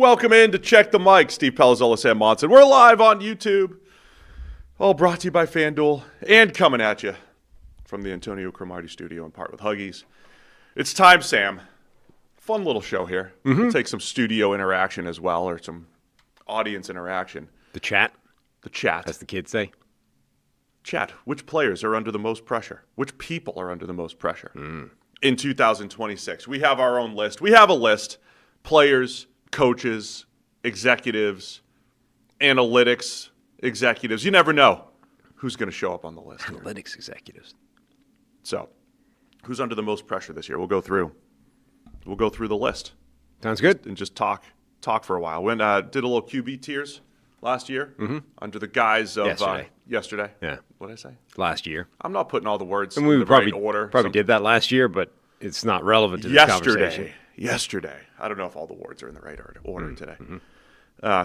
Welcome in to Check the Mic, Steve Palazzolo Sam Monson. We're live on YouTube. All brought to you by FanDuel and coming at you from the Antonio Cromartie studio in part with Huggies. It's time, Sam. Fun little show here. We'll take some studio interaction as well, or some audience interaction. The chat? The chat. As the kids say. Chat. Which players are under the most pressure? Which people are under the most pressure in 2026? We have our own list. We have a list. Players, coaches, executives, analytics executives. You never know who's going to show up on the list. Analytics executives. So, who's under the most pressure this year? We'll go through the list. Sounds good. And just talk for a while. We did a little QB tiers last year under the guise of yesterday. Yeah. What did I say? Last year. I'm not putting all the words And in we the probably, right order. Probably did that last year, but it's not relevant to this conversation. Yesterday. I don't know if all the words are in the right order today.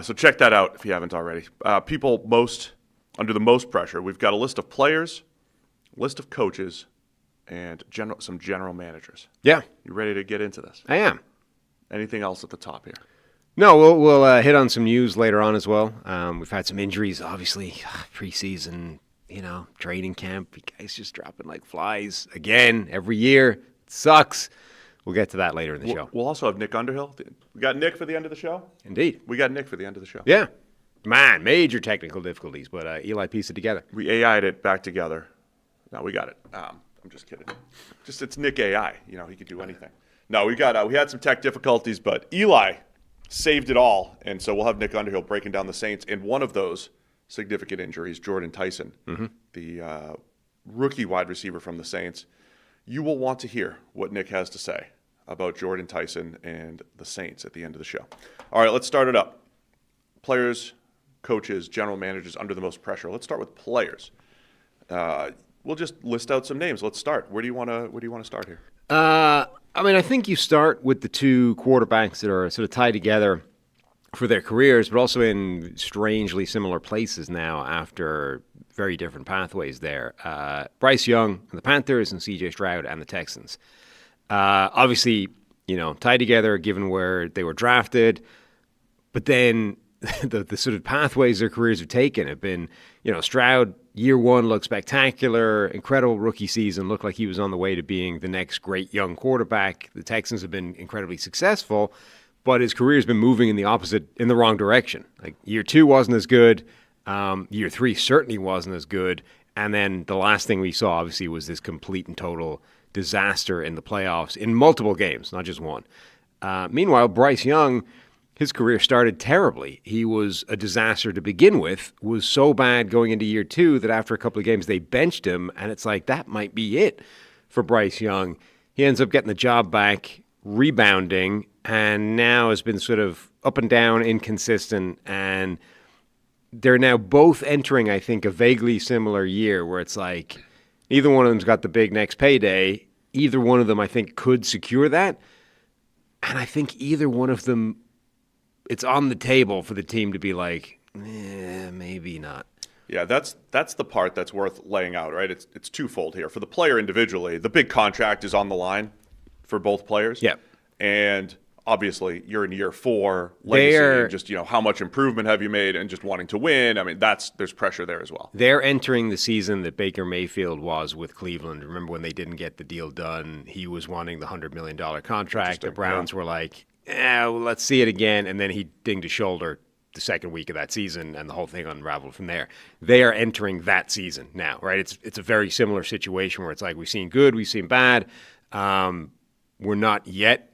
So check that out if you haven't already. People under the most pressure. We've got a list of players, list of coaches, and some general managers. Yeah. You ready to get into this? I am. Anything else at the top here? No, we'll hit on some news later on as well. We've had some injuries, obviously, preseason, training camp. You guys just dropping like flies again every year. It sucks. We'll get to that later in the show. We'll also have Nick Underhill. We got Nick for the end of the show? Indeed. We got Nick for the end of the show. Yeah. Man, major technical difficulties, but Eli pieced it together. We AI'd it back together. No, we got it. I'm just kidding. It's Nick AI. He could do anything. No, we had some tech difficulties, but Eli saved it all, and so we'll have Nick Underhill breaking down the Saints. And one of those significant injuries, Jordan Tyson, the rookie wide receiver from the Saints. You will want to hear what Nick has to say about Jordan Tyson and the Saints at the end of the show. All right, let's start it up. Players, coaches, general managers under the most pressure. Let's start with players. We'll just list out some names. Let's start. Where do you want to start here? I think you start with the two quarterbacks that are sort of tied together for their careers, but also in strangely similar places now after very different pathways there. Bryce Young and the Panthers and C.J. Stroud and the Texans. Obviously, tied together given where they were drafted, but then the sort of pathways their careers have taken have been, Stroud, year one looked spectacular, incredible rookie season, looked like he was on the way to being the next great young quarterback. The Texans have been incredibly successful, but his career has been moving in the wrong direction. Like year two wasn't as good. Year three certainly wasn't as good. And then the last thing we saw, obviously, was this complete and total disaster in the playoffs in multiple games, not just one. Meanwhile, Bryce Young, his career started terribly. He was a disaster to begin with, was so bad going into year two that after a couple of games they benched him, and it's like that might be it for Bryce Young. He ends up getting the job back, rebounding, and now has been sort of up and down, inconsistent, and they're now both entering, I think, a vaguely similar year where it's like neither one of them's got the big next payday. Either one of them, I think, could secure that, and I think either one of them, it's on the table for the team to be like, maybe not. Yeah, that's the part that's worth laying out, right? It's twofold here. For the player individually, the big contract is on the line for both players. Yeah. And obviously, you're in year four, legacy, and just how much improvement have you made, and just wanting to win. I mean, there's pressure there as well. They're entering the season that Baker Mayfield was with Cleveland. Remember when they didn't get the deal done? He was wanting the $100 million contract. The Browns were like, let's see it again, and then he dinged his shoulder the second week of that season, and the whole thing unraveled from there. They are entering that season now, right? It's a very similar situation where it's like we've seen good, we've seen bad. We're not yet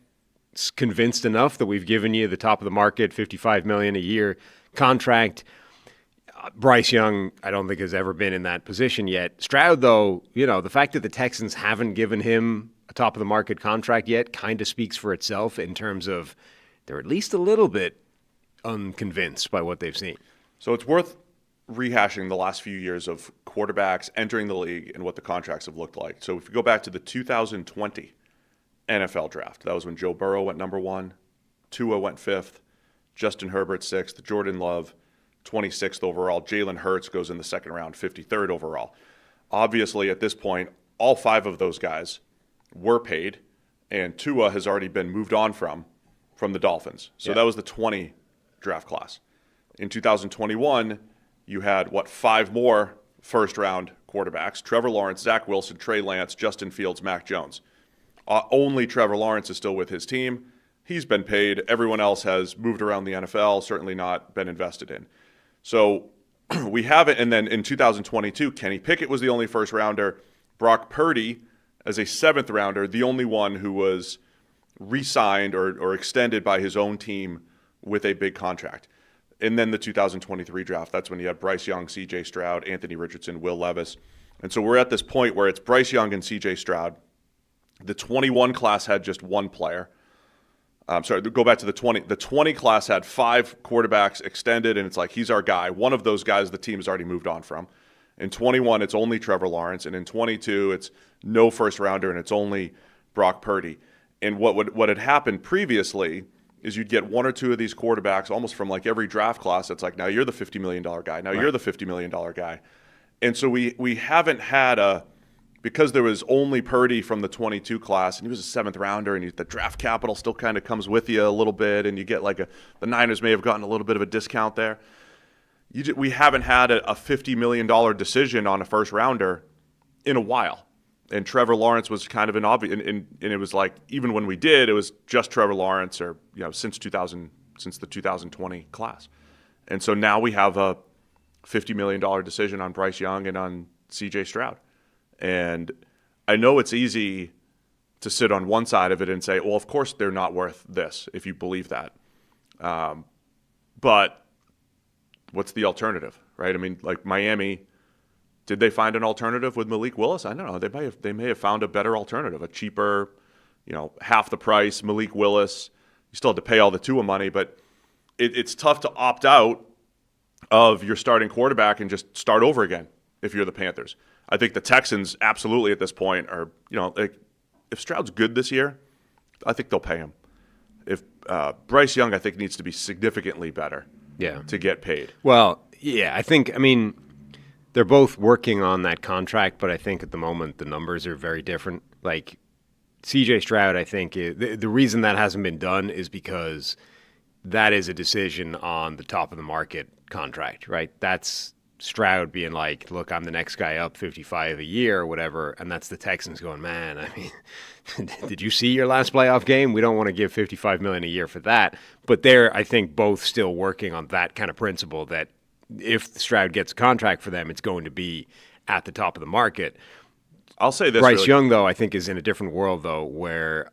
convinced enough that we've given you the top of the market, $55 million a year contract. Bryce Young, I don't think has ever been in that position yet. Stroud, though, the fact that the Texans haven't given him a top of the market contract yet kind of speaks for itself in terms of they're at least a little bit unconvinced by what they've seen. So it's worth rehashing the last few years of quarterbacks entering the league and what the contracts have looked like. So if you go back to the 2020 NFL draft, that was when Joe Burrow went number 1, Tua went 5th, Justin Herbert 6th, Jordan Love 26th overall, Jalen Hurts goes in the second round, 53rd overall. Obviously, at this point, all 5 of those guys were paid, and Tua has already been moved on from from the Dolphins. So that was the 20 draft class. In 2021, you had, 5 more first-round quarterbacks: Trevor Lawrence, Zach Wilson, Trey Lance, Justin Fields, Mac Jones. Only Trevor Lawrence is still with his team. He's been paid. Everyone else has moved around the NFL, certainly not been invested in. So we have it. And then in 2022, Kenny Pickett was the only first-rounder. Brock Purdy, as a 7th rounder, the only one who was re-signed or extended by his own team with a big contract. And then the 2023 draft, that's when you have Bryce Young, C.J. Stroud, Anthony Richardson, Will Levis. And so we're at this point where it's Bryce Young and C.J. Stroud. The 21 class had just one player. Go back to the 20. The 20 class had 5 quarterbacks extended, and it's like, he's our guy. One of those guys the team has already moved on from. In 21, it's only Trevor Lawrence. And in 22, it's no first rounder, and it's only Brock Purdy. And what had happened previously is you'd get 1 or 2 of these quarterbacks almost from like every draft class. It's like, now you're the $50 million guy. Now you're the $50 million guy. And so we haven't had because there was only Purdy from the 22 class, and he was a 7th rounder, and the draft capital still kind of comes with you a little bit, and you get like the Niners may have gotten a little bit of a discount there. We haven't had a $50 million decision on a first rounder in a while. And Trevor Lawrence was kind of an obvious, and it was like, even when we did, it was just Trevor Lawrence, or since the 2020 class. And so now we have a $50 million decision on Bryce Young and on C.J. Stroud. And I know it's easy to sit on one side of it and say, well, of course they're not worth this, if you believe that. But what's the alternative, right? I mean, like Miami, did they find an alternative with Malik Willis? I don't know. They may have found a better alternative, a cheaper, half the price Malik Willis. You still have to pay all the Tua money, but it's tough to opt out of your starting quarterback and just start over again if you're the Panthers. I think the Texans absolutely at this point are, if Stroud's good this year, I think they'll pay him. If Bryce Young, I think, needs to be significantly better to get paid. Well, yeah, I mean, they're both working on that contract, but I think at the moment the numbers are very different. Like C.J. Stroud, I think the reason that hasn't been done is because that is a decision on the top of the market contract, right? That's Stroud being like, look, I'm the next guy up, 55 a year or whatever, and that's the Texans going, man, I mean, did you see your last playoff game? We don't want to give $55 million a year for that. But they're, I think, both still working on that kind of principle that if Stroud gets a contract for them, it's going to be at the top of the market. I'll say this. Bryce Young, though, I think is in a different world, though, where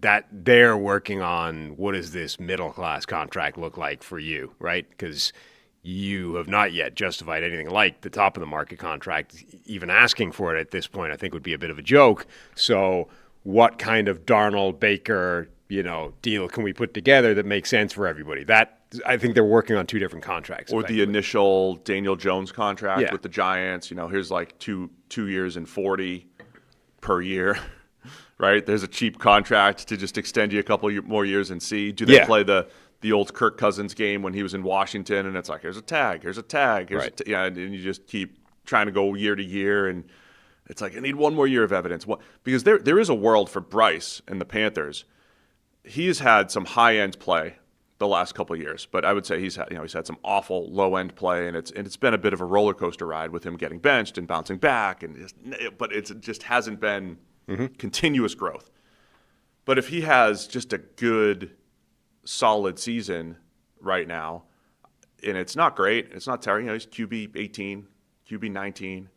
that they're working on what does this middle-class contract look like for you, right? Because you have not yet justified anything like the top of the market contract. Even asking for it at this point, I think, would be a bit of a joke. So what kind of Darnold, Baker, deal can we put together that makes sense for everybody? That I think they're working on 2 different contracts. Or the initial Daniel Jones contract with the Giants. Here's like two years and 40 per year, right? There's a cheap contract to just extend you a couple more years and see. Do they play the old Kirk Cousins game when he was in Washington, and it's like, here's a tag, and you just keep trying to go year to year, and it's like, I need one more year of evidence. Because there is a world for Bryce and the Panthers. He's had some high-end play the last couple of years, but I would say he's had some awful low-end play, and it's been a bit of a roller coaster ride with him getting benched and bouncing back, but it just hasn't been continuous growth. But if he has just a good, solid season right now, and it's not great, it's not terrible. He's QB 18, QB 19,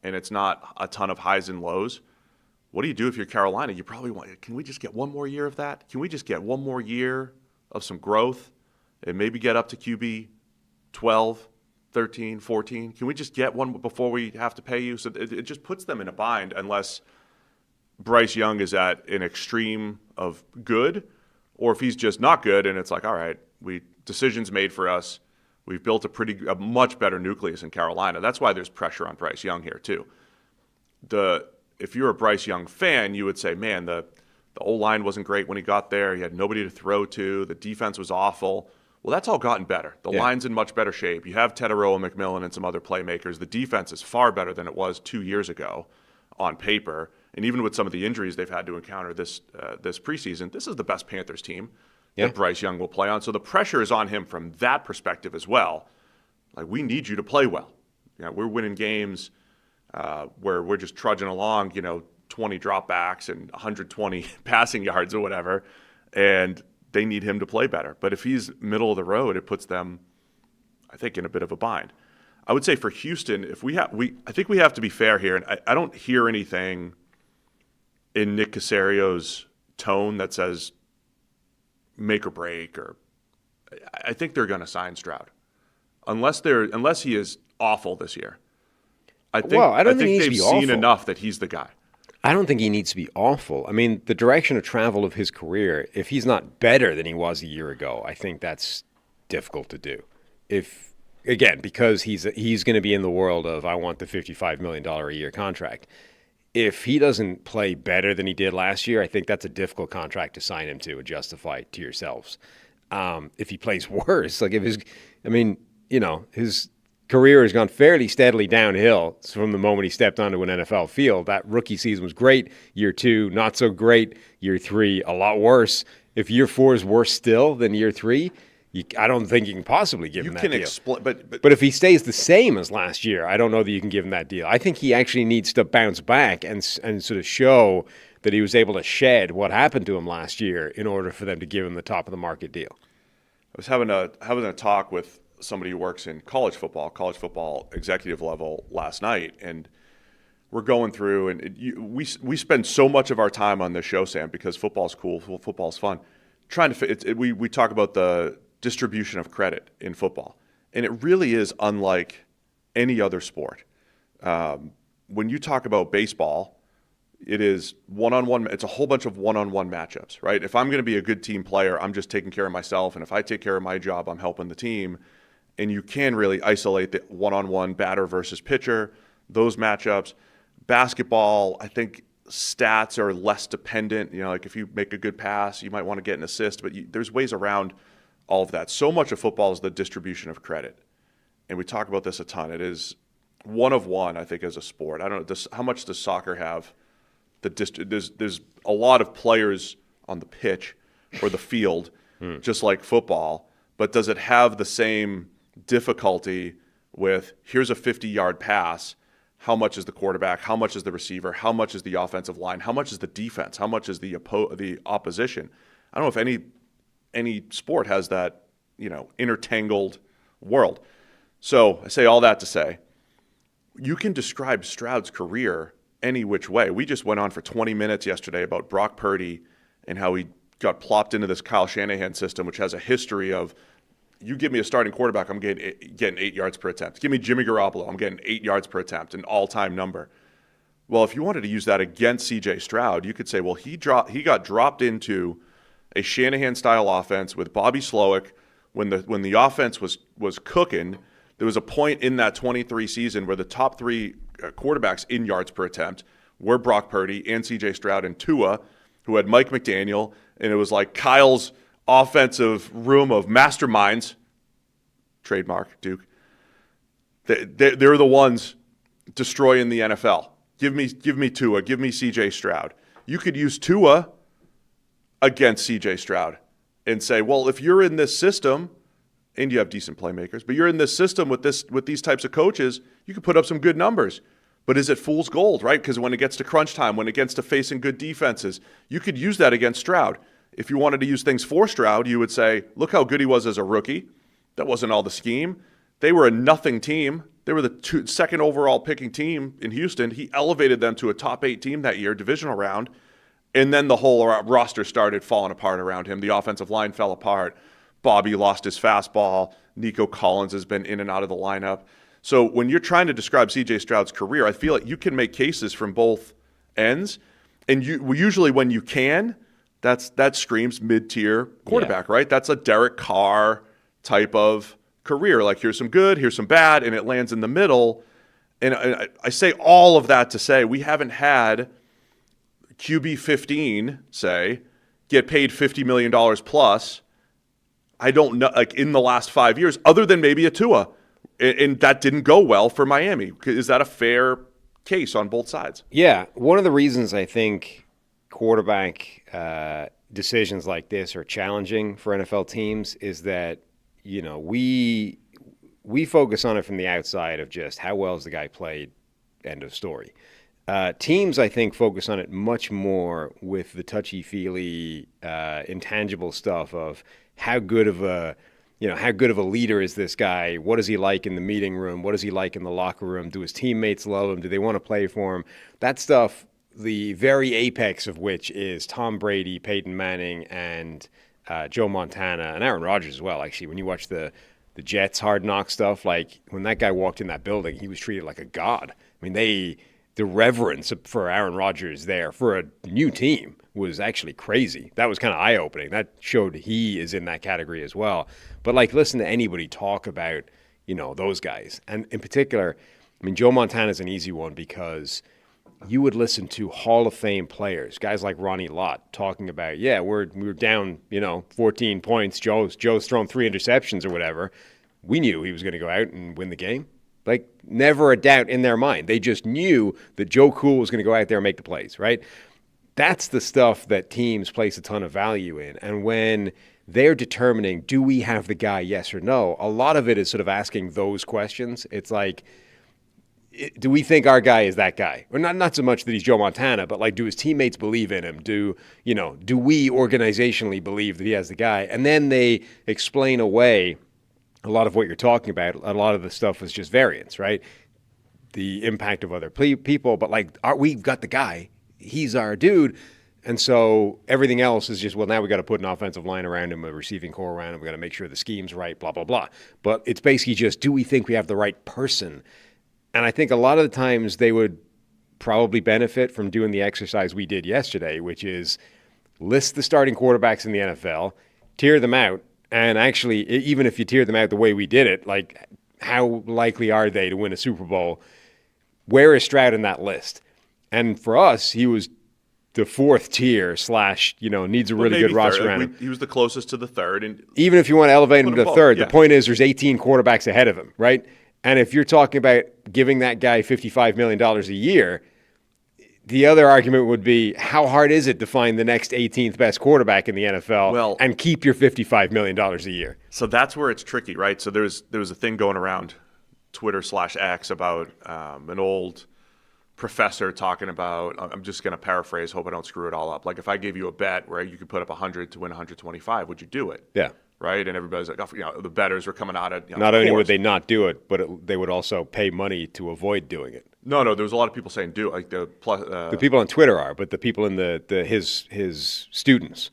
and it's not a ton of highs and lows. What do you do if you're Carolina? You probably want, can we just get one more year of that? Can we just get one more year of some growth and maybe get up to QB 12, 13, 14? Can we just get one before we have to pay you? So it just puts them in a bind unless Bryce Young is at an extreme of good, or if he's just not good and it's like, all right, decisions made for us. We've built a much better nucleus in Carolina. That's why there's pressure on Bryce Young here too. If you're a Bryce Young fan, you would say, man, the O-line wasn't great when he got there. He had nobody to throw to. The defense was awful. Well, that's all gotten better. The line's in much better shape. You have Teteroa, McMillan, and some other playmakers. The defense is far better than it was 2 years ago on paper. And even with some of the injuries they've had to encounter this preseason, this is the best Panthers team Yeah. that Bryce Young will play on. So the pressure is on him from that perspective as well. Like, we need you to play well. We're winning games where we're just trudging along, 20 dropbacks and 120 passing yards or whatever, and they need him to play better. But if he's middle of the road, it puts them, I think, in a bit of a bind. I would say for Houston, I think we have to be fair here, and I don't hear anything in Nick Caserio's tone that says make or break, or I think they're going to sign Stroud. Unless he is awful this year. I think they've seen enough that he's the guy. I don't think he needs to be awful. I mean, the direction of travel of his career, if he's not better than he was a year ago, I think that's difficult to do. Because he's going to be in the world of, I want the $55 million a year contract. If he doesn't play better than he did last year, I think that's a difficult contract to sign him to and justify to yourselves. If he plays worse, his career has gone fairly steadily downhill from the moment he stepped onto an NFL field. That rookie season was great. Year 2, not so great. Year 3, a lot worse. If year 4 is worse still than year 3, I don't think you can possibly give him that deal. But if he stays the same as last year, I don't know that you can give him that deal. I think he actually needs to bounce back and sort of show that he was able to shed what happened to him last year in order for them to give him the top of the market deal. I was having a talk with somebody who works in college football executive level last night, and we're going through, and we spend so much of our time on this show, Sam, because football's cool, football's fun. We talk about the distribution of credit in football, and it really is unlike any other sport. When you talk about baseball, it is one-on-one. It's a whole bunch of one-on-one matchups, right? If I'm going to be a good team player, I'm just taking care of myself, and if I take care of my job, I'm helping the team. And you can really isolate the one-on-one batter versus pitcher, those matchups. Basketball, I think stats are less dependent. Like if you make a good pass, you might want to get an assist, but there's ways around all of that. So much of football is the distribution of credit. And we talk about this a ton. It is one of one, I think, as a sport. I don't know, how much does soccer have? There's a lot of players on the pitch or the field, just like football, but does it have the same difficulty with, here's a 50-yard pass, how much is the quarterback, how much is the receiver, how much is the offensive line, how much is the defense, how much is the opposition? I don't know if any sport has that, intertangled world. So I say all that to say, you can describe Stroud's career any which way. We just went on for 20 minutes yesterday about Brock Purdy and how he got plopped into this Kyle Shanahan system, which has a history of, you give me a starting quarterback, I'm getting 8 yards per attempt. Give me Jimmy Garoppolo, I'm getting 8 yards per attempt, an all-time number. Well, if you wanted to use that against C.J. Stroud, you could say, well, he got dropped into a Shanahan-style offense with Bobby Slowick when the offense was cooking. There was a point in that 23 season where the top 3 quarterbacks in yards per attempt were Brock Purdy and C.J. Stroud and Tua, who had Mike McDaniel, and it was like Kyle's offensive room of masterminds, trademark Duke. They're the ones destroying the NFL. Give me Tua, give me C.J. Stroud. You could use Tua against C.J. Stroud and say, well, if you're in this system and you have decent playmakers, but you're in this system with these types of coaches, you could put up some good numbers. But is it fool's gold, right? Because when it gets to crunch time, when it gets to facing good defenses, you could use that against Stroud. If you wanted to use things for Stroud, you would say, look how good he was as a rookie. That wasn't all the scheme. They were a nothing team. They were the second overall picking team in Houston. He elevated them to a top 8 team that year, divisional round. And then the whole roster started falling apart around him. The offensive line fell apart. Bobby lost his fastball. Nico Collins has been in and out of the lineup. So when you're trying to describe C.J. Stroud's career, I feel like you can make cases from both ends. And usually when you can, that screams mid-tier quarterback, right? That's a Derek Carr type of career. Like, here's some good, here's some bad, and it lands in the middle. And I say all of that to say we haven't had QB 15, say, get paid $50 million plus. I don't know, like in the last 5 years, other than maybe a Tua. And that didn't go well for Miami. Is that a fair case on both sides? Yeah. One of the reasons I think quarterback decisions like this are challenging for NFL teams is that, we focus on it from the outside of just how well has the guy played, end of story. Teams, I think, focus on it much more with the touchy-feely, intangible stuff of how good of a leader is this guy? What is he like in the meeting room? What is he like in the locker room? Do his teammates love him? Do they want to play for him? That stuff, the very apex of which is Tom Brady, Peyton Manning, and Joe Montana, and Aaron Rodgers as well, actually. When you watch the Jets Hard Knock stuff, like when that guy walked in that building, he was treated like a god. I mean, the reverence for Aaron Rodgers there for a new team was actually crazy. That was kind of eye-opening. That showed he is in that category as well. But, listen to anybody talk about, those guys. And in particular, Joe Montana is an easy one because you would listen to Hall of Fame players, guys like Ronnie Lott, talking about, we're down, 14 points. Joe's thrown 3 interceptions or whatever. We knew he was going to go out and win the game. Never a doubt in their mind. They just knew that Joe Cool was going to go out there and make the plays, right? That's the stuff that teams place a ton of value in. And when they're determining, do we have the guy, yes or no, a lot of it is sort of asking those questions. It's like, do we think our guy is that guy? Or not so much that he's Joe Montana, but do his teammates believe in him? Do we organizationally believe that he has the guy? And then they explain away a lot of what you're talking about. A lot of the stuff was just variance, right? The impact of other people, but we've got the guy. He's our dude. And so everything else is just, now we got to put an offensive line around him, a receiving core around him. We got to make sure the scheme's right, blah, blah, blah. But it's basically just, do we think we have the right person? And I think a lot of the times they would probably benefit from doing the exercise we did yesterday, which is list the starting quarterbacks in the NFL, tier them out, and actually, even if you tier them out the way we did it, how likely are they to win a Super Bowl? Where is Stroud in that list? And for us, he was the 4th tier / needs a really good roster around him. He was the closest to the 3rd. And even if you want to elevate him to the 3rd, yeah. The point is there's 18 quarterbacks ahead of him, right? And if you're talking about giving that guy $55 million a year, the other argument would be, how hard is it to find the next 18th best quarterback in the NFL and keep your $55 million a year? So that's where it's tricky, right? So there was a thing going around Twitter /X about an old professor talking about, I'm just going to paraphrase, hope I don't screw it all up. If I gave you a bet where you could put up 100 to win 125, would you do it? Yeah. Right? And everybody's like, the bettors were coming out at, not only would they not do it, but they would also pay money to avoid doing it. No, there was a lot of people saying do it. The people on Twitter are, but the people in his students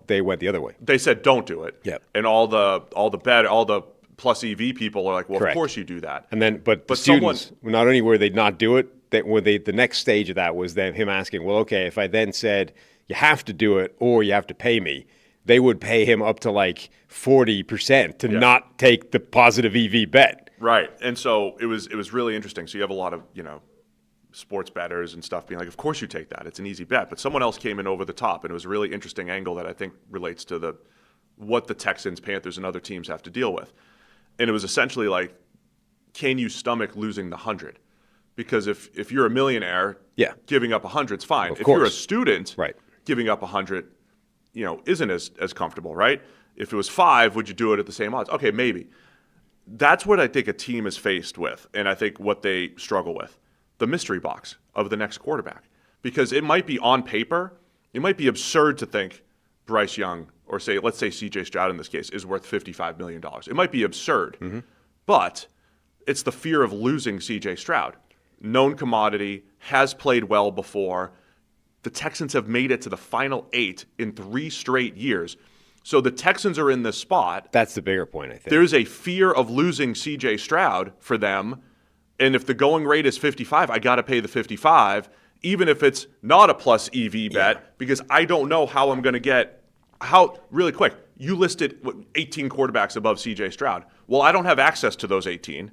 they went the other way. They said don't do it. Yeah. And all the plus EV people are like, well, Correct. Of course you do that. And then, but the students, not only were they not do it, the next stage of that was then him asking, well, okay, if I then said you have to do it or you have to pay me, they would pay him up to 40% to not take the positive EV bet. Right. And so it was really interesting. So you have a lot of, sports bettors and stuff being like, of course you take that. It's an easy bet. But someone else came in over the top, and it was a really interesting angle that I think relates to what the Texans, Panthers, and other teams have to deal with. And it was essentially can you stomach losing the 100? Because if you're a millionaire, giving up 100 is fine. If you're a student, giving up 100, isn't as comfortable, right? If it was 5, would you do it at the same odds? Okay, maybe. That's what I think a team is faced with, and I think what they struggle with, the mystery box of the next quarterback. Because it might be on paper, it might be absurd to think Bryce Young, or let's say CJ Stroud in this case, is worth $55 million. It might be absurd, but it's the fear of losing CJ Stroud. Known commodity, has played well before. The Texans have made it to the final 8 in 3 straight years. So the Texans are in this spot. That's the bigger point, I think. There's a fear of losing C.J. Stroud for them. And if the going rate is 55, I got to pay the 55, even if it's not a plus EV bet, because I don't know how I'm going to get really quick, you listed 18 quarterbacks above C.J. Stroud. Well, I don't have access to those 18.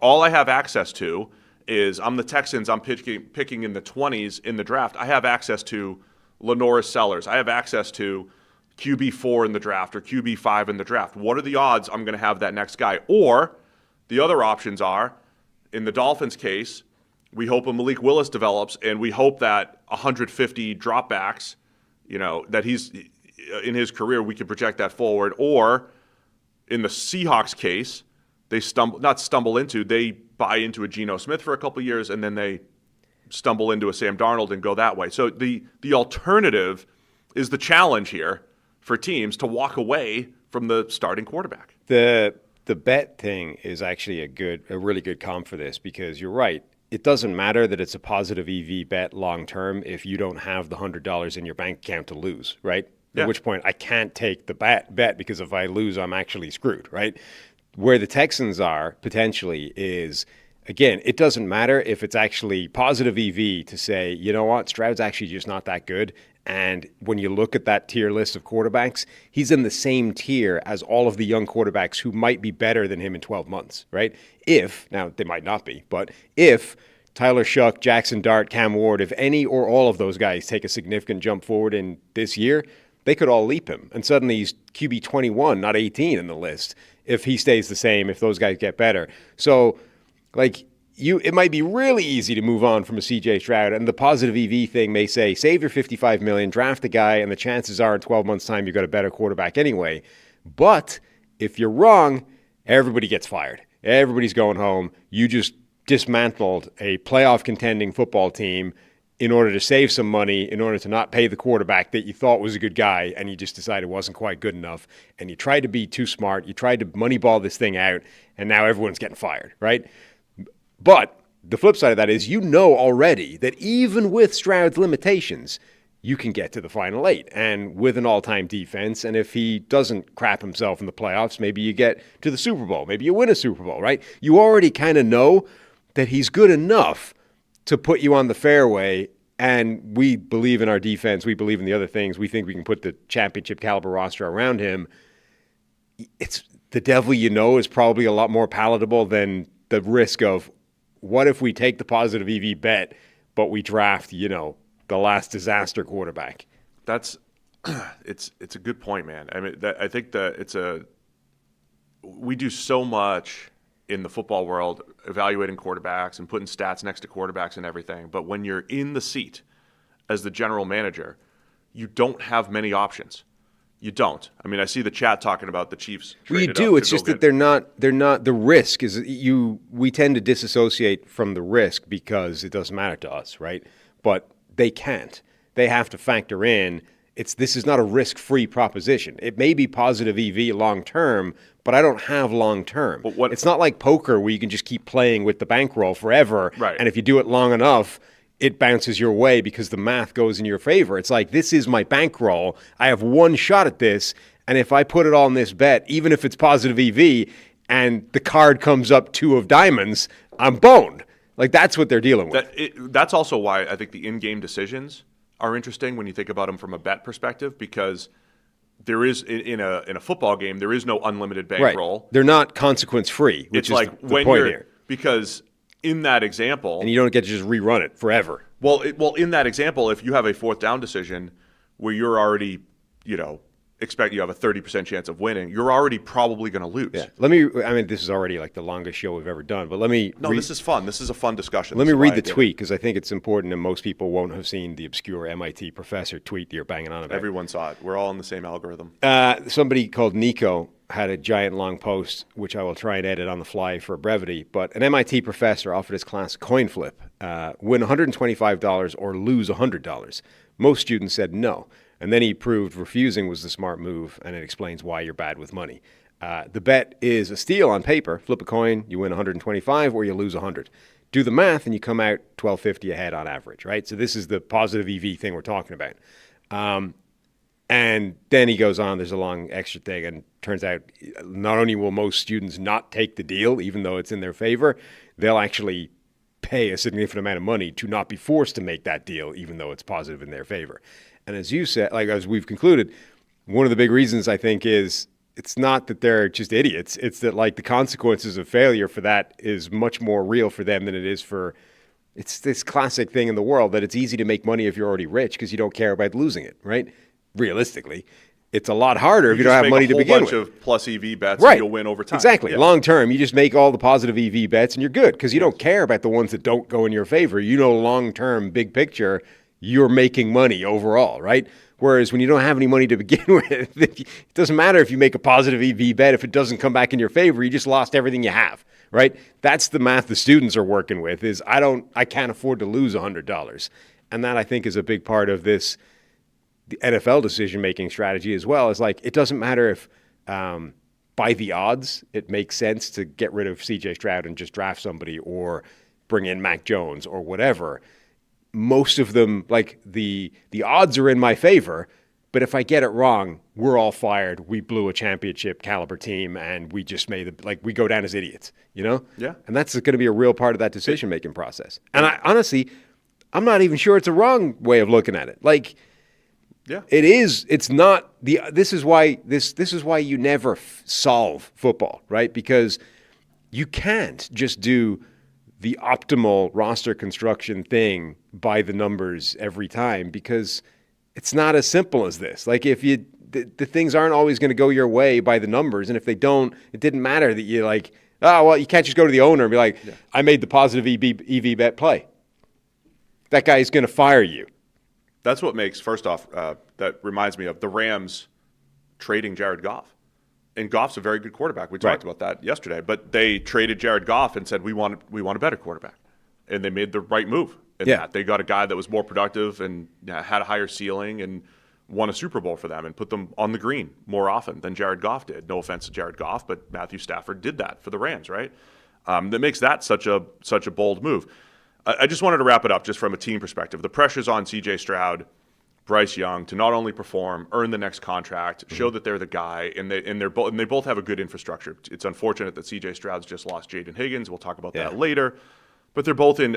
All I have access to is I'm the Texans. I'm picking in the 20s in the draft. I have access to Lenoris Sellers. I have access to QB4 in the draft or QB5 in the draft. What are the odds I'm going to have that next guy? Or the other options are, in the Dolphins' case, we hope a Malik Willis develops, and we hope that 150 dropbacks that he's in his career, we can project that forward. Or in the Seahawks case, they they buy into a Geno Smith for a couple of years, and then they stumble into a Sam Darnold and go that way. So the alternative is the challenge here for teams to walk away from the starting quarterback. The bet thing is actually a really good comp for this, because you're right. It doesn't matter that it's a positive EV bet long term if you don't have the $100 in your bank account to lose, right? Yeah. At which point I can't take the bet because if I lose, I'm actually screwed, right? Where the Texans are potentially is, again, it doesn't matter if it's actually positive EV to say, you know what, Stroud's actually just not that good. And when you look at that tier list of quarterbacks, he's in the same tier as all of the young quarterbacks who might be better than him in 12 months, right? Now they might not be, but if Tyler Shuck, Jackson Dart, Cam Ward, if any or all of those guys take a significant jump forward in this year, they could all leap him. And suddenly he's QB 21, not 18 in the list, if he stays the same, if those guys get better. So, it might be really easy to move on from a CJ Stroud, and the positive EV thing may say, save your $55 million, draft a guy, and the chances are in 12 months' time you've got a better quarterback anyway. But if you're wrong, everybody gets fired. Everybody's going home. You just dismantled a playoff contending football team in order to save some money, in order to not pay the quarterback that you thought was a good guy, and you just decided wasn't quite good enough, and you tried to be too smart. You tried to moneyball this thing out, and now everyone's getting fired, right? But the flip side of that is already that even with Stroud's limitations, you can get to the final 8 and with an all-time defense. And if he doesn't crap himself in the playoffs, maybe you get to the Super Bowl. Maybe you win a Super Bowl, right? You already kind of know that he's good enough to put you on the fairway. And we believe in our defense. We believe in the other things. We think we can put the championship caliber roster around him. It's the devil is probably a lot more palatable than the risk of, what if we take the positive EV bet, but we draft, the last disaster quarterback? It's a good point, man. I mean, I think that we do so much in the football world evaluating quarterbacks and putting stats next to quarterbacks and everything. But when you're in the seat as the general manager, you don't have many options. You don't. I mean, I see the chat talking about the Chiefs. Well, you do. It's just that they're not. The risk is we tend to disassociate from the risk because it doesn't matter to us, right? But they can't. They have to factor in. This is not a risk-free proposition. It may be positive EV long term, but I don't have long term. It's not like poker where you can just keep playing with the bankroll forever. Right. And if you do it long enough, it bounces your way because the math goes in your favor. It's like, this is my bankroll. I have one shot at this, and if I put it all in this bet, even if it's positive EV and the card comes up 2 of diamonds, I'm boned. That's what they're dealing with. That's also why I think the in-game decisions are interesting when you think about them from a bet perspective, because there is in a football game, there is no unlimited bankroll. Right. They're not consequence-free, which is the point here. Because in that example, and you don't get to just rerun it forever. Well, in that example, if you have a 4th down decision where you're already, expect you have a 30% chance of winning, you're already probably going to lose. Yeah. This is already the longest show we've ever done, but this is fun. This is a fun discussion. Let me read the tweet, because I think it's important, and most people won't have seen the obscure MIT professor tweet that you're banging on about. Everyone saw it. We're all in the same algorithm. Somebody called Nico had a giant long post, which I will try and edit on the fly for brevity, but an MIT professor offered his class a coin flip, win $125 or lose $100. Most students said no. And then he proved refusing was the smart move, and it explains why you're bad with money. The bet is a steal on paper. Flip a coin, you win 125 or you lose 100. Do the math, and you come out 1250 ahead on average, right? So this is the positive EV thing we're talking about. And then he goes on, there's a long extra thing, and turns out not only will most students not take the deal, even though it's in their favor, they'll actually pay a significant amount of money to not be forced to make that deal, even though it's positive in their favor. And as you said, as we've concluded, one of the big reasons I think is it's not that they're just idiots. It's that the consequences of failure for that is much more real for them than it is for. It's this classic thing in the world that it's easy to make money if you're already rich because you don't care about losing it, right? Realistically, it's a lot harder if you don't have money to begin with. You just make a whole bunch of plus EV bets, right? And you'll win over time. Exactly. Yeah. Long term, you just make all the positive EV bets and you're good because you don't care about the ones that don't go in your favor. Long term, big picture. you're making money overall, right? Whereas when you don't have any money to begin with, it doesn't matter if you make a positive EV bet. If it doesn't come back in your favor, you just lost everything you have, right? That's the math the students are working with is I can't afford to lose $100. And that I think is a big part of this the NFL decision-making strategy as well. Is like, it doesn't matter if by the odds, it makes sense to get rid of CJ Stroud and just draft somebody or bring in Mac Jones or whatever. Most of them, like the odds are in my favor, but if I get it wrong, we're all fired. We blew a championship caliber team and we just we go down as idiots, you know? Yeah. And that's going to be a real part of that decision-making process. And I honestly, I'm not even sure it's a wrong way of looking at it. Like, yeah, it is. It's not the. This is why you never solve football, right? Because you can't just do the optimal roster construction thing by the numbers every time because it's not as simple as this. Like if the things aren't always going to go your way by the numbers, and if they don't, it didn't matter that you like. Oh well, you can't just go to the owner and be like, I made the positive EV bet play. That guy is going to fire you. That's what makes, first off, that reminds me of the Rams trading Jared Goff. And Goff's a very good quarterback. We talked about that yesterday. But they traded Jared Goff and said, we want a better quarterback. And they made the right move in that. They got a guy that was more productive and had a higher ceiling and won a Super Bowl for them and put them on the green more often than Jared Goff did. No offense to Jared Goff, but Matthew Stafford did that for the Rams, right? That makes that such a bold move. I just wanted to wrap it up just from a team perspective. The pressure's on C.J. Stroud, Bryce Young to not only perform, earn the next contract, show that they're the guy, and they both have a good infrastructure. It's unfortunate that C.J. Stroud's just lost Jaden Higgins. We'll talk about that later. But they're both in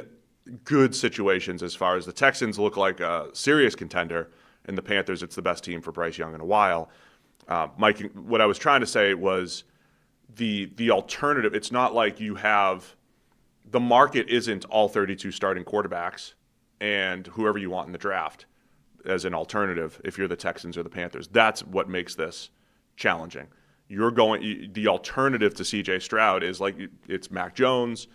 good situations as far as the Texans look like a serious contender, and the Panthers, it's the best team for Bryce Young in a while. Mike, what I was trying to say was the alternative. It's not like you have the market isn't all 32 starting quarterbacks and whoever you want in the draft as an alternative if you're the Texans or the Panthers. That's what makes this challenging. The alternative to C.J. Stroud is like it's Mac Jones.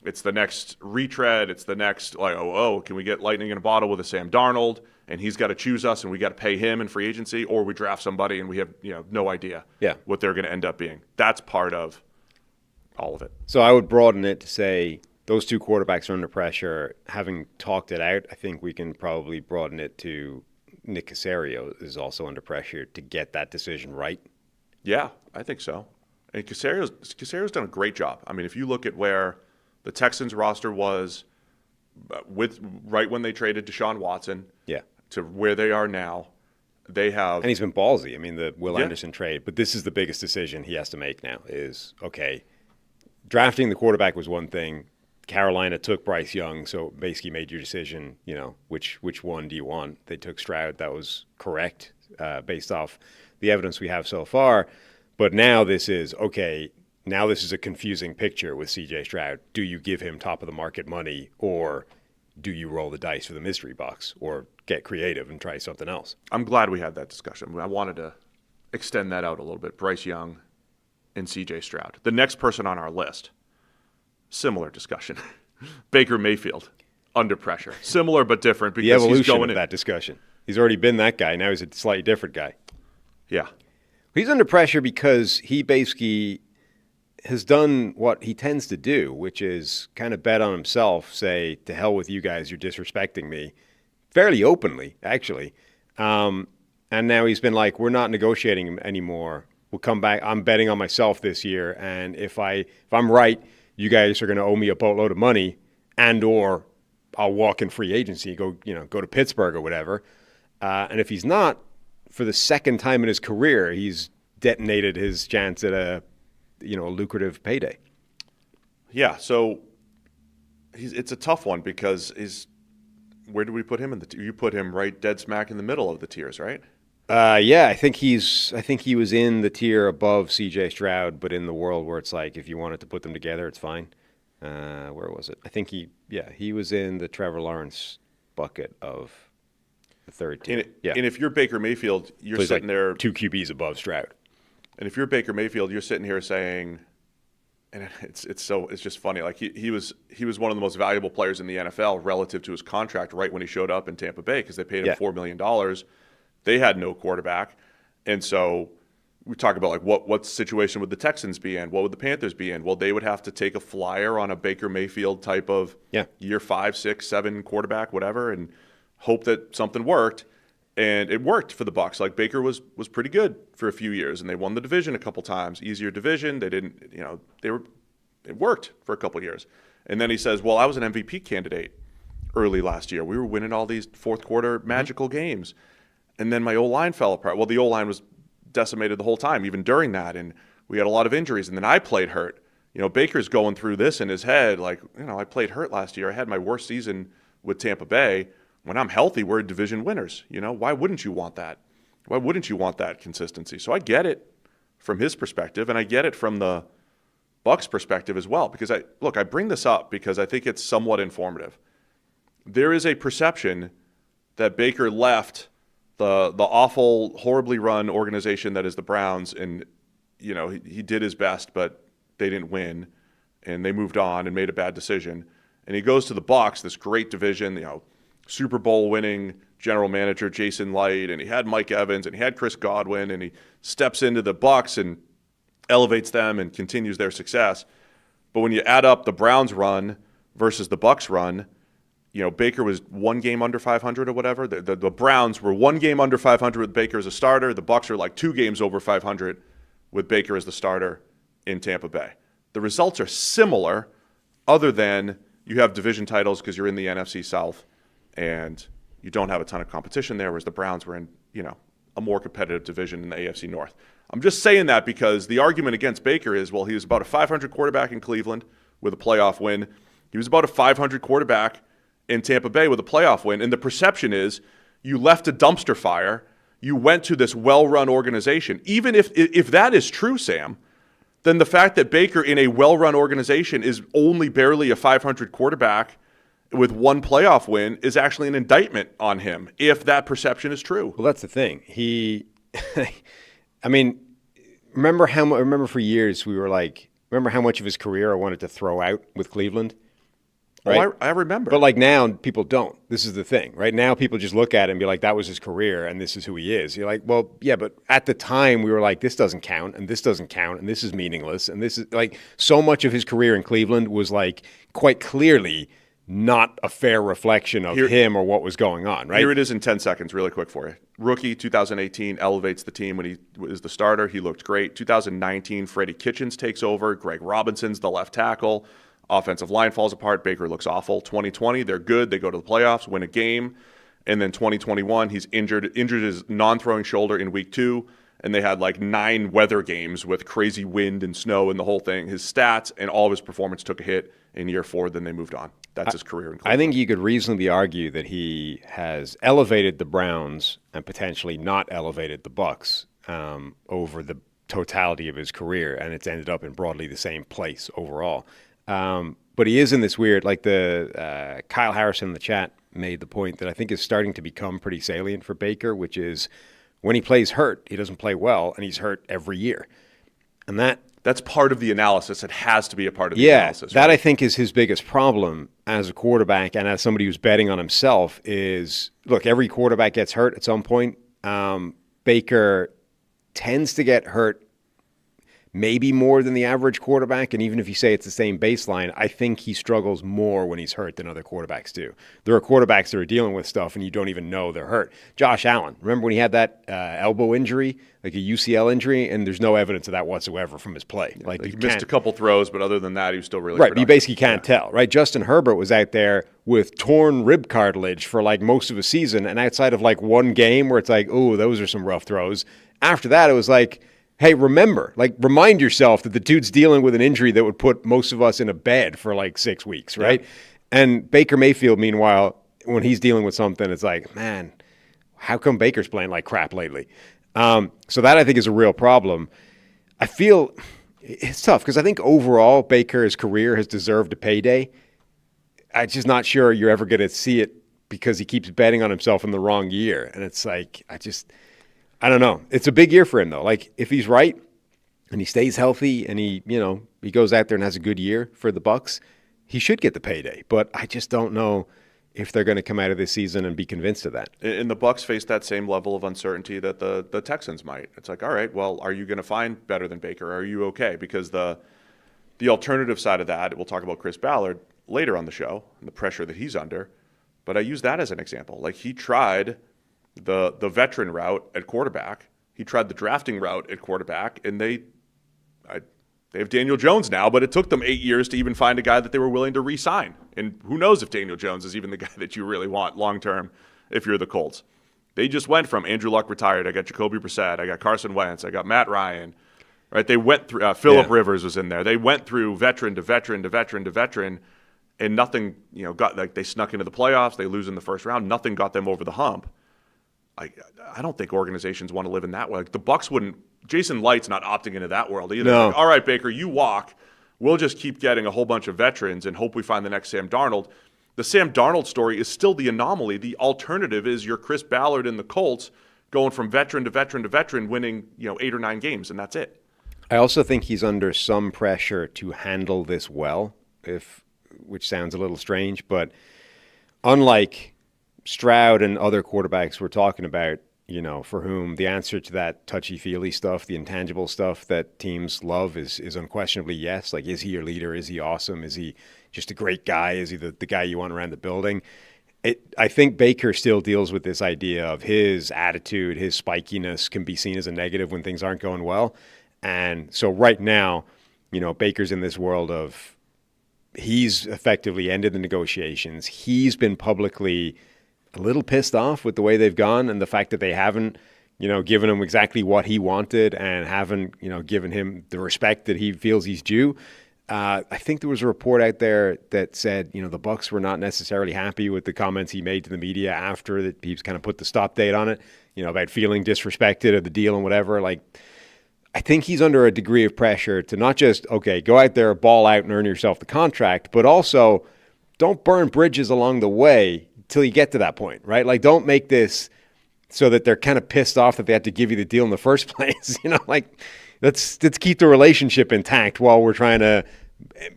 It's the next retread. It's the next can we get lightning in a bottle with a Sam Darnold and he's got to choose us and we got to pay him in free agency, or we draft somebody and we have no idea what they're going to end up being. That's part of all of it. So I would broaden it to say those two quarterbacks are under pressure. Having talked it out, I think we can probably broaden it to Nick Caserio is also under pressure to get that decision right. Yeah, I think so. And Caserio's done a great job. I mean, if you look at where the Texans roster was right when they traded Deshaun Watson to where they are now, they have... And he's been ballsy. I mean, the Will Anderson trade. But this is the biggest decision he has to make now is, okay, drafting the quarterback was one thing. Carolina took Bryce Young, so basically made your decision, which one do you want? They took Stroud. That was correct based off the evidence we have so far. But now this is a confusing picture with C.J. Stroud. Do you give him top-of-the-market money, or do you roll the dice for the mystery box, or get creative and try something else? I'm glad we had that discussion. I wanted to extend that out a little bit. Bryce Young and C.J. Stroud. The next person on our list, similar discussion. Baker Mayfield, under pressure. Similar but different because the evolution he's going of that discussion. He's already been that guy. Now he's a slightly different guy. Yeah. He's under pressure because he basically has done what he tends to do, which is kind of bet on himself, say, to hell with you guys, you're disrespecting me, fairly openly, actually. And now he's been like, we're not negotiating anymore. We'll come back. I'm betting on myself this year, and if I'm right, you guys are going to owe me a boatload of money, and/or I'll walk in free agency, go to Pittsburgh or whatever. And if he's not, for the second time in his career, he's detonated his chance at a lucrative payday. Yeah, so it's a tough one because where do we put him in you put him right dead smack in the middle of the tiers, right? I think he was in the tier above C.J. Stroud, but in the world where it's like if you wanted to put them together, it's fine. Where was it? I think he was in the Trevor Lawrence bucket of the third tier. And if you're Baker Mayfield, you're sitting there 2 QBs above Stroud. And if you're Baker Mayfield, you're sitting here saying, and it's just funny. Like he was one of the most valuable players in the NFL relative to his contract right when he showed up in Tampa Bay because they paid him $4 million. They had no quarterback, and so we talk about like what situation would the Texans be in? What would the Panthers be in? Well, they would have to take a flyer on a Baker Mayfield type of year 5, 6, 7 quarterback, whatever, and hope that something worked. And it worked for the Bucs. Like Baker was pretty good for a few years, and they won the division a couple times. Easier division. They didn't, it worked for a couple years. And then he says, "Well, I was an MVP candidate early last year. We were winning all these fourth quarter magical games, and then my O-line fell apart. Well, the O-line was decimated the whole time, even during that, and we had a lot of injuries. And then I played hurt. Baker's going through this in his head, like, I played hurt last year. I had my worst season with Tampa Bay." When I'm healthy, we're division winners. Why wouldn't you want that? Why wouldn't you want that consistency? So I get it from his perspective, and I get it from the Bucs' perspective as well. Because I bring this up because I think it's somewhat informative. There is a perception that Baker left the awful, horribly run organization that is the Browns, and he did his best, but they didn't win, and they moved on and made a bad decision. And he goes to the Bucs, this great division, Super Bowl winning general manager Jason Light, and he had Mike Evans, and he had Chris Godwin, and he steps into the Bucs and elevates them and continues their success. But when you add up the Browns run versus the Bucs run, Baker was 1 game under 500 or whatever. The Browns were 1 game under 500 with Baker as a starter. The Bucs are like 2 games over 500 with Baker as the starter in Tampa Bay. The results are similar, other than you have division titles because you're in the NFC South, and you don't have a ton of competition there, whereas the Browns were in, a more competitive division in the AFC North. I'm just saying that because the argument against Baker is, well, he was about a 500 quarterback in Cleveland with a playoff win. He was about a 500 quarterback in Tampa Bay with a playoff win. And the perception is you left a dumpster fire. You went to this well-run organization. Even if that is true, Sam, then the fact that Baker in a well-run organization is only barely a 500 quarterback with 1 playoff win is actually an indictment on him, if that perception is true. Well, that's the thing. Remember for years we were like, remember how much of his career I wanted to throw out with Cleveland? Right? Oh, I remember. But like now, people don't. This is the thing. Right now, people just look at it and be like, that was his career and this is who he is. You're like, well, yeah, but at the time we were like, this doesn't count and this doesn't count and this is meaningless. And this is like, so much of his career in Cleveland was like quite clearly not a fair reflection of him or what was going on, right? Here it is in 10 seconds, really quick for you. Rookie, 2018, elevates the team when he was the starter. He looked great. 2019, Freddie Kitchens takes over. Greg Robinson's the left tackle. Offensive line falls apart. Baker looks awful. 2020, they're good. They go to the playoffs, win a game. And then 2021, he's injured his non-throwing shoulder in week 2. And they had like 9 weather games with crazy wind and snow and the whole thing. His stats and all of his performance took a hit in year 4. Then they moved on. That's his career in Cleveland. I think you could reasonably argue that he has elevated the Browns and potentially not elevated the Bucs over the totality of his career, and it's ended up in broadly the same place overall. But he is in this weird, like the Kyle Harrison in the chat made the point that I think is starting to become pretty salient for Baker, which is when he plays hurt, he doesn't play well, and he's hurt every year. And that's part of the analysis. It has to be a part of the analysis. Yeah, that I think is his biggest problem as a quarterback and as somebody who's betting on himself is, look, every quarterback gets hurt at some point. Baker tends to get hurt maybe more than the average quarterback, and even if you say it's the same baseline, I think he struggles more when he's hurt than other quarterbacks do. There are quarterbacks that are dealing with stuff, and you don't even know they're hurt. Josh Allen, remember when he had that elbow injury, like a UCL injury, and there's no evidence of that whatsoever from his play. Yeah, like he missed a couple throws, but other than that, he was still really right. But you basically can't tell, right? Justin Herbert was out there with torn rib cartilage for like most of a season, and outside of like one game where it's like, oh, those are some rough throws. After that, it was like, hey, remind yourself that the dude's dealing with an injury that would put most of us in a bed for like 6 weeks, right? Yeah. And Baker Mayfield, meanwhile, when he's dealing with something, it's like, man, how come Baker's playing like crap lately? So that I think is a real problem. I feel it's tough because I think overall Baker's career has deserved a payday. I'm just not sure you're ever going to see it because he keeps betting on himself in the wrong year. And it's like, I don't know. It's a big year for him, though. Like, if he's right, and he stays healthy and he goes out there and has a good year for the Bucs, he should get the payday. But I just don't know if they're going to come out of this season and be convinced of that. And the Bucs face that same level of uncertainty that the Texans might. It's like, all right, well, are you going to find better than Baker? Are you okay? Because the alternative side of that, we'll talk about Chris Ballard later on the show and the pressure that he's under. But I use that as an example. Like, he tried the veteran route at quarterback. He tried the drafting route at quarterback, and they have Daniel Jones now, but it took them 8 years to even find a guy that they were willing to re-sign. And who knows if Daniel Jones is even the guy that you really want long-term if you're the Colts. They just went from Andrew Luck retired, I got Jacoby Brissett, I got Carson Wentz, I got Matt Ryan. Right? They went through Phillip Rivers was in there. They went through veteran to veteran to veteran to veteran, and nothing, got like they snuck into the playoffs. They lose in the first round. Nothing got them over the hump. I don't think organizations want to live in that way. Like, the Bucs wouldn't. Jason Light's not opting into that world either. No. Like, all right, Baker, you walk. We'll just keep getting a whole bunch of veterans and hope we find the next Sam Darnold. The Sam Darnold story is still the anomaly. The alternative is your Chris Ballard and the Colts going from veteran to veteran to veteran, winning 8 or 9 games, and that's it. I also think he's under some pressure to handle this well, which sounds a little strange, but unlike Stroud and other quarterbacks we're talking about, for whom the answer to that touchy-feely stuff, the intangible stuff that teams love is unquestionably yes. Like, is he your leader? Is he awesome? Is he just a great guy? Is he the guy you want around the building? I think Baker still deals with this idea of his attitude, his spikiness can be seen as a negative when things aren't going well. And so right now, Baker's in this world of he's effectively ended the negotiations. He's been publicly a little pissed off with the way they've gone and the fact that they haven't, given him exactly what he wanted and haven't, given him the respect that he feels he's due. I think there was a report out there that said, the Bucs were not necessarily happy with the comments he made to the media after that he's kind of put the stop date on it, about feeling disrespected of the deal and whatever. Like, I think he's under a degree of pressure to not just, okay, go out there, ball out and earn yourself the contract, but also don't burn bridges along the way till you get to that point, right? Like, don't make this so that they're kind of pissed off that they had to give you the deal in the first place. Let's keep the relationship intact while we're trying to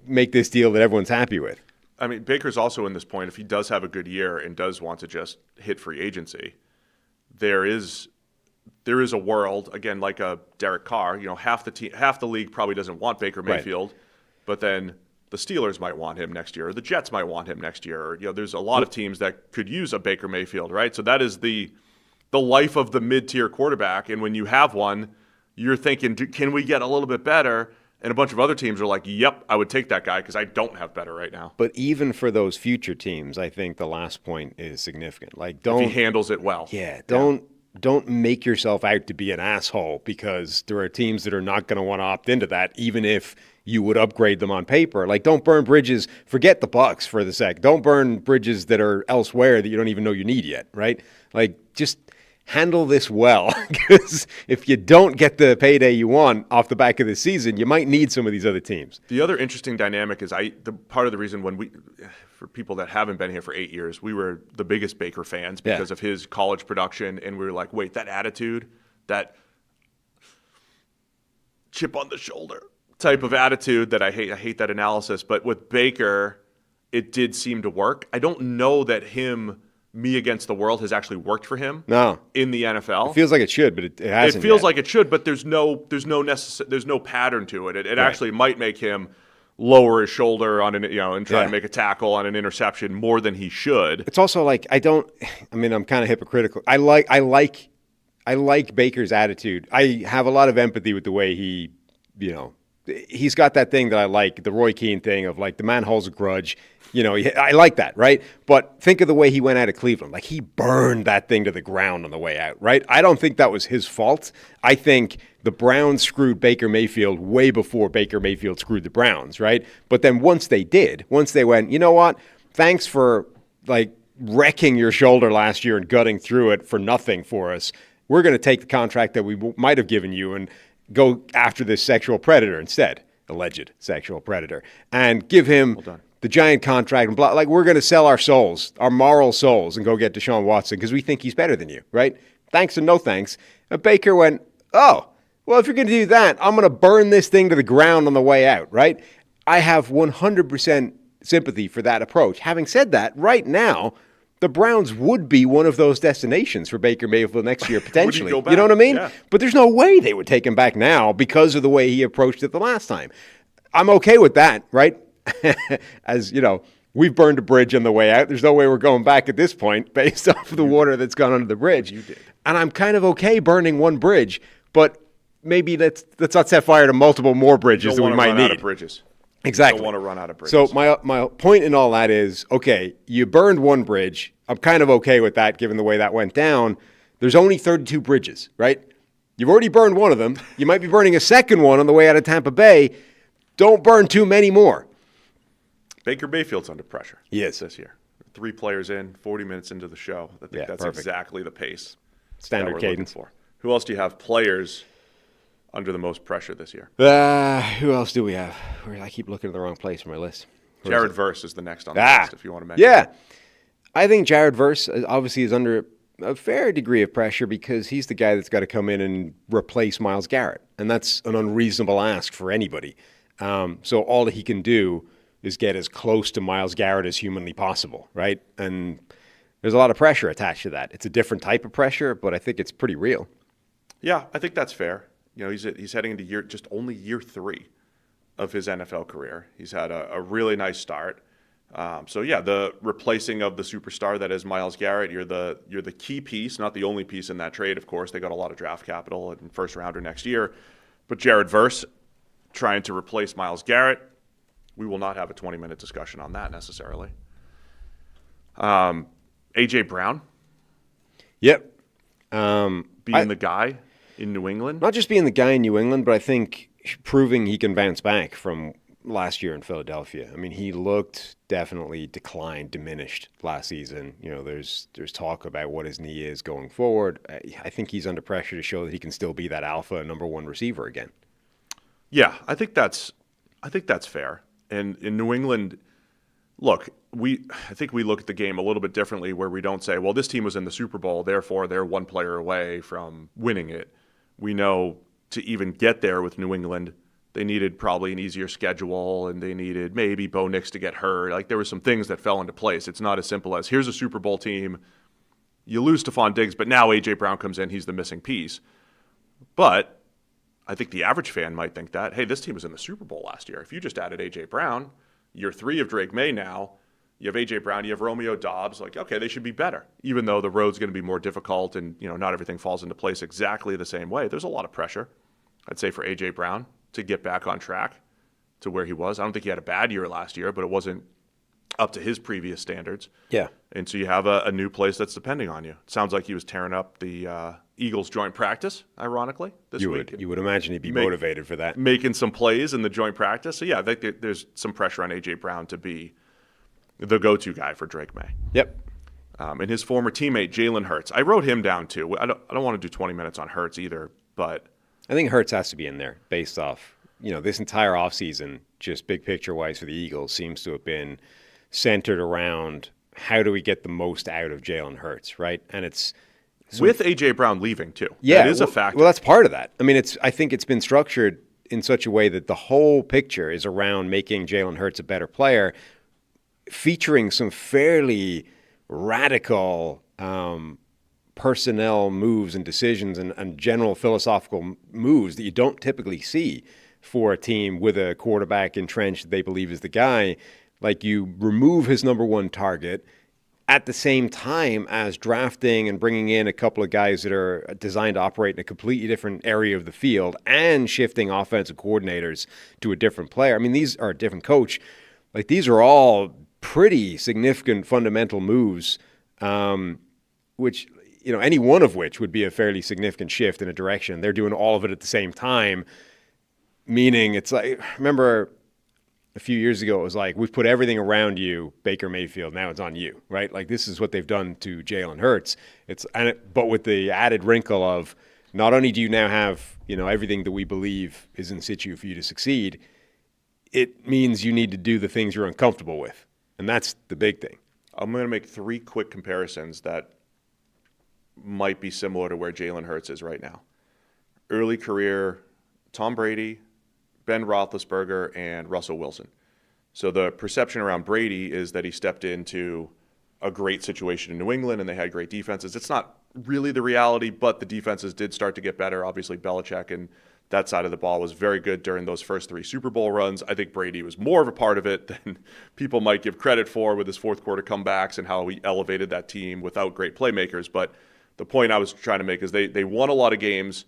make this deal that everyone's happy with. I mean, Baker's also in this point, if he does have a good year and does want to just hit free agency, there is a world, again, like a Derek Carr, half the league probably doesn't want Baker Mayfield, right. But then the Steelers might want him next year, or the Jets might want him next year, or there's a lot of teams that could use a Baker Mayfield, right? So that is the life of the mid-tier quarterback, and when you have one, you're thinking, can we get a little bit better? And a bunch of other teams are like, yep, I would take that guy because I don't have better right now. But even for those future teams, I think the last point is significant. Like, don't, if he handles it well. Yeah, don't make yourself out to be an asshole because there are teams that are not going to want to opt into that, even if you would upgrade them on paper. Like, don't burn bridges. Forget the Bucs for the sec. Don't burn bridges that are elsewhere that you don't even know you need yet, right? Like, just handle this well, because if you don't get the payday you want off the back of the season, you might need some of these other teams. The other interesting dynamic is part of the reason for people that haven't been here for 8 years, we were the biggest Baker fans because of his college production, and we were like, wait, that attitude, that chip on the shoulder type of attitude that I hate that analysis. But with Baker, it did seem to work. I don't know that me against the world has actually worked for him. No. In the NFL. It feels like it should, but it hasn't. It feels yet. like it should, but there's no pattern to it. It actually might make him lower his shoulder on and try to make a tackle on an interception more than he should. It's also like I'm kind of hypocritical. I like Baker's attitude. I have a lot of empathy with the way he, he's got that thing that I like, the Roy Keane thing of like the man holds a grudge. I like that, right? But think of the way he went out of Cleveland. Like, he burned that thing to the ground on the way out, right? I don't think that was his fault. I think the Browns screwed Baker Mayfield way before Baker Mayfield screwed the Browns, right? But then once they went, you know what? Thanks for like wrecking your shoulder last year and gutting through it for nothing for us. We're going to take the contract that we might have given you and go after this sexual predator instead, alleged sexual predator, and give him the giant contract and blah. Like, we're going to sell our souls, our moral souls, and go get Deshaun Watson because we think he's better than you, right? Thanks and no thanks. And Baker went, oh, Well, if you're going to do that, I'm going to burn this thing to the ground on the way out, right? I have 100% sympathy for that approach. Having said that, right now, the Browns would be one of those destinations for Baker Mayfield next year, potentially. You know what I mean? Yeah. But there's no way they would take him back now because of the way he approached it the last time. I'm okay with that, right? As, we've burned a bridge on the way out. There's no way we're going back at this point based off of the water that's gone under the bridge. You did. And I'm kind of okay burning one bridge, but maybe let's not set fire to multiple more bridges that we might need. Out of bridges. Exactly. You don't want to run out of bridges. So my point in all that is, okay, you burned one bridge. I'm kind of okay with that given the way that went down. There's only 32 bridges, right? You've already burned one of them. You might be burning a second one on the way out of Tampa Bay. Don't burn too many more. Baker Mayfield's under pressure. He is. This year. 3 players in, 40 minutes into the show. I think that's perfect. Exactly the pace. Standard that we're cadence. looking for. Who else do you have players under the most pressure this year? Who else do we have? I keep looking at the wrong place on my list. Jared Verse is the next on the list, if you want to mention Yeah. him. I think Jared Verse obviously is under a fair degree of pressure because he's the guy that's got to come in and replace Myles Garrett. And that's an unreasonable ask for anybody. So all that he can do is get as close to Myles Garrett as humanly possible, right? And there's a lot of pressure attached to that. It's a different type of pressure, but I think it's pretty real. Yeah, I think that's fair. He's heading into only year 3 of his NFL career. He's had a really nice start. The replacing of the superstar that is Myles Garrett, you're the key piece, not the only piece in that trade, of course. They got a lot of draft capital and first rounder next year. But Jared Verse trying to replace Myles Garrett, we will not have a 20-minute discussion on that necessarily. A.J. Brown. Yep. Being the guy in New England. Not just being the guy in New England, but I think proving he can bounce back from last year in Philadelphia. I mean, he looked definitely diminished last season. There's talk about what his knee is going forward. I think he's under pressure to show that he can still be that alpha number 1 receiver again. Yeah, I think that's fair. And in New England, look, I think we look at the game a little bit differently where we don't say, well, this team was in the Super Bowl, therefore they're 1 player away from winning it. We know to even get there with New England, they needed probably an easier schedule and they needed maybe Bo Nix to get hurt. Like there were some things that fell into place. It's not as simple as here's a Super Bowl team, you lose Stephon Diggs, but now A.J. Brown comes in, he's the missing piece. But I think the average fan might think that, hey, this team was in the Super Bowl last year. If you just added A.J. Brown, year 3 of Drake May now, you have A.J. Brown, you have Romeo Doubs, okay, they should be better. Even though the road's going to be more difficult and, not everything falls into place exactly the same way. There's a lot of pressure, I'd say, for A.J. Brown to get back on track to where he was. I don't think he had a bad year last year, but it wasn't up to his previous standards. Yeah. And so you have a new place that's depending on you. It sounds like he was tearing up the Eagles joint practice, ironically, this week. You would imagine he'd be motivated for that. Making some plays in the joint practice. So, yeah, I think there's some pressure on A.J. Brown to be the go-to guy for Drake May. Yep. And his former teammate, Jalen Hurts. I wrote him down, too. I don't want to do 20 minutes on Hurts either, but I think Hurts has to be in there based off, this entire offseason, just big picture-wise for the Eagles, seems to have been centered around how do we get the most out of Jalen Hurts, right? And it's with A.J. Brown leaving, too. Yeah. That is a factor. Well, that's part of that. I mean, I think it's been structured in such a way that the whole picture is around making Jalen Hurts a better player, featuring some fairly radical personnel moves and decisions and general philosophical moves that you don't typically see for a team with a quarterback entrenched that they believe is the guy. Like, you remove his number 1 target at the same time as drafting and bringing in a couple of guys that are designed to operate in a completely different area of the field and shifting offensive coordinators to a different player. I mean, these are a different coach. Like, these are all pretty significant fundamental moves, which, any one of which would be a fairly significant shift in a direction. They're doing all of it at the same time, meaning it's like, remember a few years ago, it was like, we've put everything around you, Baker Mayfield, now it's on you, right? Like, this is what they've done to Jalen Hurts. But with the added wrinkle of not only do you now have, everything that we believe is in situ for you to succeed, it means you need to do the things you're uncomfortable with. And that's the big thing. I'm going to make 3 quick comparisons that might be similar to where Jalen Hurts is right now. early career Tom Brady, Ben Roethlisberger, and Russell Wilson. So the perception around Brady is that he stepped into a great situation in New England and they had great defenses. It's not really the reality, but the defenses did start to get better. Obviously, Belichick and that side of the ball was very good during those first 3 Super Bowl runs. I think Brady was more of a part of it than people might give credit for with his fourth quarter comebacks and how he elevated that team without great playmakers. But the point I was trying to make is they won a lot of games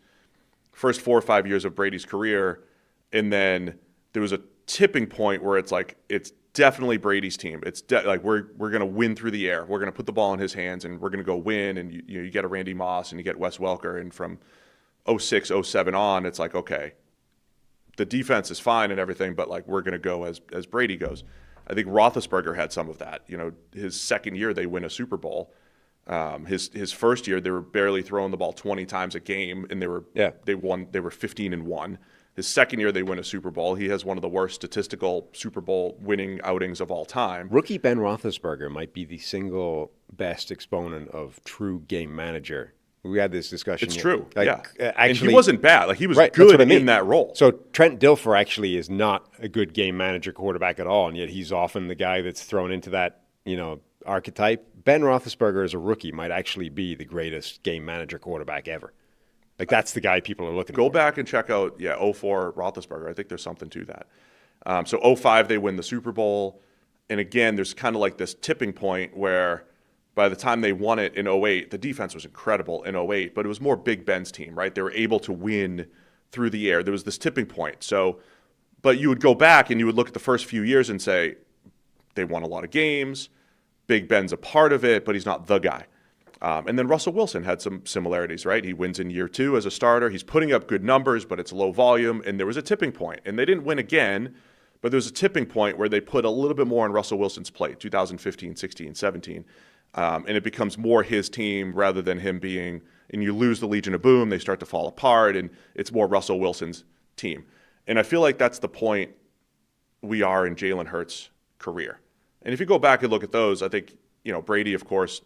first 4 or 5 years of Brady's career, and then there was a tipping point where it's like it's definitely Brady's team. It's like we're going to win through the air. We're going to put the ball in his hands, and we're going to go win. And you get a Randy Moss and you get Wes Welker, and from 06, 07 on, it's like, okay, the defense is fine and everything, but like we're going to go as Brady goes. I think Roethlisberger had some of that. His second year they win a Super Bowl. His first year they were barely throwing the ball 20 times a game, and they were 15-1. His second year they win a Super Bowl. He has one of the worst statistical Super Bowl winning outings of all time. Rookie Ben Roethlisberger might be the single best exponent of true game manager. We had this discussion. It's true. Actually, and he wasn't bad. Like he was right, good in that role. So Trent Dilfer actually is not a good game manager quarterback at all, and yet he's often the guy that's thrown into that archetype. Ben Roethlisberger as a rookie might actually be the greatest game manager quarterback ever. Like that's the guy people are looking for. Go back and check out 04 Roethlisberger. I think there's something to that. So 05 they win the Super Bowl, and again there's kind of like this tipping point where by the time they won it in 08, the defense was incredible in 08, but it was more Big Ben's team, right? They were able to win through the air. There was this tipping point. So, but you would go back and you would look at the first few years and say, they won a lot of games. Big Ben's a part of it, but he's not the guy. And then Russell Wilson had some similarities, right? He wins in year 2 as a starter. He's putting up good numbers, but it's low volume. And there was a tipping point. And they didn't win again, but there was a tipping point where they put a little bit more on Russell Wilson's plate, 2015, 16, 17. And it becomes more his team rather than him being, and you lose the Legion of Boom, they start to fall apart, and it's more Russell Wilson's team. And I feel like that's the point we are in Jalen Hurts' career. And if you go back and look at those, I think, Brady, of course,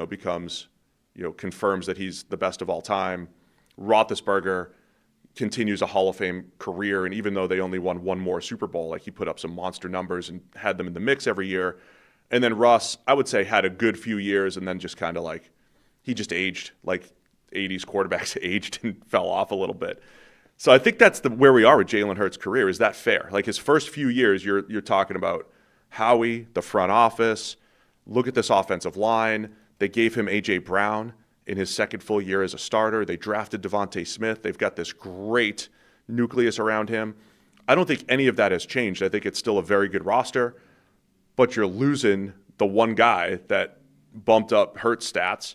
becomes, confirms that he's the best of all time. Roethlisberger continues a Hall of Fame career, and even though they only won one more Super Bowl, like he put up some monster numbers and had them in the mix every year. And then Russ, I would say, had a good few years and then just kind of like he just aged like 80s quarterbacks aged and fell off a little bit. So I think that's where we are with Jalen Hurts' career. Is that fair? Like his first few years, you're talking about Howie, the front office. Look at this offensive line. They gave him A.J. Brown in his second full year as a starter. They drafted Devontae Smith. They've got this great nucleus around him. I don't think any of that has changed. I think it's still a very good roster. But you're losing the one guy that bumped up Hurts stats.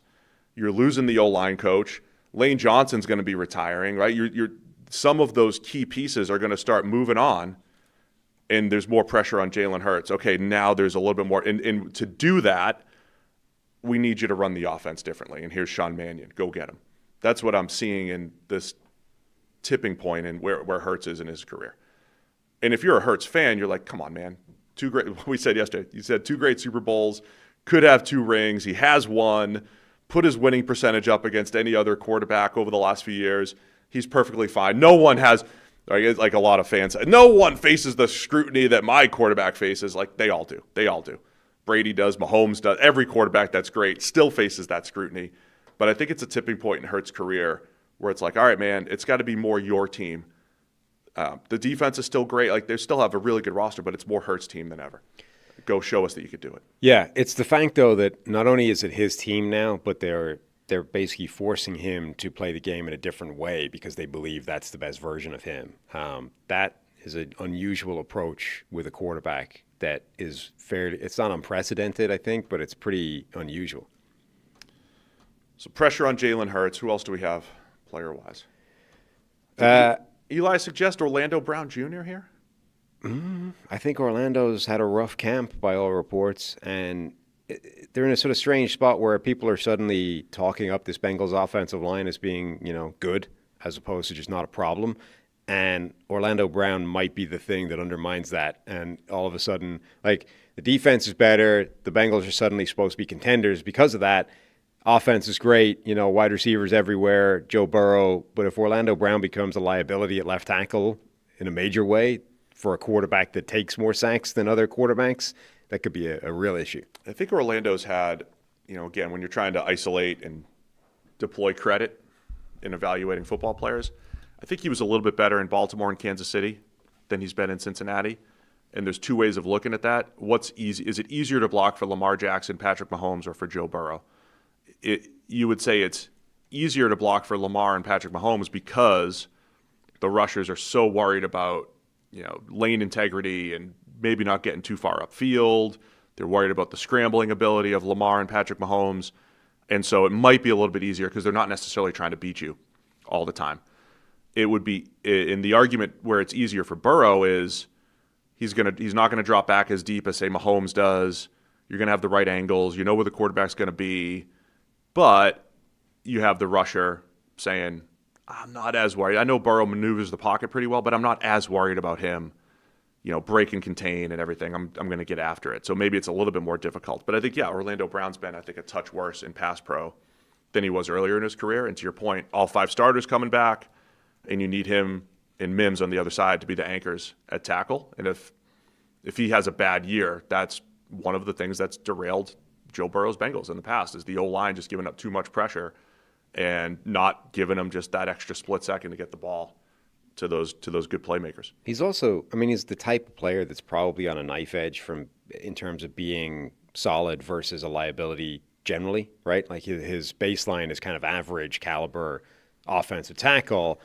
You're losing the O-line coach. Lane Johnson's going to be retiring, right? Some of those key pieces are going to start moving on, and there's more pressure on Jalen Hurts. Okay, now there's a little bit more. And to do that, we need you to run the offense differently. And here's Sean Mannion. Go get him. That's what I'm seeing in this tipping point and where Hurts is in his career. And if you're a Hurts fan, you're like, come on, man. 2 great. We said yesterday. You said 2 great Super Bowls, could have 2 rings. He has one. Put his winning percentage up against any other quarterback over the last few years. He's perfectly fine. No one has, like a lot of fans, no one faces the scrutiny that my quarterback faces. Like they all do. They all do. Brady does. Mahomes does. Every quarterback that's great still faces that scrutiny. But I think it's a tipping point in Hurts' career where it's like, all right, man, it's got to be more your team. The defense is still great. Like they still have a really good roster, but it's more Hurts' team than ever. Go show us that you could do it. Yeah, it's the fact though that not only is it his team now, but they're basically forcing him to play the game in a different way because they believe that's the best version of him. That is an unusual approach with a quarterback that is fairly. It's not unprecedented, I think, but it's pretty unusual. So pressure on Jalen Hurts. Who else do we have player-wise? Eli suggest Orlando Brown Jr. here? I think Orlando's had a rough camp by all reports, and they're in a sort of strange spot where people are suddenly talking up this Bengals offensive line as being, good, as opposed to just not a problem. And Orlando Brown might be the thing that undermines that. And all of a sudden, like, the defense is better. The Bengals are suddenly supposed to be contenders because of that. offense is great, wide receivers everywhere, Joe Burrow. But if Orlando Brown becomes a liability at left tackle in a major way for a quarterback that takes more sacks than other quarterbacks, that could be a real issue. I think Orlando's had, again, when you're trying to isolate and deploy credit in evaluating football players, I think he was a little bit better in Baltimore and Kansas City than he's been in Cincinnati. And there's two ways of looking at that. What's easy? Is it easier to block for Lamar Jackson, Patrick Mahomes, or for Joe Burrow? You would say it's easier to block for Lamar and Patrick Mahomes because the rushers are so worried about, lane integrity and maybe not getting too far upfield. They're worried about the scrambling ability of Lamar and Patrick Mahomes. And so it might be a little bit easier because they're not necessarily trying to beat you all the time. It would be in the argument where it's easier for Burrow is he's not going to drop back as deep as, say, Mahomes does. You're going to have the right angles. You know where the quarterback's going to be. But you have the rusher saying, I'm not as worried. I know Burrow maneuvers the pocket pretty well, but I'm not as worried about him, break and contain and everything. I'm going to get after it. So maybe it's a little bit more difficult. But I think, Orlando Brown's been, a touch worse in pass pro than he was earlier in his career. And to your point, all 5 starters coming back, and you need him and Mims on the other side to be the anchors at tackle. And if he has a bad year, that's one of the things that's derailed Joe Burrow's Bengals in the past is the O-line just giving up too much pressure and not giving him just that extra split second to get the ball to those good playmakers. He's also, he's the type of player that's probably on a knife edge in terms of being solid versus a liability generally, right? Like his baseline is kind of average caliber offensive tackle.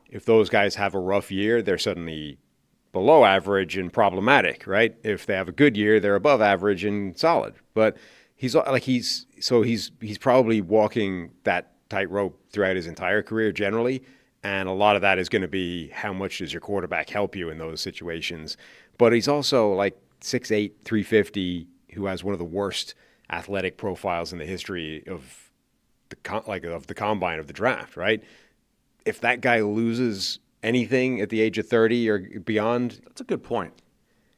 If those guys have a rough year, they're suddenly below average and problematic, right? If they have a good year, they're above average and solid. But he's probably walking that tightrope throughout his entire career generally, and a lot of that is going to be how much does your quarterback help you in those situations. But he's also 6'8", 350, who has one of the worst athletic profiles in the history of the combine of the draft, right? If that guy loses anything at the age of 30 or beyond, that's a good point.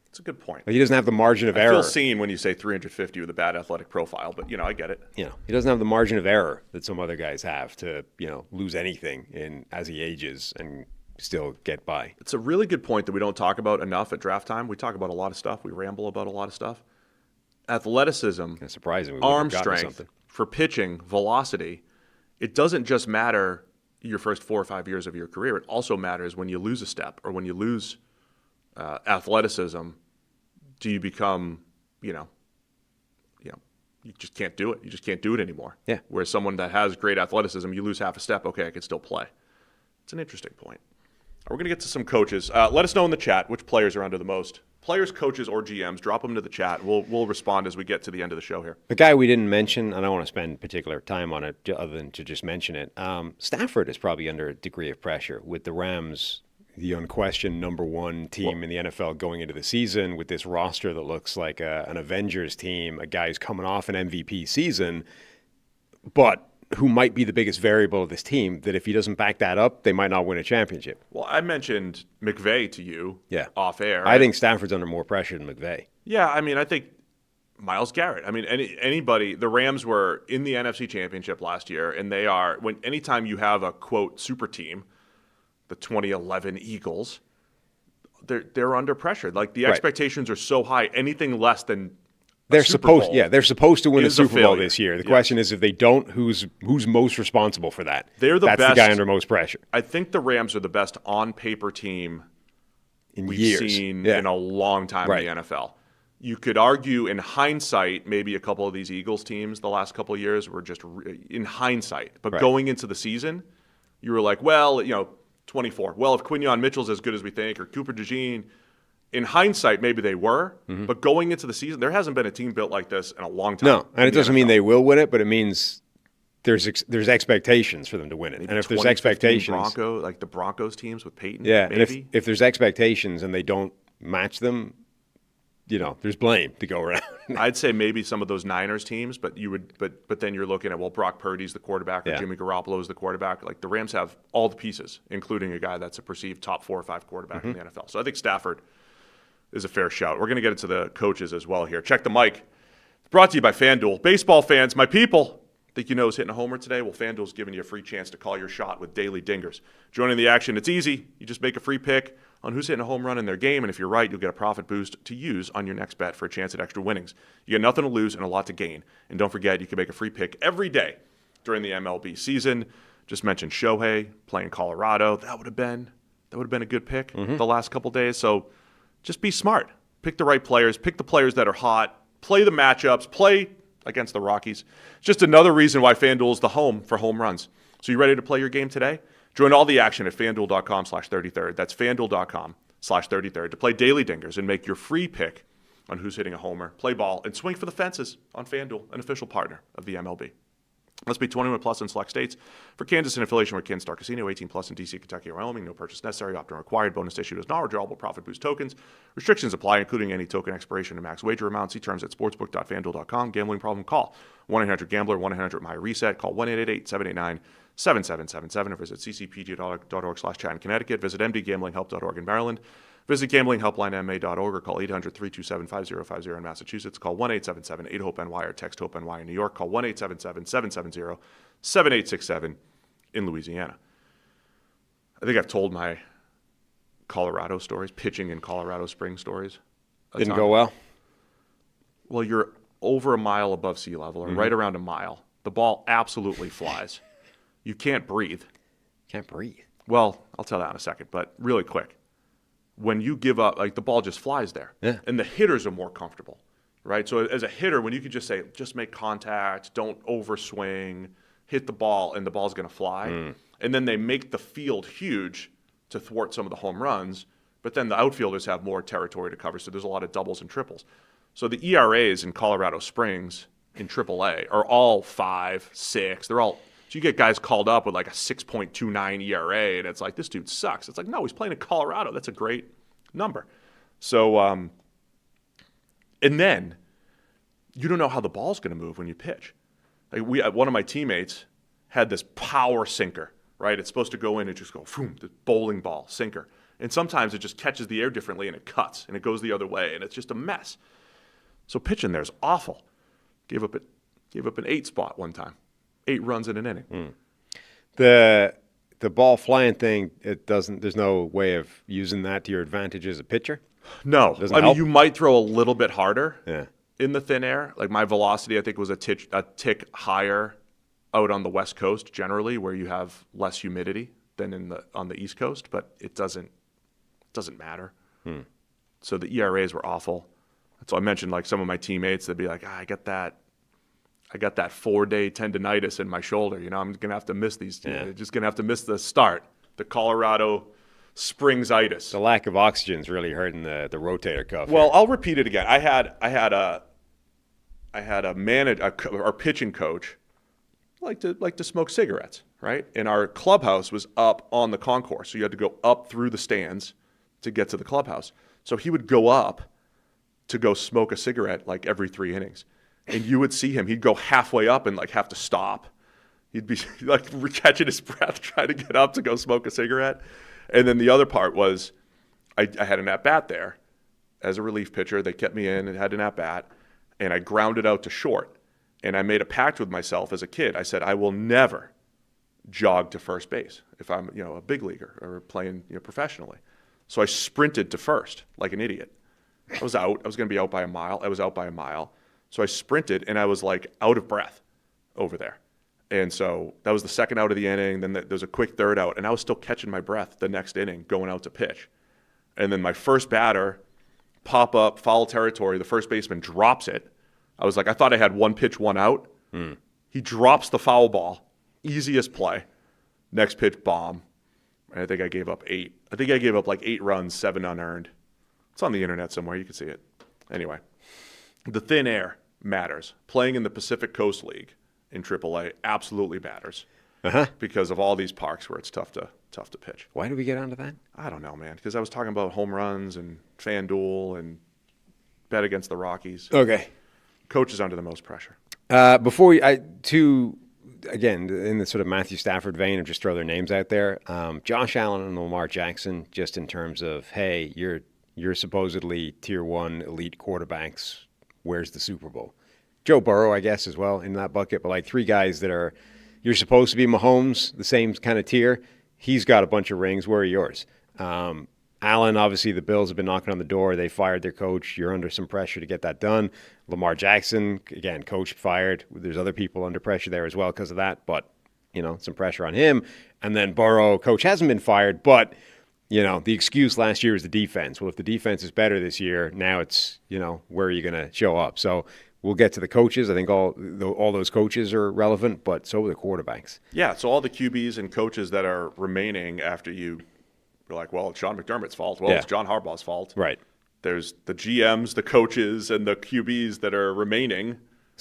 It's a good point. He doesn't have the margin of error. I feel seen when you say 350 with a bad athletic profile, but I get it. He doesn't have the margin of error that some other guys have to lose anything as he ages and still get by. It's a really good point that we don't talk about enough at draft time. We talk about a lot of stuff. We ramble about a lot of stuff. Athleticism, arm strength, for pitching, velocity. It doesn't just matter your first 4 or 5 years of your career. It also matters when you lose a step or when you lose athleticism. Do you become, you just can't do it. You just can't do it anymore. Yeah. Whereas someone that has great athleticism, you lose half a step, okay, I can still play. It's an interesting point. We're going to get to some coaches. Let us know in the chat which players are under the most. Players, coaches, or GMs, drop them into the chat. We'll respond as we get to the end of the show here. The guy we didn't mention, and I don't want to spend particular time on it other than to just mention it, Stafford is probably under a degree of pressure with the Rams, the unquestioned number one team in the NFL going into the season with this roster that looks like an Avengers team, a guy who's coming off an MVP season, but who might be the biggest variable of this team, that if he doesn't back that up, they might not win a championship. Well, I mentioned McVay to you off air. I think Stafford's under more pressure than McVay. Yeah, I think Myles Garrett. Anybody, the Rams were in the NFC Championship last year, and they are, anytime you have a, quote, super team, the 2011 Eagles, they're under pressure. The expectations are so high, anything less than they're supposed to win a Super Bowl this year. The question is, if they don't, who's most responsible for that? That's the guy under most pressure. I think the Rams are the best on-paper team we've seen in a long time in the NFL. You could argue in hindsight, maybe a couple of these Eagles teams the last couple of years were just in hindsight. But going into the season, you were like, 24. Well, if Quinyon Mitchell's as good as we think, or Cooper DeJean, in hindsight, maybe they were, but going into the season, there hasn't been a team built like this in a long time. No, and it doesn't mean they will win it, but it means there's expectations for them to win it. Maybe and if there's expectations, the Broncos teams with Peyton, maybe. And if there's expectations and they don't match them, there's blame to go around. I'd say maybe some of those Niners teams, but then you're looking at, Brock Purdy's the quarterback or Jimmy Garoppolo's the quarterback. The Rams have all the pieces, including a guy that's a perceived top 4 or 5 quarterback in the NFL. So I think Stafford is a fair shout. We're going to get into the coaches as well here. Check the mic. It's brought to you by FanDuel. Baseball fans, my people, Think you know who's hitting a homer today? Well, FanDuel's giving you a free chance to call your shot with daily dingers. Joining the action, it's easy. You just make a free pick on who's hitting a home run in their game, and if you're right, you'll get a profit boost to use on your next bet for a chance at extra winnings. You got nothing to lose and a lot to gain. And don't forget, you can make a free pick every day during the MLB season. Just mentioned Shohei playing Colorado. That would have been a good pick the last couple days. So just be smart. Pick the right players. Pick the players that are hot. Play the matchups. Play against the Rockies. It's just another reason why FanDuel is the home for home runs. So you ready to play your game today? Join all the action at FanDuel.com/33rd. That's FanDuel.com/33rd to play daily dingers and make your free pick on who's hitting a homer, play ball, and swing for the fences on FanDuel, an official partner of the MLB. Must be 21 plus in select states. For Kansas, in affiliation with Kansas Star Casino, 18 plus in D.C., Kentucky, or Wyoming. No purchase necessary. Opt-in required. Bonus issued as non-withdrawable profit boost tokens. Restrictions apply, including any token expiration and max wager amount. See terms at sportsbook.fanduel.com. Gambling problem? Call 1-800-GAMBLER, 1-800-MY-RESET. Call 1-888-789-7777 or visit ccpg.org/chat in Connecticut. Visit mdgamblinghelp.org in Maryland. Visit gamblinghelplinema.org or call 800-327-5050 in Massachusetts. Call 1-877-8-HOPE-NY or text HOPE-NY in New York. Call 1-877-770-7867 in Louisiana. I think I've told my Colorado stories, pitching in Colorado Springs stories. Didn't go well? Well, you're over a mile above sea level or right around a mile. The ball absolutely flies. You can't breathe. Can't breathe. Well, I'll tell that in a second, but really quick. When you give up, like the ball just flies there. Yeah. And the hitters are more comfortable, right? So as a hitter, when you could just say, just make contact, don't overswing, hit the ball, and the ball's going to fly. And then they make the field huge to thwart some of the home runs, but then the outfielders have more territory to cover, so there's a lot of doubles and triples. So the ERAs in Colorado Springs in AAA are all 5, 6. They're all. So you get guys called up with like a 6.29 ERA, and it's like, this dude sucks. It's like, no, he's playing in Colorado. That's a great number. So, and then you don't know how the ball's going to move when you pitch. Like one of my teammates had this power sinker, right? It's supposed to go in and just go, boom, the bowling ball sinker. And sometimes it just catches the air differently and it cuts and it goes the other way, and it's just a mess. So pitching there's awful. Gave up an 8 spot one time. 8 runs in an inning. The ball flying thing, there's no way of using that to your advantage as a pitcher? No. Doesn't I mean, help? you might throw a little bit harder in the thin air. Like my velocity, I think, was a tick higher out on the West Coast generally, where you have less humidity than on the East Coast, but it doesn't matter. So the ERAs were awful. So I mentioned like some of my teammates, they'd be like, I got that 4-day tendinitis in my shoulder. You know, I'm going to have to miss these. Just going to have to miss the start. The Colorado Springsitis. The lack of oxygen is really hurting the rotator cuff. Well, I'll repeat it again. I had a our pitching coach like to smoke cigarettes, right? And our clubhouse was up on the concourse, so you had to go up through the stands to get to the clubhouse. So he would go up to go smoke a cigarette like every 3 innings. And you would see him. He'd go halfway up and like have to stop. He'd be like catching his breath trying to get up to go smoke a cigarette. And then the other part was I had an at-bat there as a relief pitcher. They kept me in and had an at-bat. And I grounded out to short. And I made a pact with myself as a kid. I said, I will never jog to first base if I'm a big leaguer or playing professionally. So I sprinted to first like an idiot. I was out. I was going to be out by a mile. I was out by a mile. So I sprinted, and I was, like, out of breath over there. And so that was the second out of the inning. Then there was a quick third out, and I was still catching my breath the next inning going out to pitch. And then my first batter, pop up, foul territory, the first baseman drops it. I was like, I thought I had 1 pitch, 1 out. He drops the foul ball. Easiest play. Next pitch, bomb. And I think I gave up 8. I think I gave up, like, 8 runs, 7 unearned. It's on the internet somewhere. You can see it. Anyway, the thin air matters. Playing in the Pacific Coast League in AAA absolutely matters because of all these parks where it's tough to pitch. Why did we get onto that? I don't know, man. Because I was talking about home runs and FanDuel and bet against the Rockies. Okay. Coach is under the most pressure. Before again, in the sort of Matthew Stafford vein of just throw their names out there, Josh Allen and Lamar Jackson, just in terms of, hey, you're supposedly tier 1 elite quarterbacks. Where's the Super Bowl? Joe Burrow, I guess, as well in that bucket, but like three guys that are, you're supposed to be Mahomes, the same kind of tier. He's got a bunch of rings. Where are yours? Allen, obviously, the Bills have been knocking on the door. They fired their coach. You're under some pressure to get that done. Lamar Jackson, again, coach fired. There's other people under pressure there as well because of that, but, some pressure on him. And then Burrow, coach hasn't been fired, but, the excuse last year was the defense. Well, if the defense is better this year, now it's, where are you going to show up? So we'll get to the coaches. I think all those coaches are relevant, but so are the quarterbacks. Yeah, so all the QBs and coaches that are remaining after you are like, well, it's Sean McDermott's fault. Well, it's John Harbaugh's fault. Right. There's the GMs, the coaches, and the QBs that are remaining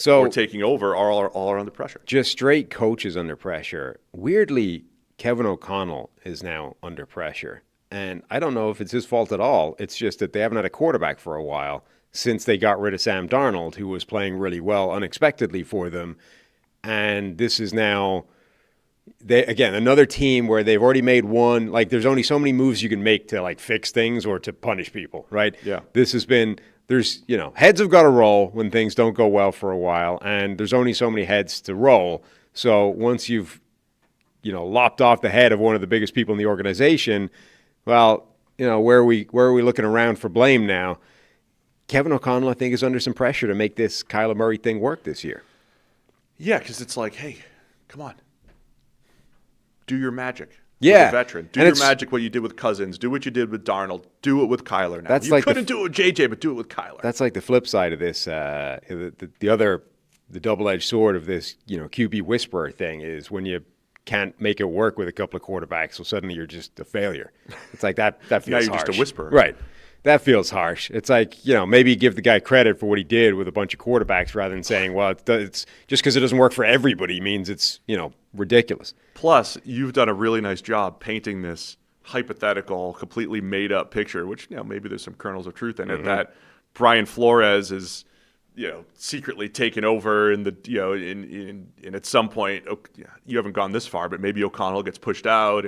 or taking over all are under pressure. Just straight coaches under pressure. Weirdly, Kevin O'Connell is now under pressure. And I don't know if it's his fault at all. It's just that they haven't had a quarterback for a while since they got rid of Sam Darnold, who was playing really well unexpectedly for them. And this is now, another team where they've already made one. Like, there's only so many moves you can make to, like, fix things or to punish people, right? Yeah. This has been, heads have got to roll when things don't go well for a while, and there's only so many heads to roll. So once you've, lopped off the head of one of the biggest people in the organization, well, where are we looking around for blame now? Kevin O'Connell, I think, is under some pressure to make this Kyler Murray thing work this year. Yeah, because it's like, hey, come on. Do your magic. Yeah. With a veteran. Do your magic what you did with Cousins. Do what you did with Darnold. Do it with Kyler now. You couldn't do it with JJ, but do it with Kyler. That's like the flip side of this. The double-edged sword of this, QB whisperer thing is when you can't make it work with a couple of quarterbacks, so suddenly you're just a failure. It's like that feels now you're harsh. just a whisperer. Right. That feels harsh. It's like, maybe give the guy credit for what he did with a bunch of quarterbacks rather than saying, well, it's just because it doesn't work for everybody means it's, ridiculous. Plus, you've done a really nice job painting this hypothetical, completely made-up picture, which, maybe there's some kernels of truth in it, that Brian Flores is, secretly taken over in the, and at some point, you haven't gone this far, but maybe O'Connell gets pushed out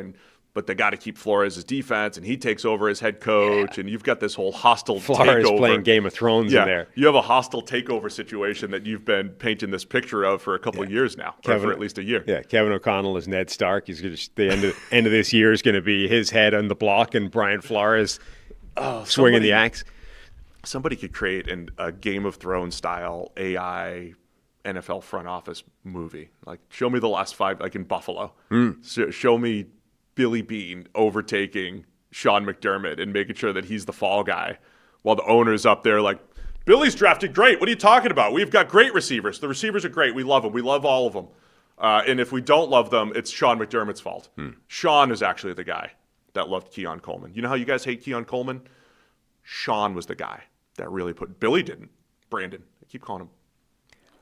but they got to keep Flores' defense, and he takes over as head coach, and you've got this whole hostile Flores takeover. Playing Game of Thrones in there. You have a hostile takeover situation that you've been painting this picture of for a couple of years now, or for at least a year. Yeah, Kevin O'Connell is Ned Stark. He's going to the end of this year is going to be his head on the block, and Brian Flores swinging the axe. Somebody could create a Game of Thrones style AI NFL front office movie. Like, show me the last 5, like in Buffalo. Show me Billy Beane overtaking Sean McDermott and making sure that he's the fall guy while the owner's up there like, Billy's drafted great. What are you talking about? We've got great receivers. The receivers are great. We love them. We love all of them. And if we don't love them, it's Sean McDermott's fault. Sean is actually the guy that loved Keon Coleman. You know how you guys hate Keon Coleman? Sean was the guy that really Billy didn't. Brandon. I keep calling him.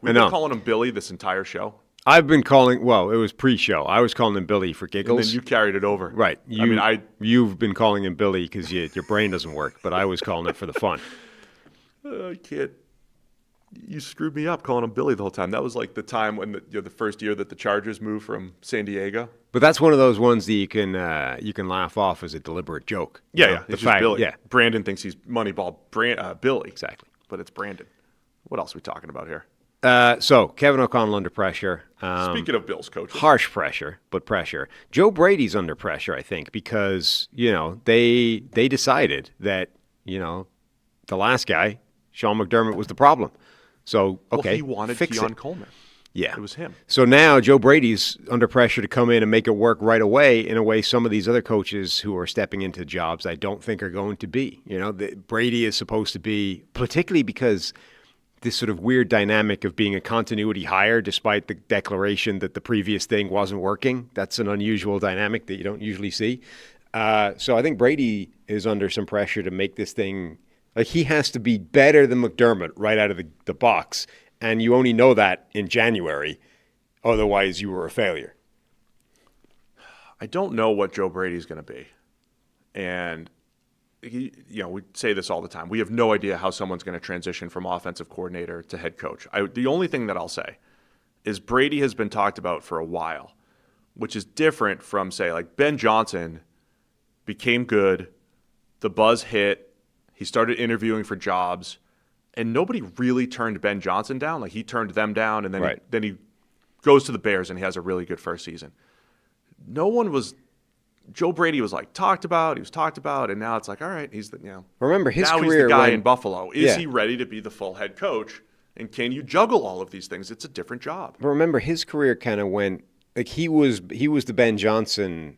We've been calling him Billy this entire show. I've been calling, it was pre-show. I was calling him Billy for giggles. And then you carried it over. Right. You've been calling him Billy because your brain doesn't work, but I was calling it for the fun. I can't. You screwed me up calling him Billy the whole time. That was like the time when the first year that the Chargers moved from San Diego. But that's one of those ones that you can laugh off as a deliberate joke. Yeah. It's just Billy. Yeah. Brandon thinks he's Moneyball Billy. Exactly. But it's Brandon. What else are we talking about here? So Kevin O'Connell under pressure. Speaking of Bills coaches. Harsh pressure, but pressure. Joe Brady's under pressure, I think, because, they decided that, the last guy, Sean McDermott, was the problem. So, okay, he wanted Keon Coleman. Yeah. It was him. So now Joe Brady's under pressure to come in and make it work right away in a way some of these other coaches who are stepping into jobs I don't think are going to be. Brady is supposed to be, particularly because this sort of weird dynamic of being a continuity hire despite the declaration that the previous thing wasn't working. That's an unusual dynamic that you don't usually see. So I think Brady is under some pressure to make this thing, like he has to be better than McDermott right out of the box. And you only know that in January. Otherwise, you were a failure. I don't know what Joe Brady's going to be. And we say this all the time. We have no idea how someone's going to transition from offensive coordinator to head coach. The only thing that I'll say is Brady has been talked about for a while, which is different from, say, like Ben Johnson became good, the buzz hit, he started interviewing for jobs, and nobody really turned Ben Johnson down. Like, he turned them down, and then Right. he goes to the Bears, and he has a really good first season. No one was – Joe Brady was, like, talked about, and now it's like, all right, he's the – Remember, his now career he's the guy went- in Buffalo. Is Yeah. he ready to be the full head coach? And can you juggle all of these things? It's a different job. But remember, his career kind of went like he was the Ben Johnson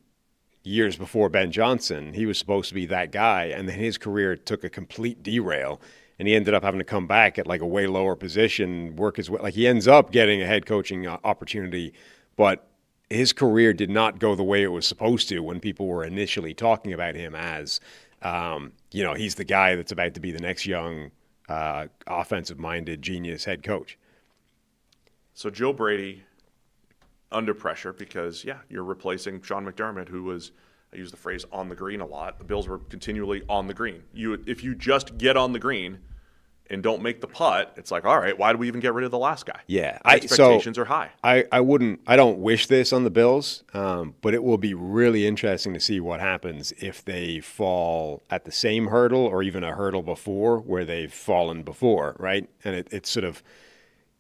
years before Ben Johnson. He was supposed to be that guy, and then his career took a complete derail, and he ended up having to come back at like a way lower position, work his way. Like he ends up getting a head coaching opportunity, but his career did not go the way it was supposed to when people were initially talking about him as, he's the guy that's about to be the next young, offensive-minded genius head coach. So Joe Brady under pressure because, you're replacing Sean McDermott, who was, I use the phrase, on the green a lot. The Bills were continually on the green. If you just get on the green and don't make the putt, it's like, all right, why do we even get rid of the last guy? Yeah. Expectations are high. I don't wish this on the Bills, but it will be really interesting to see what happens if they fall at the same hurdle or even a hurdle before where they've fallen before, right? And it's sort of,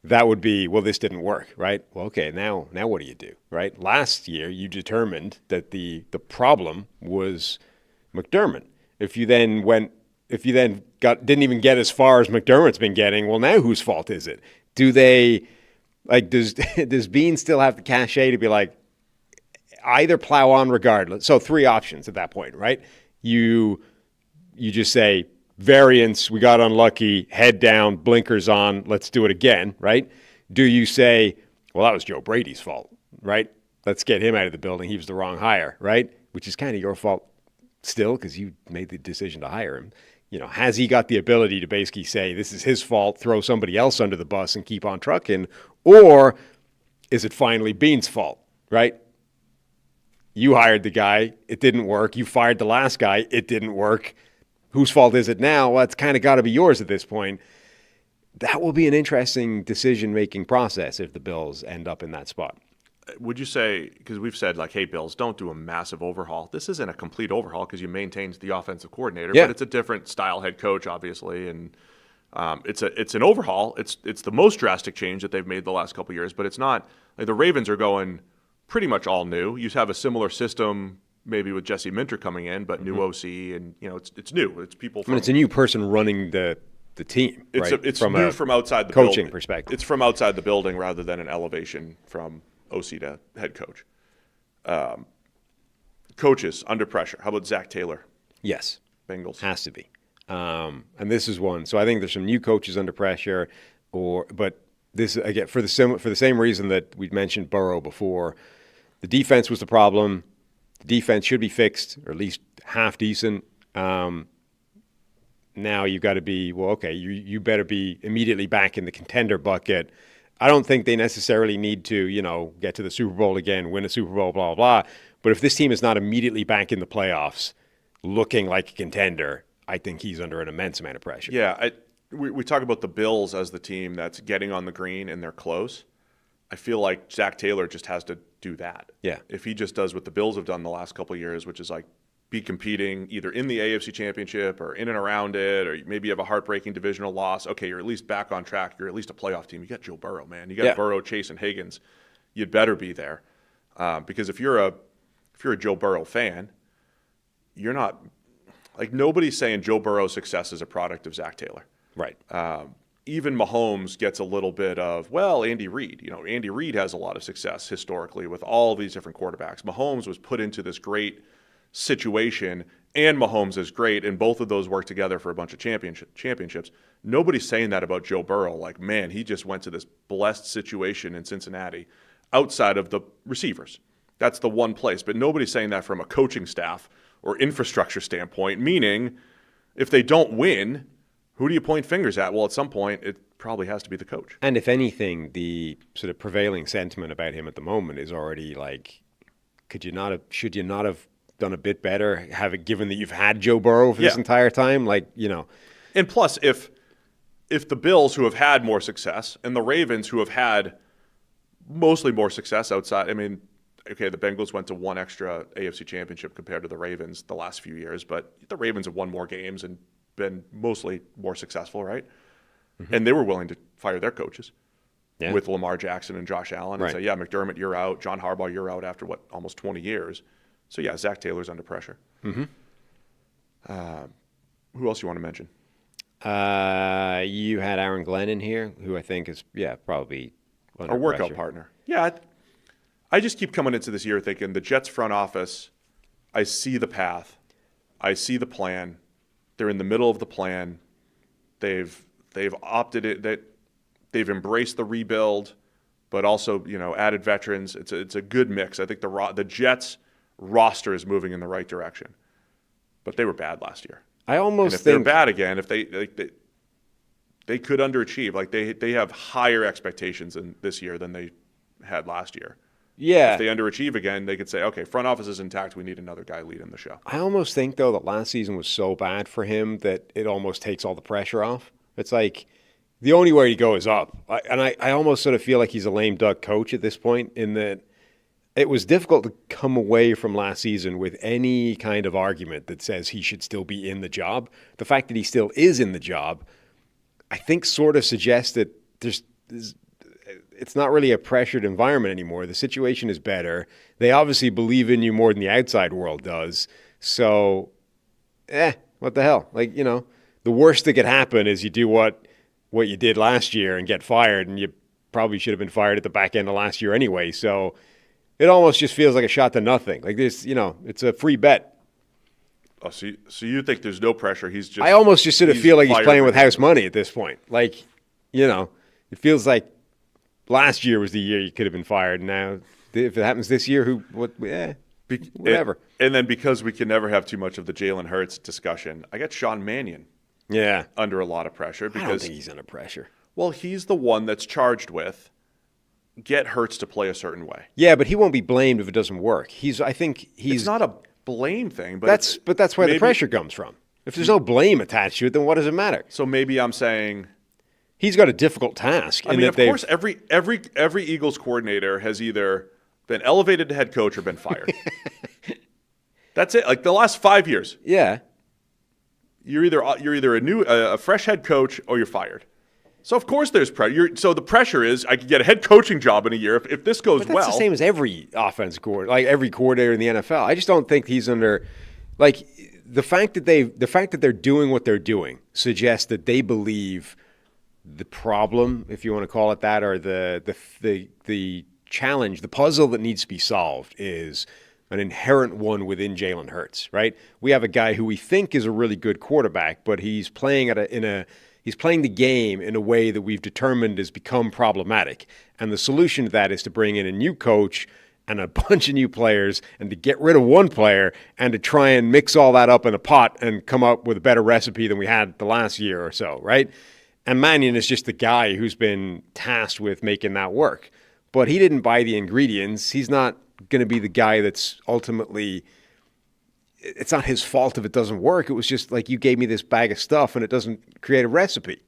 that would be, well, this didn't work, right? Well, okay, now what do you do, right? Last year, you determined that the problem was McDermott. If you then didn't even get as far as McDermott's been getting, well, now whose fault is it? Does Bean still have the cachet to be like, either plow on regardless? So 3 options at that point, right? You just say, variance, we got unlucky, head down, blinkers on, let's do it again, right? Do you say, well, that was Joe Brady's fault, right? Let's get him out of the building. He was the wrong hire, right? Which is kind of your fault still because you made the decision to hire him. Has he got the ability to basically say this is his fault, throw somebody else under the bus and keep on trucking? Or is it finally Bean's fault, right? You hired the guy, it didn't work. You fired the last guy, it didn't work. Whose fault is it now? Well, it's kind of got to be yours at this point. That will be an interesting decision-making process if the Bills end up in that spot. Would you say, because we've said, like, hey, Bills, don't do a massive overhaul. This isn't a complete overhaul because you maintained the offensive coordinator, but it's a different style head coach, obviously, and it's an overhaul. It's the most drastic change that they've made the last couple of years, but it's not like the Ravens are going pretty much all new. You have a similar system maybe with Jesse Minter coming in, but new OC, and it's new. It's people from, it's a new person running the team. It's right? It's new from outside the coaching building. perspective. It's from outside the building rather than an elevation from OC to head coach. Coaches under pressure. How about Zach Taylor? Yes, Bengals has to be. And this is one. So I think there's some new coaches under pressure, but this again for the same reason that we mentioned Burrow before. The defense was the problem. The defense should be fixed, or at least half decent. Now you've got to be, well, okay, you better be immediately back in the contender bucket. I don't think they necessarily need to, get to the Super Bowl again, win a Super Bowl, blah, blah, blah. But if this team is not immediately back in the playoffs looking like a contender, I think he's under an immense amount of pressure. Yeah, we talk about the Bills as the team that's getting on the green and they're close. I feel like Zach Taylor just has to do that. Yeah. If he just does what the Bills have done the last couple of years, which is like be competing either in the AFC Championship or in and around it, or maybe you have a heartbreaking divisional loss. Okay, you're at least back on track. You're at least a playoff team. You got Joe Burrow, man. You got Burrow, Chase, and Higgins. You'd better be there. Because if you're a Joe Burrow fan, you're not like nobody's saying Joe Burrow's success is a product of Zach Taylor. Right. Even Mahomes gets a little bit of, well, Andy Reid. Andy Reid has a lot of success historically with all these different quarterbacks. Mahomes was put into this great situation, and Mahomes is great, and both of those work together for a bunch of championships. Nobody's saying that about Joe Burrow. Like, man, he just went to this blessed situation in Cincinnati outside of the receivers. That's the one place. But nobody's saying that from a coaching staff or infrastructure standpoint, meaning if they don't win, who do you point fingers at? Well, at some point, it probably has to be the coach. And if anything, the sort of prevailing sentiment about him at the moment is already like, should you not have done a bit better, given that you've had Joe Burrow for this entire time? And plus, if the Bills, who have had more success, and the Ravens, who have had mostly more success outside, okay, the Bengals went to one extra AFC championship compared to the Ravens the last few years, but the Ravens have won more games and been mostly more successful, right? And they were willing to fire their coaches with Yeah. Lamar Jackson and Josh Allen and Right. say, yeah, McDermott, you're out. John Harbaugh, you're out after, almost 20 years. So, yeah, Zach Taylor's under pressure. Mm-hmm. Who else you want to mention? You had Aaron Glenn in here, who I think is, probably under Our workout pressure. partner. Yeah, I just keep coming into this year thinking the Jets front office, I see the path. I see the plan. They're in the middle of the plan. They've opted it that they've embraced the rebuild, but also, added veterans. It's a good mix. I think the Jets roster is moving in the right direction. But they were bad last year. I almost And if think they're bad again, if they could underachieve. Like they have higher expectations in this year than they had last year. Yeah. If they underachieve again, they could say, okay, front office is intact. We need another guy leading the show. I almost think, though, that last season was so bad for him that it almost takes all the pressure off. It's like the only way to go is up. I almost sort of feel like he's a lame duck coach at this point, in that it was difficult to come away from last season with any kind of argument that says he should still be in the job. The fact that he still is in the job, I think, sort of suggests that it's not really a pressured environment anymore. The situation is better. They obviously believe in you more than the outside world does. So, what the hell? Like, the worst that could happen is you do what you did last year and get fired, and you probably should have been fired at the back end of last year anyway. So it almost just feels like a shot to nothing. Like this, it's a free bet. Oh, so you think there's no pressure? I almost just sort of feel like he's playing with house regardless. money at this point. Like, it feels like last year was the year you could have been fired. Now, if it happens this year, whatever. And then because we can never have too much of the Jalen Hurts discussion, I got Sean Mannion Yeah. under a lot of pressure I don't because, think he's under pressure. well, he's the one that's charged with get Hurts to play a certain way. Yeah, but he won't be blamed if it doesn't work. I think he's It's not a blame thing, but that's where the maybe- pressure comes from. If there's no blame attached to it, then what does it matter? So maybe I'm saying, He's got a difficult task. I mean, of course, every Eagles coordinator has either been elevated to head coach or been fired. That's it. Like the last 5 years, Yeah. you're either a fresh head coach or you're fired. So of course there's pressure. So the pressure is I could get a head coaching job in a year if this goes But that's well. the same as every offense coordinator, like every coordinator in the NFL. I just don't think he's under, like, the fact that they're doing what they're doing suggests that they believe the problem, if you want to call it that, or the challenge, the puzzle that needs to be solved is an inherent one within Jalen Hurts, right? We have a guy who we think is a really good quarterback, but he's playing he's playing the game in a way that we've determined has become problematic. And the solution to that is to bring in a new coach and a bunch of new players and to get rid of one player and to try and mix all that up in a pot and come up with a better recipe than we had the last year or so, right? And Mannion is just the guy who's been tasked with making that work. But he didn't buy the ingredients. He's not going to be the guy that's ultimately, it's not his fault if it doesn't work. It was just like, you gave me this bag of stuff and it doesn't create a recipe.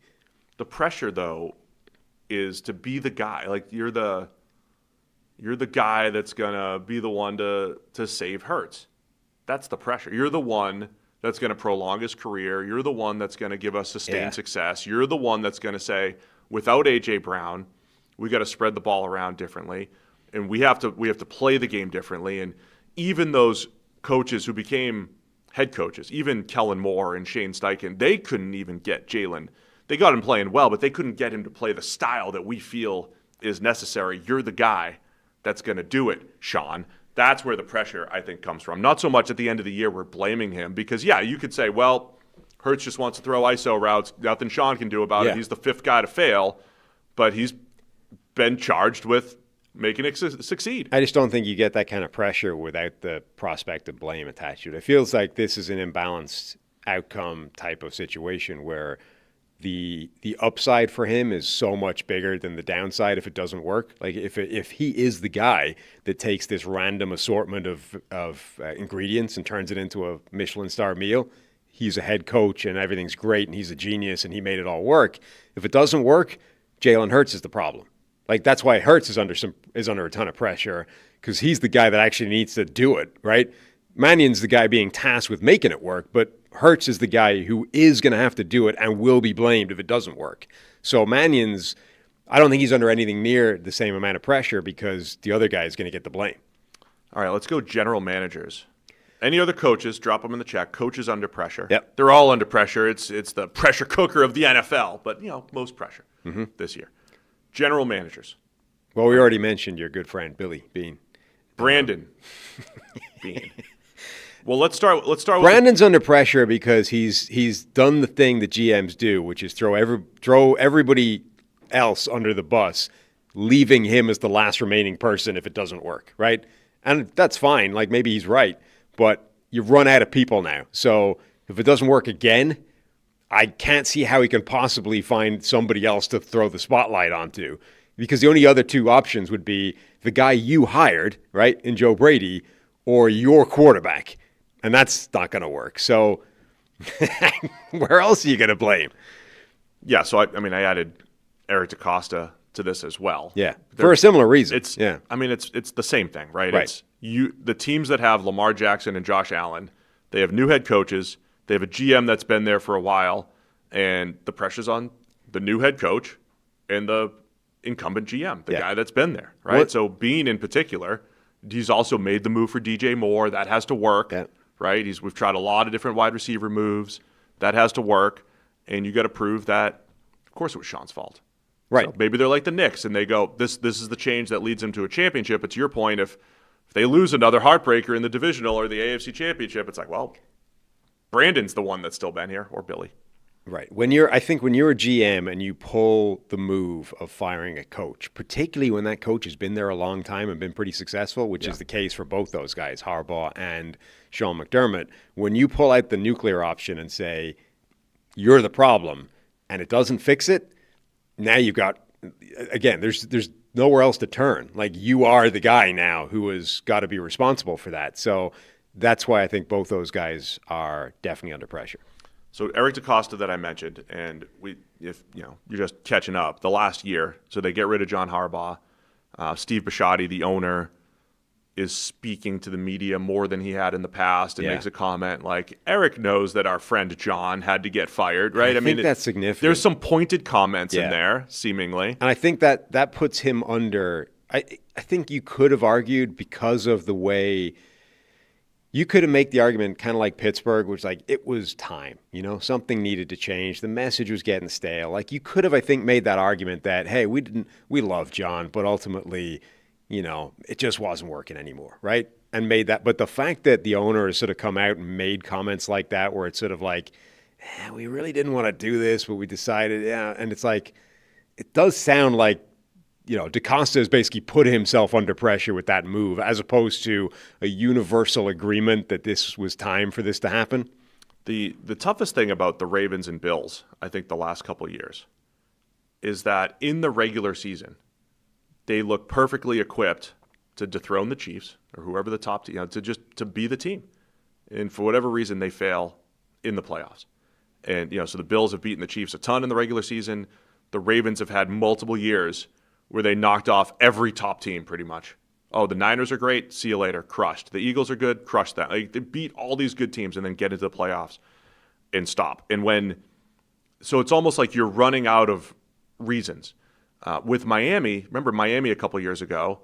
The pressure, though, is to be the guy. Like you're the guy that's gonna be the one to save Hurts. That's the pressure. You're the one that's going to prolong his career. You're the one that's going to give us sustained success. You're the one that's going to say, without A.J. Brown, we got to spread the ball around differently, and we have to play the game differently. And even those coaches who became head coaches, even Kellen Moore and Shane Steichen, they couldn't even get Jalen. They got him playing well, but they couldn't get him to play the style that we feel is necessary. You're the guy that's going to do it, Sean. That's where the pressure, I think, comes from. Not so much at the end of the year we're blaming him because, yeah, you could say, well, Hurts just wants to throw ISO routes. Nothing Sean can do about it. He's the fifth guy to fail, but he's been charged with making it succeed. I just don't think you get that kind of pressure without the prospect of blame attached to it. It feels like this is an imbalanced outcome type of situation where the upside for him is so much bigger than the downside if it doesn't work. Like if he is the guy that takes this random assortment of ingredients and turns it into a Michelin star meal, he's a head coach and everything's great and he's a genius and he made it all work. If it doesn't work, Jalen Hurts is the problem. Like that's why Hurts is under a ton of pressure because he's the guy that actually needs to do it, right? Mannion's the guy being tasked with making it work, but Hurts is the guy who is going to have to do it and will be blamed if it doesn't work. So Mannion's, I don't think he's under anything near the same amount of pressure because the other guy is going to get the blame. All right, let's go general managers. Any other coaches, drop them in the chat. Coaches under pressure. Yep. They're all under pressure. It's the pressure cooker of the NFL, but, most pressure this year. General managers. Well, we already mentioned your good friend, Billy Bean. Brandon Bean. Well, let's start with Brandon's under pressure because he's done the thing that GMs do, which is throw everybody else under the bus, leaving him as the last remaining person if it doesn't work, right? And that's fine. Like, maybe he's right, but you've run out of people now. So if it doesn't work again, I can't see how he can possibly find somebody else to throw the spotlight onto, because the only other two options would be the guy you hired, right, in Joe Brady, or your quarterback. And that's not going to work. So where else are you going to blame? Yeah, so I added Eric DeCosta to this as well. Yeah, for a similar reason. It's the same thing, right? Right. It's the teams that have Lamar Jackson and Josh Allen, they have new head coaches, they have a GM that's been there for a while, and the pressure's on the new head coach and the incumbent GM, the guy that's been there, right? So Bean in particular, he's also made the move for DJ Moore. That has to work. Yeah. Right? We've tried a lot of different wide receiver moves. That has to work. And you got to prove that, of course, it was Sean's fault. Right. So maybe they're like the Knicks and they go, this is the change that leads them to a championship. But to your point, if they lose another heartbreaker in the divisional or the AFC championship, it's like, well, Brandon's the one that's still been here, or Billy. Right. I think when you're a GM and you pull the move of firing a coach, particularly when that coach has been there a long time and been pretty successful, which is the case for both those guys, Harbaugh and Sean McDermott, when you pull out the nuclear option and say, you're the problem, and it doesn't fix it, now you've got, again, there's nowhere else to turn. Like, you are the guy now who has got to be responsible for that. So that's why I think both those guys are definitely under pressure. So Eric DeCosta that I mentioned, and if you're just catching up, the last year, so they get rid of John Harbaugh. Steve Bisciotti, the owner, is speaking to the media more than he had in the past and makes a comment like, Eric knows that our friend John had to get fired, right? I think that's significant. There's some pointed comments in there, seemingly. And I think that puts him under – I think you could have argued because of the way – you could have made the argument kind of like Pittsburgh, which like it was time, something needed to change. The message was getting stale. Like, you could have, I think, made that argument that, hey, we love John, but ultimately, it just wasn't working anymore, right? And made that. But the fact that the owner has sort of come out and made comments like that, where it's sort of like, we really didn't want to do this, but we decided, and it's like, it does sound like, DeCosta has basically put himself under pressure with that move, as opposed to a universal agreement that this was time for this to happen. The toughest thing about the Ravens and Bills, I think, the last couple of years, is that in the regular season, they look perfectly equipped to dethrone the Chiefs or whoever the top team, to be the team. And for whatever reason, they fail in the playoffs. And so the Bills have beaten the Chiefs a ton in the regular season. The Ravens have had multiple years where they knocked off every top team pretty much. Oh, the Niners are great. See you later. Crushed. The Eagles are good. Crushed them. Like, they beat all these good teams and then get into the playoffs and stop. So it's almost like you're running out of reasons. With Miami, remember Miami a couple years ago,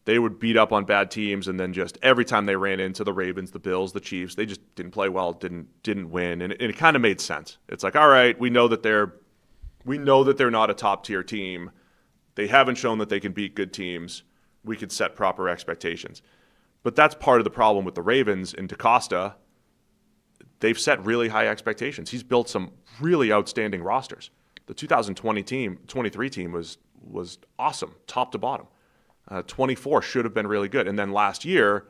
they would beat up on bad teams and then just every time they ran into the Ravens, the Bills, the Chiefs, they just didn't play well, didn't win. And it kind of made sense. It's like, all right, we know that they're not a top tier team. They haven't shown that they can beat good teams. We could set proper expectations. But that's part of the problem with the Ravens and DeCosta. They've set really high expectations. He's built some really outstanding rosters. The 2023 team was awesome, top to bottom. 24 should have been really good. And then last year,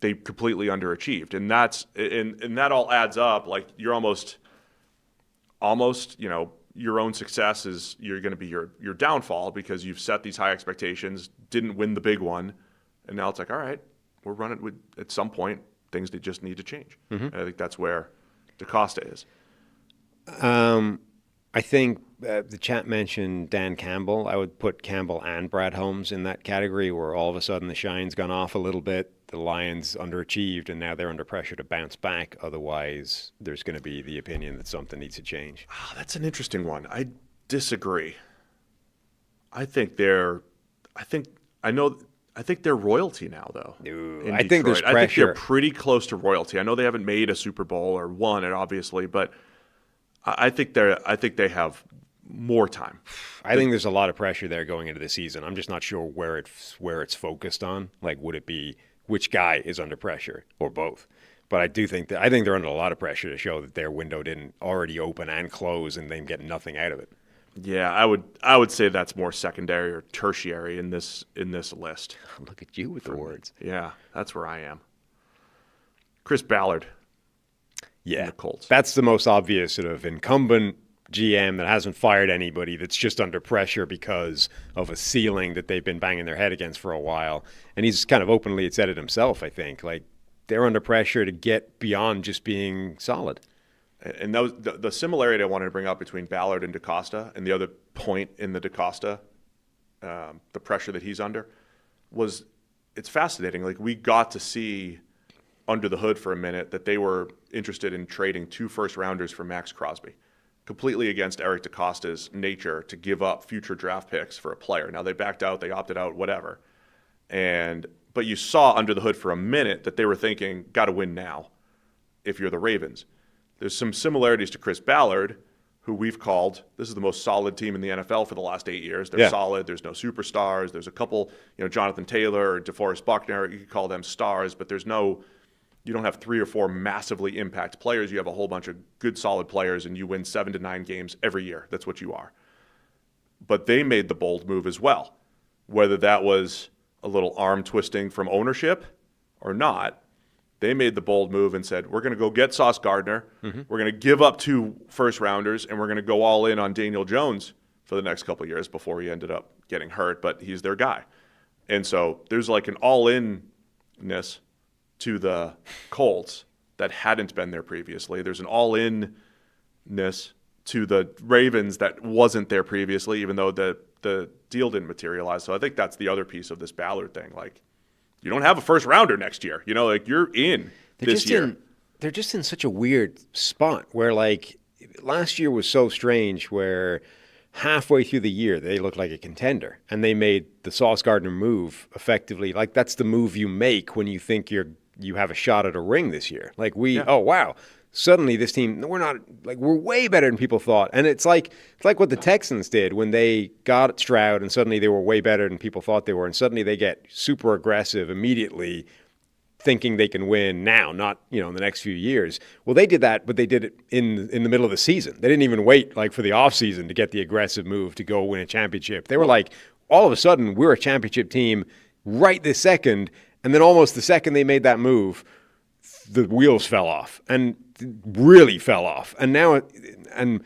they completely underachieved. And that all adds up. Like, you're almost your own success is you're going to be your downfall because you've set these high expectations, didn't win the big one, and now it's like, all right, we're running with, at some point, things that just need to change. Mm-hmm. And I think that's where DeCosta is. I think the chat mentioned Dan Campbell. I would put Campbell and Brad Holmes in that category where all of a sudden the shine's gone off a little bit. the Lions underachieved and now they're under pressure to bounce back. Otherwise, there's going to be the opinion that something needs to change. Oh, that's an interesting one. I disagree. I think they're royalty now, though. No, I think there's pressure. I think they're pretty close to royalty. I know they haven't made a Super Bowl or won it, obviously, but I think they have more time. I think there's a lot of pressure there going into the season. I'm just not sure where it's focused on. Like, would it be which guy is under pressure or both? But I think they're under a lot of pressure to show that their window didn't already open and close, and they get nothing out of it. Yeah, I would say that's more secondary or tertiary in this list. Look at you with the words. Yeah, that's where I am. Chris Ballard. Yeah, the Colts. That's the most obvious sort of incumbent GM that hasn't fired anybody, that's just under pressure because of a ceiling that they've been banging their head against for a while. And he's kind of openly said it himself, I think. Like, they're under pressure to get beyond just being solid. And that was the similarity I wanted to bring up between Ballard and DaCosta, and the other point in the DaCosta, the pressure that he's under, was it's fascinating. Like, we got to see under the hood for a minute that they were interested in trading 2 first-rounders for Max Crosby, completely against Eric DaCosta's nature to give up future draft picks for a player. Now, they backed out, they opted out, whatever. But you saw under the hood for a minute that they were thinking, got to win now if you're the Ravens. There's some similarities to Chris Ballard, who we've called, this is the most solid team in the NFL for the last 8 years. They're solid. There's no superstars. There's a couple, Jonathan Taylor or DeForest Buckner, you could call them stars, but you don't have 3 or 4 massively impact players. You have a whole bunch of good, solid players, and you win 7 to 9 games every year. That's what you are. But they made the bold move as well. Whether that was a little arm twisting from ownership or not, they made the bold move and said, we're going to go get Sauce Gardner. Mm-hmm. We're going to give up 2 first-rounders, and we're going to go all in on Daniel Jones for the next couple of years before he ended up getting hurt, but he's their guy. And so there's like an all-in-ness to the Colts that hadn't been there previously. There's an all-in-ness to the Ravens that wasn't there previously, even though the deal didn't materialize. So I think that's the other piece of this Ballard thing. Like, you don't have a first-rounder next year. You're in this year. They're just in such a weird spot where, like, last year was so strange where halfway through the year they looked like a contender, and they made the Sauce Gardner move effectively. Like, that's the move you make when you think you have a shot at a ring this year. Like, oh, wow. Suddenly this team, we're way better than people thought. And it's like what the Texans did when they got Stroud, and suddenly they were way better than people thought they were. And suddenly they get super aggressive immediately, thinking they can win now, not, in the next few years. Well, they did that, but they did it in the middle of the season. They didn't even wait for the offseason to get the aggressive move to go win a championship. They were like, all of a sudden, we're a championship team right this second. And then almost the second they made that move, the wheels fell off, and really fell off. And now, and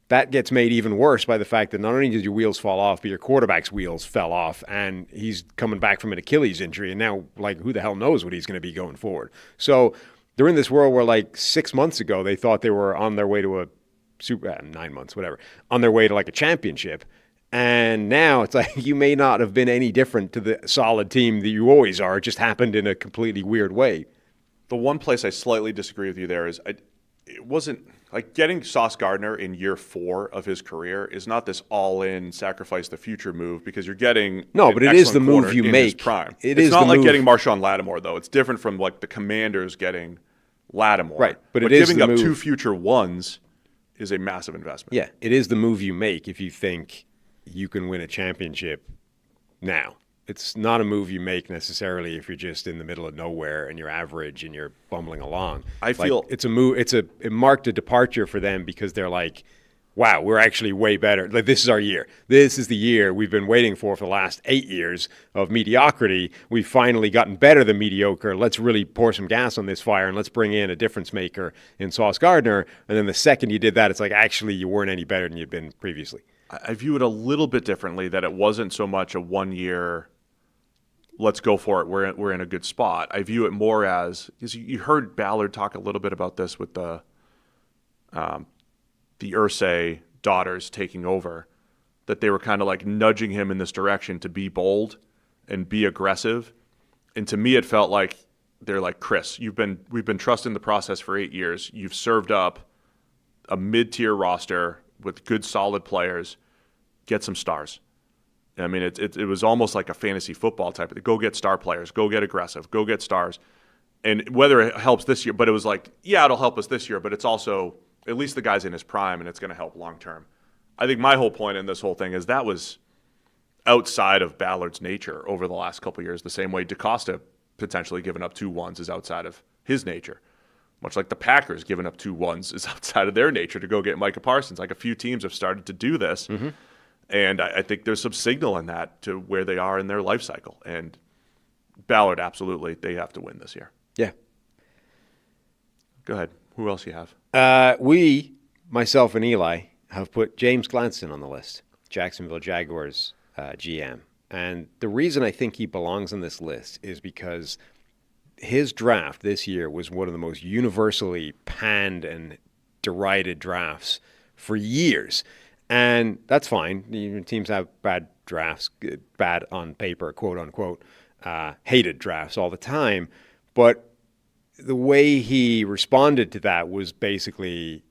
that gets made even worse by the fact that not only did your wheels fall off, but your quarterback's wheels fell off, and he's coming back from an Achilles injury. And now, who the hell knows what he's going to be going forward? So they're in this world where, 6 months ago, they thought they were on their way to a Super 9 months, whatever, on their way to a championship. And now it's like you may not have been any different to the solid team that you always are. It just happened in a completely weird way. The one place I slightly disagree with you there is it wasn't like getting Sauce Gardner in year 4 of his career is not this all-in sacrifice the future move, because you're getting but it is the move you make. Prime. It's not like getting Marshawn Lattimore, though. It's different from the Commanders getting Lattimore. Right, but it is giving up 2 future ones is a massive investment. Yeah, it is the move you make if you think you can win a championship now. It's not a move you make necessarily if you're just in the middle of nowhere and you're average and you're bumbling along. I feel it's a move. It marked a departure for them because they're like, wow, we're actually way better. This is our year. This is the year we've been waiting for the last 8 years of mediocrity. We've finally gotten better than mediocre. Let's really pour some gas on this fire and let's bring in a difference maker in Sauce Gardner. And then the second you did that, it's like, actually, you weren't any better than you'd been previously. I view it a little bit differently, that it wasn't so much a 1 year, let's go for it, we're in a good spot. I view it more as, because you heard Ballard talk a little bit about this with the Irsay daughters taking over, that they were kind of nudging him in this direction to be bold and be aggressive. And to me, it felt like they're like, Chris, we've been trusting the process for 8 years. You've served up a mid-tier roster with good, solid players. Get some stars. I mean, it was almost like a fantasy football type of thing. Go get star players. Go get aggressive. Go get stars. And whether it helps this year, but it was like, yeah, it'll help us this year, but it's also at least the guy's in his prime and it's going to help long term. I think my whole point in this whole thing is that was outside of Ballard's nature over the last couple of years, the same way DaCosta potentially giving up 2 ones is outside of his nature. Much like the Packers giving up 2 ones is outside of their nature to go get Micah Parsons. Like a few teams have started to do this. Mm-hmm. And I think there's some signal in that to where they are in their life cycle. And Ballard, absolutely, they have to win this year. Yeah. Go ahead. Who else you have? We, myself and Eli, have put James Gladstone on the list, Jacksonville Jaguars GM. And the reason I think he belongs on this list is because his draft this year was one of the most universally panned and derided drafts for years. And that's fine. Teams have bad drafts, bad on paper, quote unquote, hated drafts all the time. But the way he responded to that was basically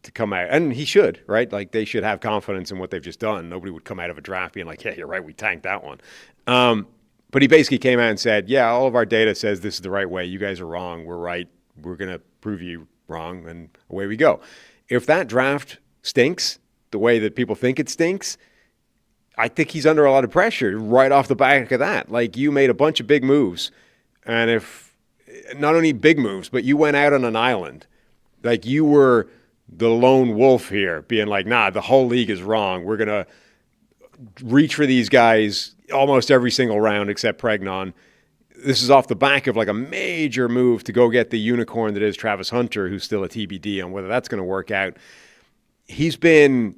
to come out, and he should, right? Like they should have confidence in what they've just done. Nobody would come out of a draft being like, yeah, you're right, we tanked that one. But he basically came out and said, yeah, all of our data says this is the right way. You guys are wrong. We're right. We're going to prove you wrong, and away we go. If that draft stinks the way that people think it stinks, I think he's under a lot of pressure right off the back of that. Like, you made a bunch of big moves, and if not only big moves, but you went out on an island. Like, you were the lone wolf here, being like, nah, the whole league is wrong. We're going to reach for these guys almost every single round except Pregnon. This is off the back of like a major move to go get the unicorn that is Travis Hunter, who's still a TBD on whether that's going to work out. He's been,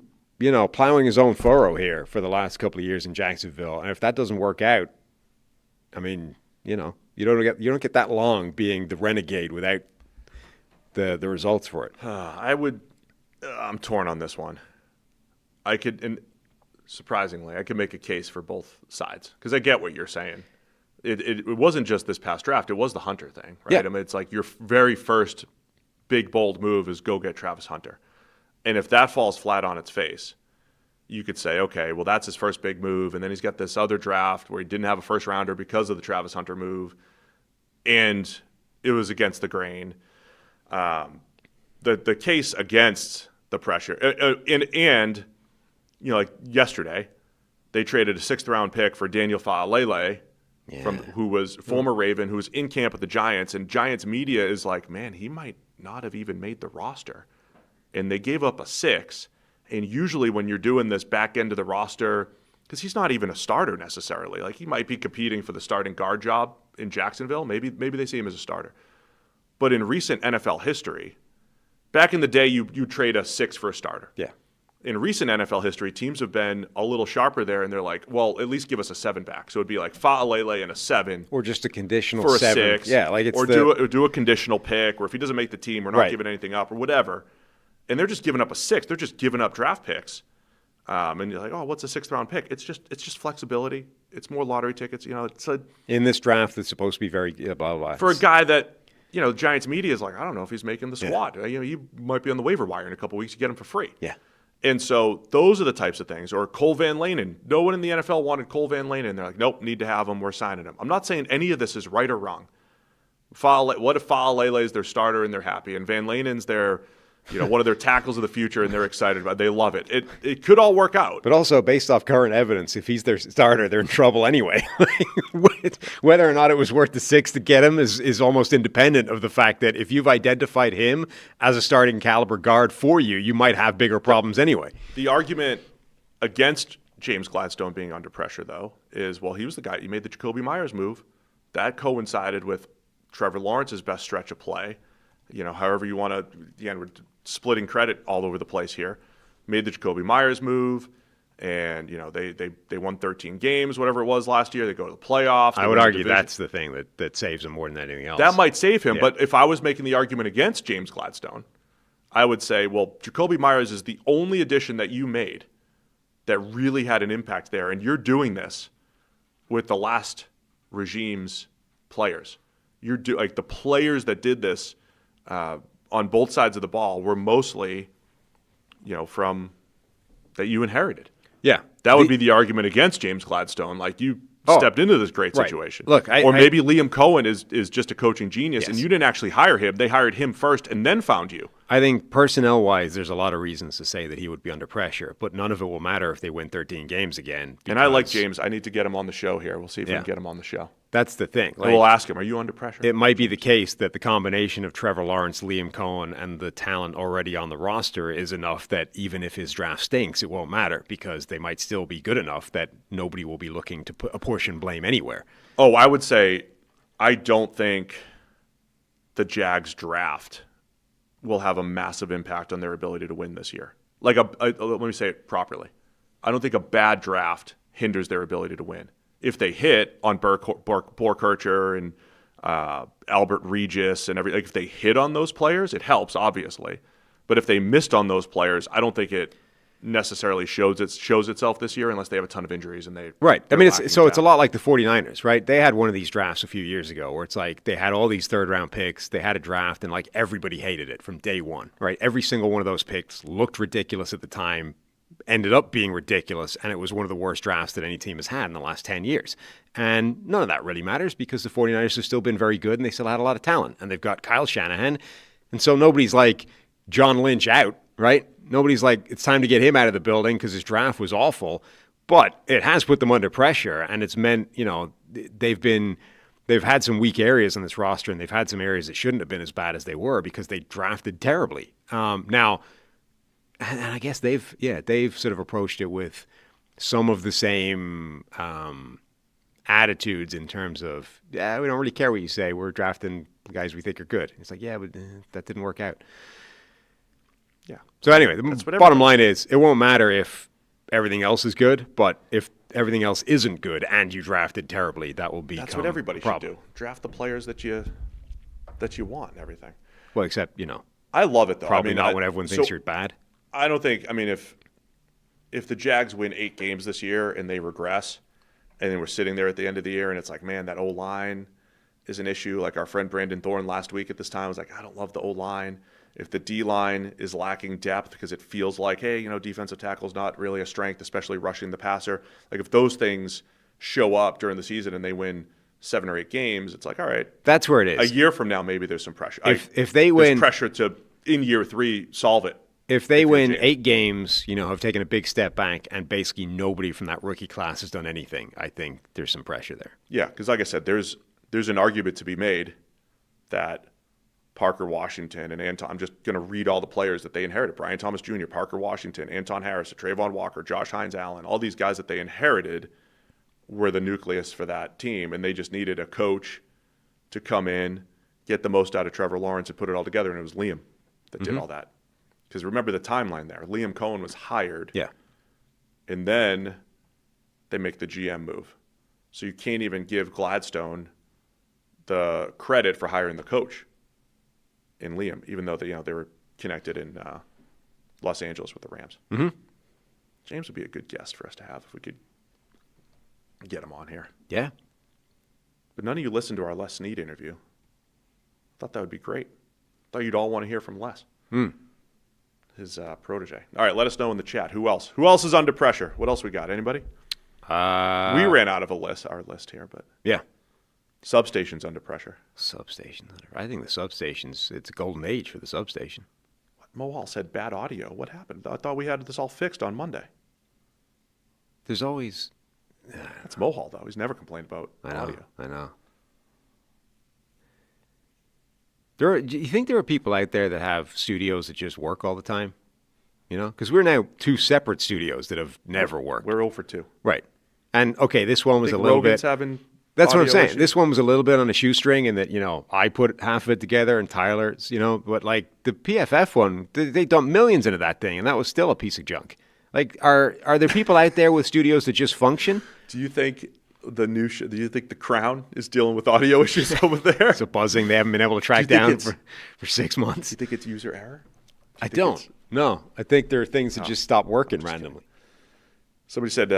plowing his own furrow here for the last couple of years in Jacksonville. And if that doesn't work out, I mean, you don't get that long being the renegade without the results for it. I'm torn on this one. Surprisingly, I could make a case for both sides because I get what you're saying. It wasn't just this past draft. It was the Hunter thing, right? Yeah. I mean, it's like your very first big, bold move is go get Travis Hunter. And if that falls flat on its face, you could say, okay, well, that's his first big move. And then he's got this other draft where he didn't have a first rounder because of the Travis Hunter move. And it was against the grain. The case against the pressure. And like yesterday, they traded a 6th-round pick for Daniel Faalele, who was former Raven, who was in camp with the Giants. And Giants media is like, man, he might not have even made the roster. And they gave up a 6. And usually when you're doing this back end of the roster, because he's not even a starter necessarily. Like, he might be competing for the starting guard job in Jacksonville. Maybe they see him as a starter. But in recent NFL history, back in the day, you trade a 6 for a starter. Yeah. In recent NFL history, teams have been a little sharper there, and they're like, well, at least give us a 7 back. So it'd be like Faalele and a 7. Or just a conditional for a 7. 6. Yeah, like it's do a conditional pick, or if he doesn't make the team, we're not giving anything up, or whatever. And they're just giving up a 6. They're just giving up draft picks. And you're like, oh, what's a 6th-round pick? It's just flexibility. It's more lottery tickets. In this draft that's supposed to be very blah, blah, blah. For a guy that, Giants media is like, I don't know if he's making the squad. Yeah. He might be on the waiver wire in a couple weeks. You get him for free. Yeah. And so those are the types of things. Or Cole Van Lanen. No one in the NFL wanted Cole Van Lanen. They're like, nope, need to have him. We're signing him. I'm not saying any of this is right or wrong. What if Faalele is their starter and they're happy, and Van Lanen's their one of their tackles of the future, and they're excited about it. They love it. It could all work out. But also, based off current evidence, if he's their starter, they're in trouble anyway. Whether or not it was worth the 6 to get him is almost independent of the fact that if you've identified him as a starting caliber guard for you, you might have bigger problems anyway. The argument against James Gladstone being under pressure, though, is, well, he was the guy. He made the Jacoby Myers move. That coincided with Trevor Lawrence's best stretch of play. However you want to, again, we're splitting credit all over the place here. Made the Jacoby Myers move, and they won 13 games, whatever it was last year. They go to the playoffs. I would argue that's the thing that saves him more than anything else. That might save him, but if I was making the argument against James Gladstone, I would say, well, Jacoby Myers is the only addition that you made that really had an impact there, and you're doing this with the last regime's players. like the players that did this on both sides of the ball were mostly, from that you inherited. Yeah. That would be the argument against James Gladstone. Like, you stepped into this great situation. Look, or maybe Liam Cohen is just a coaching genius, Yes. and you didn't actually hire him. They hired him first and then found you. I think personnel-wise, there's a lot of reasons to say that he would be under pressure, but none of it will matter if they win 13 games again. And I like James. I need to get him on the show here. We'll see if we can get him on the show. That's the thing. And we'll ask him, are you under pressure? It might be the case that the combination of Trevor Lawrence, Liam Cohen, and the talent already on the roster is enough that even if his draft stinks, it won't matter because they might still be good enough that nobody will be looking to apportion blame anywhere. Oh, I would say I don't think the Jags draft will have a massive impact on their ability to win this year. Like, let me say it properly. I don't think a bad draft hinders their ability to win. If they hit on Borkircher and Albert Regis and everything, like if they hit on those players, it helps, obviously. But if they missed on those players, I don't think it necessarily shows itself this year unless they have a ton of injuries and they right. I mean, it's a lot like the 49ers, right? They had one of these drafts a few years ago where it's like they had all these third-round picks, they had a draft, and like everybody hated it from day one, right? Every single one of those picks looked ridiculous at the time, ended up being ridiculous, and it was one of the worst drafts that any team has had in the last 10 years. And none of that really matters because the 49ers have still been very good and they still had a lot of talent. And they've got Kyle Shanahan. And so nobody's like John Lynch out, right? Nobody's like, it's time to get him out of the building because his draft was awful. But it has put them under pressure, and it's meant, they've had some weak areas in this roster, and they've had some areas that shouldn't have been as bad as they were because they drafted terribly. Now, and I guess they've sort of approached it with some of the same attitudes in terms of, we don't really care what you say. We're drafting the guys we think are good. It's like, but that didn't work out. Yeah. So anyway, the bottom line is it won't matter if everything else is good, but if everything else isn't good and you drafted terribly, that will become That's what everybody a problem. should do. Draft the players that you want and everything. Well, except, I love it, though. Probably not when everyone thinks you're bad. I don't think, if the Jags win 8 games this year and they regress, and then we're sitting there at the end of the year and it's like, man, that O-line is an issue. Like our friend Brandon Thorne last week at this time was like, I don't love the O-line. If the D-line is lacking depth because it feels like, hey, defensive tackle is not really a strength, especially rushing the passer. Like if those things show up during the season and they win 7 or 8 games, it's like, all right. That's where it is. A year from now, maybe there's some pressure. If they win, there's pressure to, in year 3, solve it. If they win 8 games, have taken a big step back, and basically nobody from that rookie class has done anything, I think there's some pressure there. Yeah, because like I said, there's an argument to be made that Parker Washington and Anton, I'm just going to read all the players that they inherited. Brian Thomas Jr., Parker Washington, Anton Harris, Trayvon Walker, Josh Hines-Allen, all these guys that they inherited were the nucleus for that team, and they just needed a coach to come in, get the most out of Trevor Lawrence, and put it all together, and it was Liam that did all that. Because remember the timeline there. Liam Cohen was hired. Yeah. And then they make the GM move. So you can't even give Gladstone the credit for hiring the coach in Liam, even though they were connected in Los Angeles with the Rams. Mm-hmm. James would be a good guest for us to have if we could get him on here. Yeah. But none of you listened to our Les Snead interview. Thought that would be great. Thought you'd all want to hear from Les. His protege. All right, let us know in the chat. Who else? Who else is under pressure? What else we got? Anybody? We ran out of our list here, but yeah. Substation's under pressure. Substation. I think the substation's, it's a golden age for the substation. Mohal said bad audio. What happened? I thought we had this all fixed on Monday. There's always... That's Mohal, though. He's never complained about audio. I know. Do you think there are people out there that have studios that just work all the time? Because we're now 2 separate studios that have never worked. We're 0 for 2. Right. And, okay, this one was a little Rogan's bit... having That's what I'm saying. issues. This one was a little bit on a shoestring in that, I put half of it together and Tyler's, but like the PFF one, they dumped millions into that thing and that was still a piece of junk. Like, are there people out there with studios that just function? Do you think do you think the Crown is dealing with audio issues over there? It's a buzzing they haven't been able to track down for 6 months. Do you think it's user error? I don't. No. I think there are things that just stop working randomly. Somebody said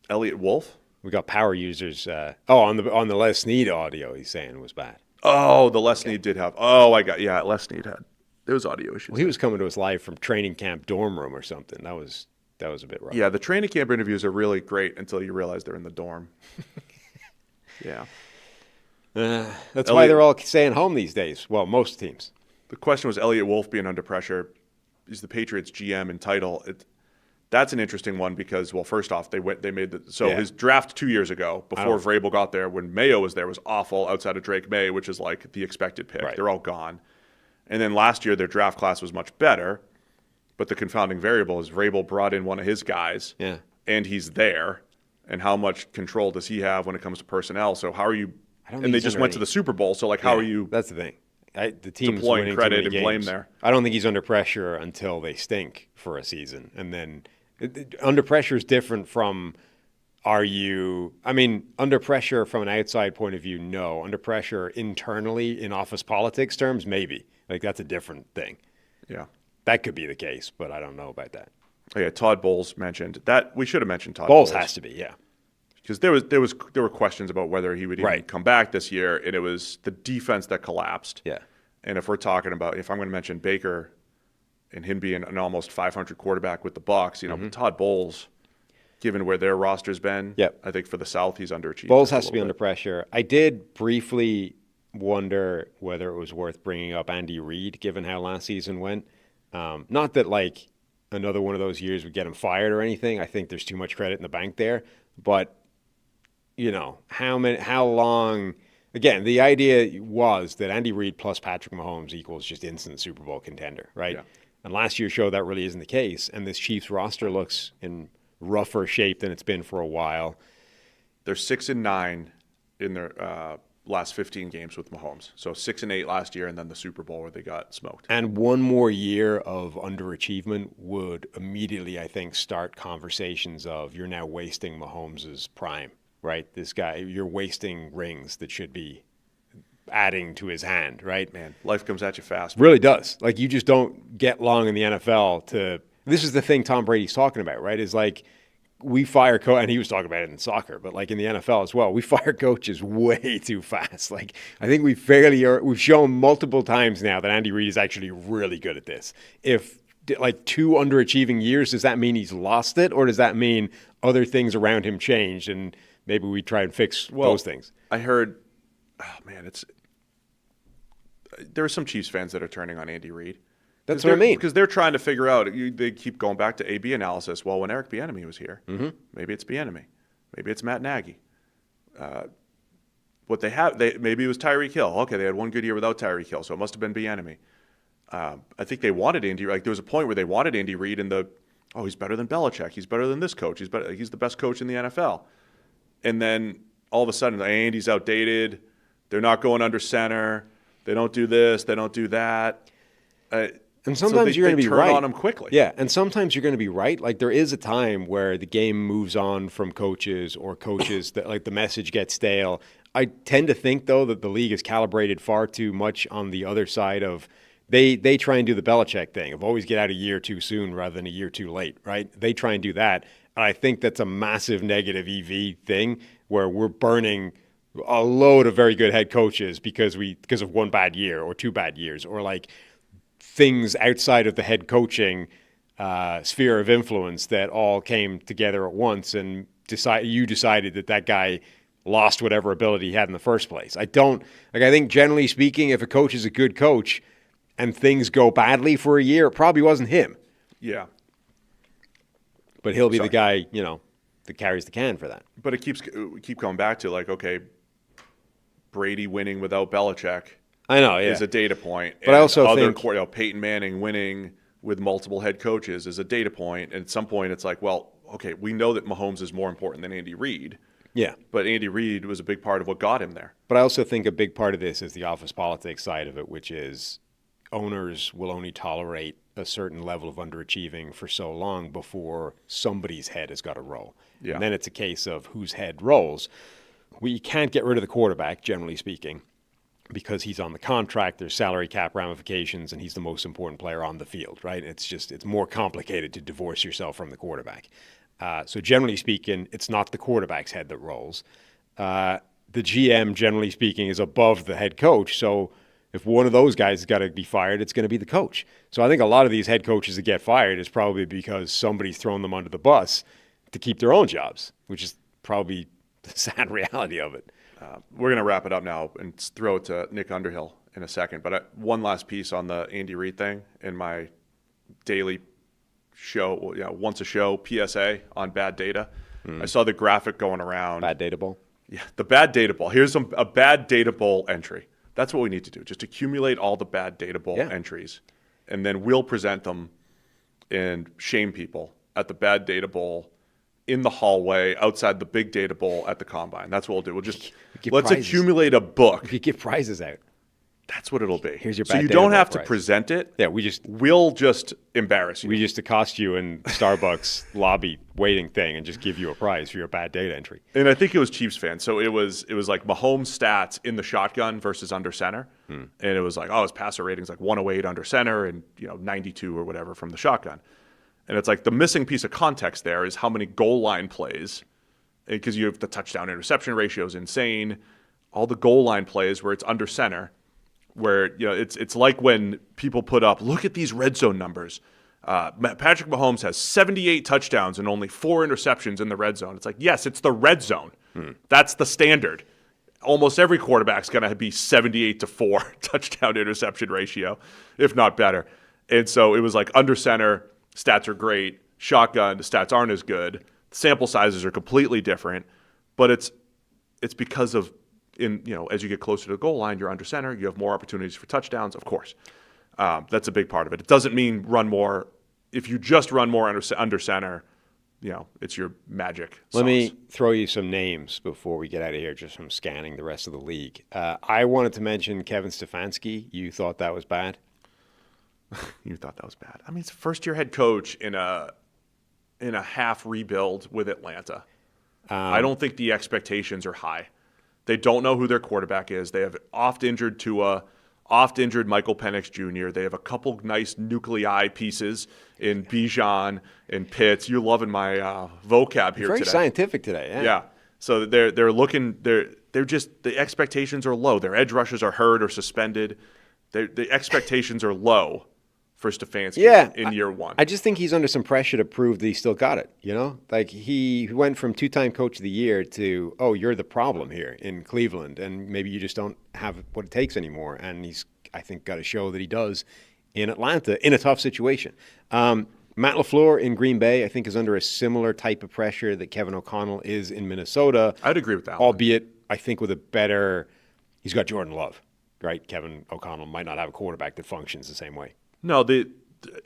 Elliot Wolf We got power users. On the Les Snead audio, he's saying was bad. Oh, the Les Snead did have. Oh, Les Snead had. There was audio issues. Well, he was coming to us live from training camp dorm room or something. That was a bit rough. Yeah, the training camp interviews are really great until you realize they're in the dorm. Yeah. That's why they're all staying home these days. Well, most teams. The question was Elliott Wolf being under pressure. He's the Patriots GM in title. That's an interesting one because, well, first off, his draft 2 years ago, before Vrabel got there, when Mayo was there, was awful outside of Drake May, which is like the expected pick. Right. They're all gone. And then last year, their draft class was much better, but the confounding variable is Vrabel brought in one of his guys, and he's there. And how much control does he have when it comes to personnel? So how are you – and they just went to the Super Bowl, so how are you – That's the thing. The team's deploying winning credit and games. blame there. I don't think he's under pressure until they stink for a season. And then under pressure is different from under pressure from an outside point of view, no. Under pressure internally in office politics terms, maybe. Like that's a different thing. Yeah. That could be the case, but I don't know about that. Oh, yeah, Todd Bowles mentioned that. We should have mentioned Todd Bowles. Bowles has to be, yeah. Because there were questions about whether he would even come back this year, and it was the defense that collapsed. Yeah. And if I'm going to mention Baker and him being an almost 500 quarterback with the Bucs, Todd Bowles, given where their roster's been, I think for the South he's underachieved. Bowles has to be under pressure. I did briefly wonder whether it was worth bringing up Andy Reid, given how last season went. Not that another one of those years would get him fired or anything. I think there's too much credit in the bank there, but. How long? Again, the idea was that Andy Reid plus Patrick Mahomes equals just instant Super Bowl contender, right? Yeah. And last year showed that really isn't the case. And this Chiefs roster looks in rougher shape than it's been for a while. They're 6-9 in their last 15 games with Mahomes. So 6-8 last year, and then the Super Bowl where they got smoked. And one more year of underachievement would immediately, I think, start conversations of you're now wasting Mahomes' prime. Right, this guy, you're wasting rings that should be adding to his hand, right? Man, life comes at you fast. Really does. You just don't get long in the NFL to. This is the thing Tom Brady's talking about, right? Is we fire and he was talking about it in soccer, but in the NFL as well, we fire coaches way too fast. I think we've shown multiple times now that Andy Reid is actually really good at this. If 2 underachieving years, does that mean he's lost it, or does that mean other things around him changed and maybe we try and fix those things? I heard, there are some Chiefs fans that are turning on Andy Reid. That's what I mean. Because they're trying to figure out, they keep going back to A-B analysis. Well, when Eric Bieniemy was here, maybe it's Bieniemy. Maybe it's Matt Nagy. Maybe it was Tyreek Hill. Okay, they had one good year without Tyreek Hill, so it must have been Bieniemy. I think they wanted Andy. There was a point where they wanted Andy Reid he's better than Belichick. He's better than this coach. He's the best coach in the NFL. And then all of a sudden, Andy's outdated. They're not going under center. They don't do this. They don't do that. And sometimes you're going to be turn right on them quickly. Yeah, and sometimes you're going to be right. There is a time where the game moves on from coaches that the message gets stale. I tend to think though that the league is calibrated far too much on the other side of they try and do the Belichick thing of always get out a year too soon rather than a year too late, right? They try and do that. I think that's a massive negative EV thing where we're burning a load of very good head coaches because of one bad year or 2 bad years or things outside of the head coaching sphere of influence that all came together at once and decided that guy lost whatever ability he had in the first place. I think generally speaking, if a coach is a good coach and things go badly for a year, it probably wasn't him. Yeah. But he'll be the guy, that carries the can for that. But we keep going back to Brady winning without Belichick. I know, is a data point. But I also think Peyton Manning winning with multiple head coaches is a data point. And at some point, it's we know that Mahomes is more important than Andy Reid. Yeah. But Andy Reid was a big part of what got him there. But I also think a big part of this is the office politics side of it, which is owners will only tolerate a certain level of underachieving for so long before somebody's head has got to roll. Yeah. And then it's a case of whose head rolls. We can't get rid of the quarterback, generally speaking, because he's on the contract, there's salary cap ramifications, and he's the most important player on the field, right? It's more complicated to divorce yourself from the quarterback. So generally speaking, it's not the quarterback's head that rolls. The GM, generally speaking, is above the head coach. So if one of those guys has got to be fired, it's going to be the coach. So I think a lot of these head coaches that get fired is probably because somebody's thrown them under the bus to keep their own jobs, which is probably the sad reality of it. We're going to wrap it up now and throw it to Nick Underhill in a second. But one last piece on the Andy Reid thing in my daily show, once a show PSA on bad data. I saw the graphic going around. Bad data bowl? Yeah, the bad data bowl. Here's a bad data bowl entry. That's what we need to do. Just accumulate all the bad data bowl entries, and then we'll present them and shame people at the bad data bowl in the hallway outside the big data bowl at the combine. That's what we'll do. We'll just let's accumulate a book. You give prizes out. That's what it'll be. Here's your bad so you data don't bowl have to prize. present it. Yeah, we'll just embarrass you. We just accost you in Starbucks lobby waiting thing and just give you a prize for your bad data entry. And I think it was Chiefs fans. So it was like Mahomes stats in the shotgun versus under center. And it was like, his passer rating's like 108 under center and 92 or whatever from the shotgun. And it's like the missing piece of context there is how many goal line plays, because you have the touchdown interception ratio is insane. All the goal line plays where it's under center, where it's like when people put up, look at these red zone numbers. Patrick Mahomes has 78 touchdowns and only 4 interceptions in the red zone. It's like, yes, it's the red zone. That's the standard. Almost every quarterback's going to be 78-4 touchdown interception ratio, if not better. And so it was like under center, stats are great. Shotgun, the stats aren't as good. Sample sizes are completely different. But it's because of, as you get closer to the goal line, you're under center. You have more opportunities for touchdowns, of course. That's a big part of it. It doesn't mean run more. If you just run more under center, it's your magic sauce. Let me throw you some names before we get out of here, just from scanning the rest of the league. I wanted to mention Kevin Stefanski. You thought that was bad? You thought that was bad. I mean, it's a first-year head coach in a half rebuild with Atlanta. I don't think the expectations are high. They don't know who their quarterback is. They have oft-injured Tua, oft-injured Michael Penix Jr. They have a couple nice nuclei pieces in Bijan and Pitts. You're loving my vocab here Very today. scientific today. Yeah. So they're looking. They're just, the expectations are low. Their edge rushers are hurt or suspended. The expectations are low for Stefanski in year one. I just think he's under some pressure to prove that he still got it, Like he went from 2-time coach of the year to, you're the problem here in Cleveland, and maybe you just don't have what it takes anymore. And he's, I think, got to show that he does in Atlanta in a tough situation. Matt LaFleur in Green Bay, I think, is under a similar type of pressure that Kevin O'Connell is in Minnesota. I'd agree with that albeit, I think, with a better – he's got Jordan Love, right? Kevin O'Connell might not have a quarterback that functions the same way. No,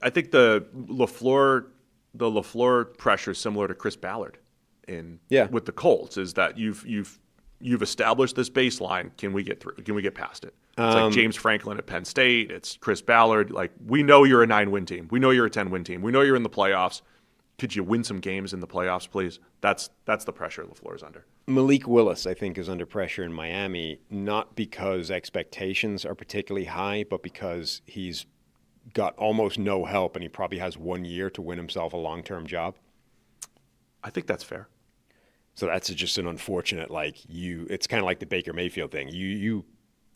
I think the LaFleur pressure is similar to Chris Ballard with the Colts, is that you've established this baseline. Can we get through? Can we get past it? It's like James Franklin at Penn State. It's Chris Ballard. Like, we know you're a 9-win team. We know you're a 10-win team. We know you're in the playoffs. Could you win some games in the playoffs, please? That's the pressure LaFleur is under. Malik Willis, I think, is under pressure in Miami, not because expectations are particularly high, but because he's got almost no help, and he probably has 1 year to win himself a long-term job. I think that's fair. So that's just an unfortunate, it's kind of like the Baker Mayfield thing.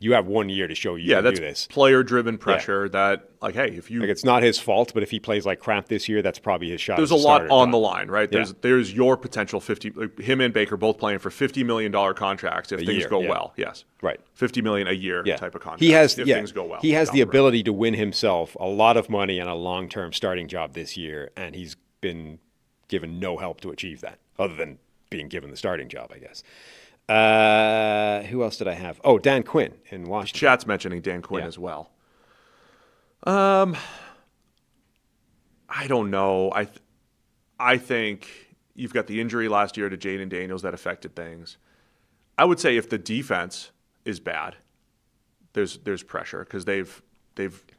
You have 1 year to show you can do this. That's player-driven pressure that, hey, if you... it's not his fault, but if he plays like crap this year, that's probably his shot. There's a lot on the line, right? There's your potential 50... him and Baker both playing for $50 million contracts if things go well. Yes. Right. $50 million a year type of contract if things go well. He has the ability to win himself a lot of money and a long-term starting job this year, and he's been given no help to achieve that, other than being given the starting job, I guess. Who else did I have? Dan Quinn in Washington. Chat's mentioning Dan Quinn as well. I don't know. I think you've got the injury last year to Jaden Daniels that affected things. I would say if the defense is bad, there's pressure, because they've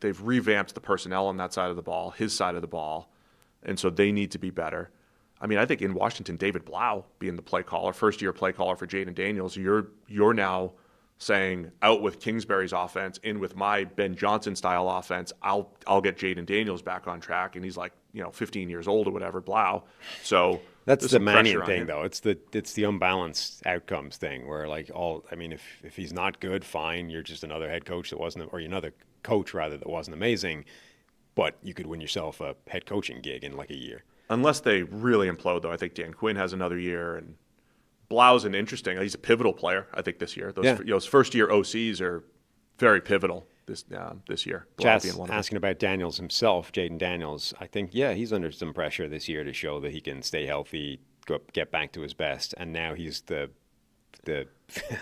revamped the personnel on that side of the ball, his side of the ball, and so they need to be better. I mean, I think in Washington, David Blau being the play caller, first-year play caller for Jaden Daniels, you're now saying out with Kingsbury's offense, in with my Ben Johnson style offense, I'll get Jaden Daniels back on track, and he's like 15 years old or whatever, blah. So that's the Mannion thing, though. It's the unbalanced outcomes thing where if he's not good, fine, you're just another head coach that wasn't, or another coach rather that wasn't amazing, but you could win yourself a head coaching gig in like a year. Unless they really implode, though. I think Dan Quinn has another year, and Blau's he's a pivotal player, I think, this year. Those first-year OCs are very pivotal this year. Chad's asking about Daniels himself, Jaden Daniels. I think, he's under some pressure this year to show that he can stay healthy, get back to his best, and now he's the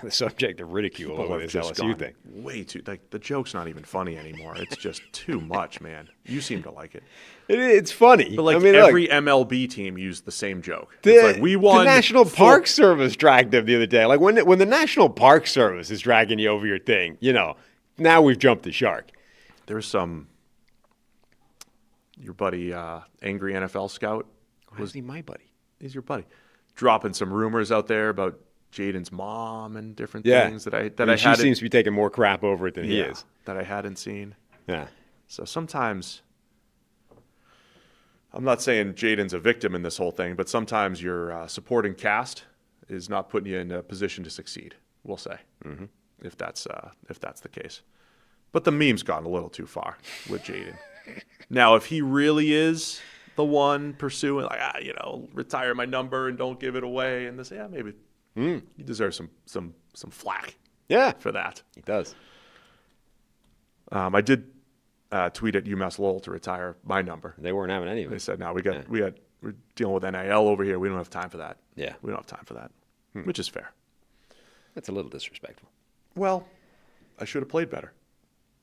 subject of ridicule over this LSU thing. Way too, the joke's not even funny anymore. It's just too much, man. You seem to like it. It's funny. But every MLB team used the same joke. It's like, we won. The National Park Service dragged them the other day. Like when the National Park Service is dragging you over your thing, now we've jumped the shark. There's your buddy, Angry NFL Scout. Was he my buddy? He's your buddy. Dropping some rumors out there about Jaden's mom and different things she seems to be taking more crap over it than he is. That I hadn't seen. Yeah. So sometimes, I'm not saying Jaden's a victim in this whole thing, but sometimes your supporting cast is not putting you in a position to succeed, we'll say, if that's the case. But the meme's gone a little too far with Jaden. Now, if he really is the one pursuing, retire my number and don't give it away, and maybe he deserves some flack. For that, he does. I did tweet at UMass Lowell to retire my number. They weren't having any of it. They said, "No, we're dealing with NIL over here. We don't have time for that." Yeah, we don't have time for that, which is fair. That's a little disrespectful. Well, I should have played better.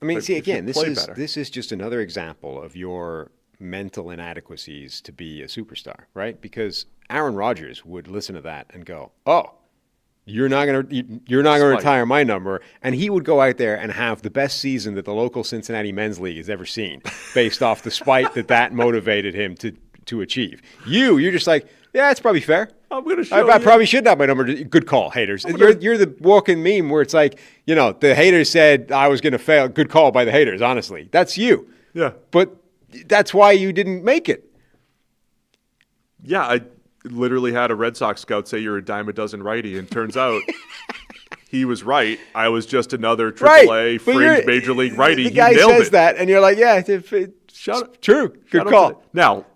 I mean, see, again, this is just another example of your mental inadequacies to be a superstar, right? Because Aaron Rodgers would listen to that and go, "Oh, you're not going to retire my number," and he would go out there and have the best season that the local Cincinnati men's league has ever seen, based off the spite that motivated him to achieve. You're just like, yeah, it's probably fair. I'm going to show I probably should have my number. Good call, haters. You're the walking meme where it's like, the haters said I was going to fail. Good call by the haters. Honestly, that's you. Yeah, but that's why you didn't make it. Yeah, I literally had a Red Sox scout say you're a dime a dozen righty, and turns out he was right. I was just another AAA fringe major league righty. The guy says that, and you're like, yeah, true. Good call. Now,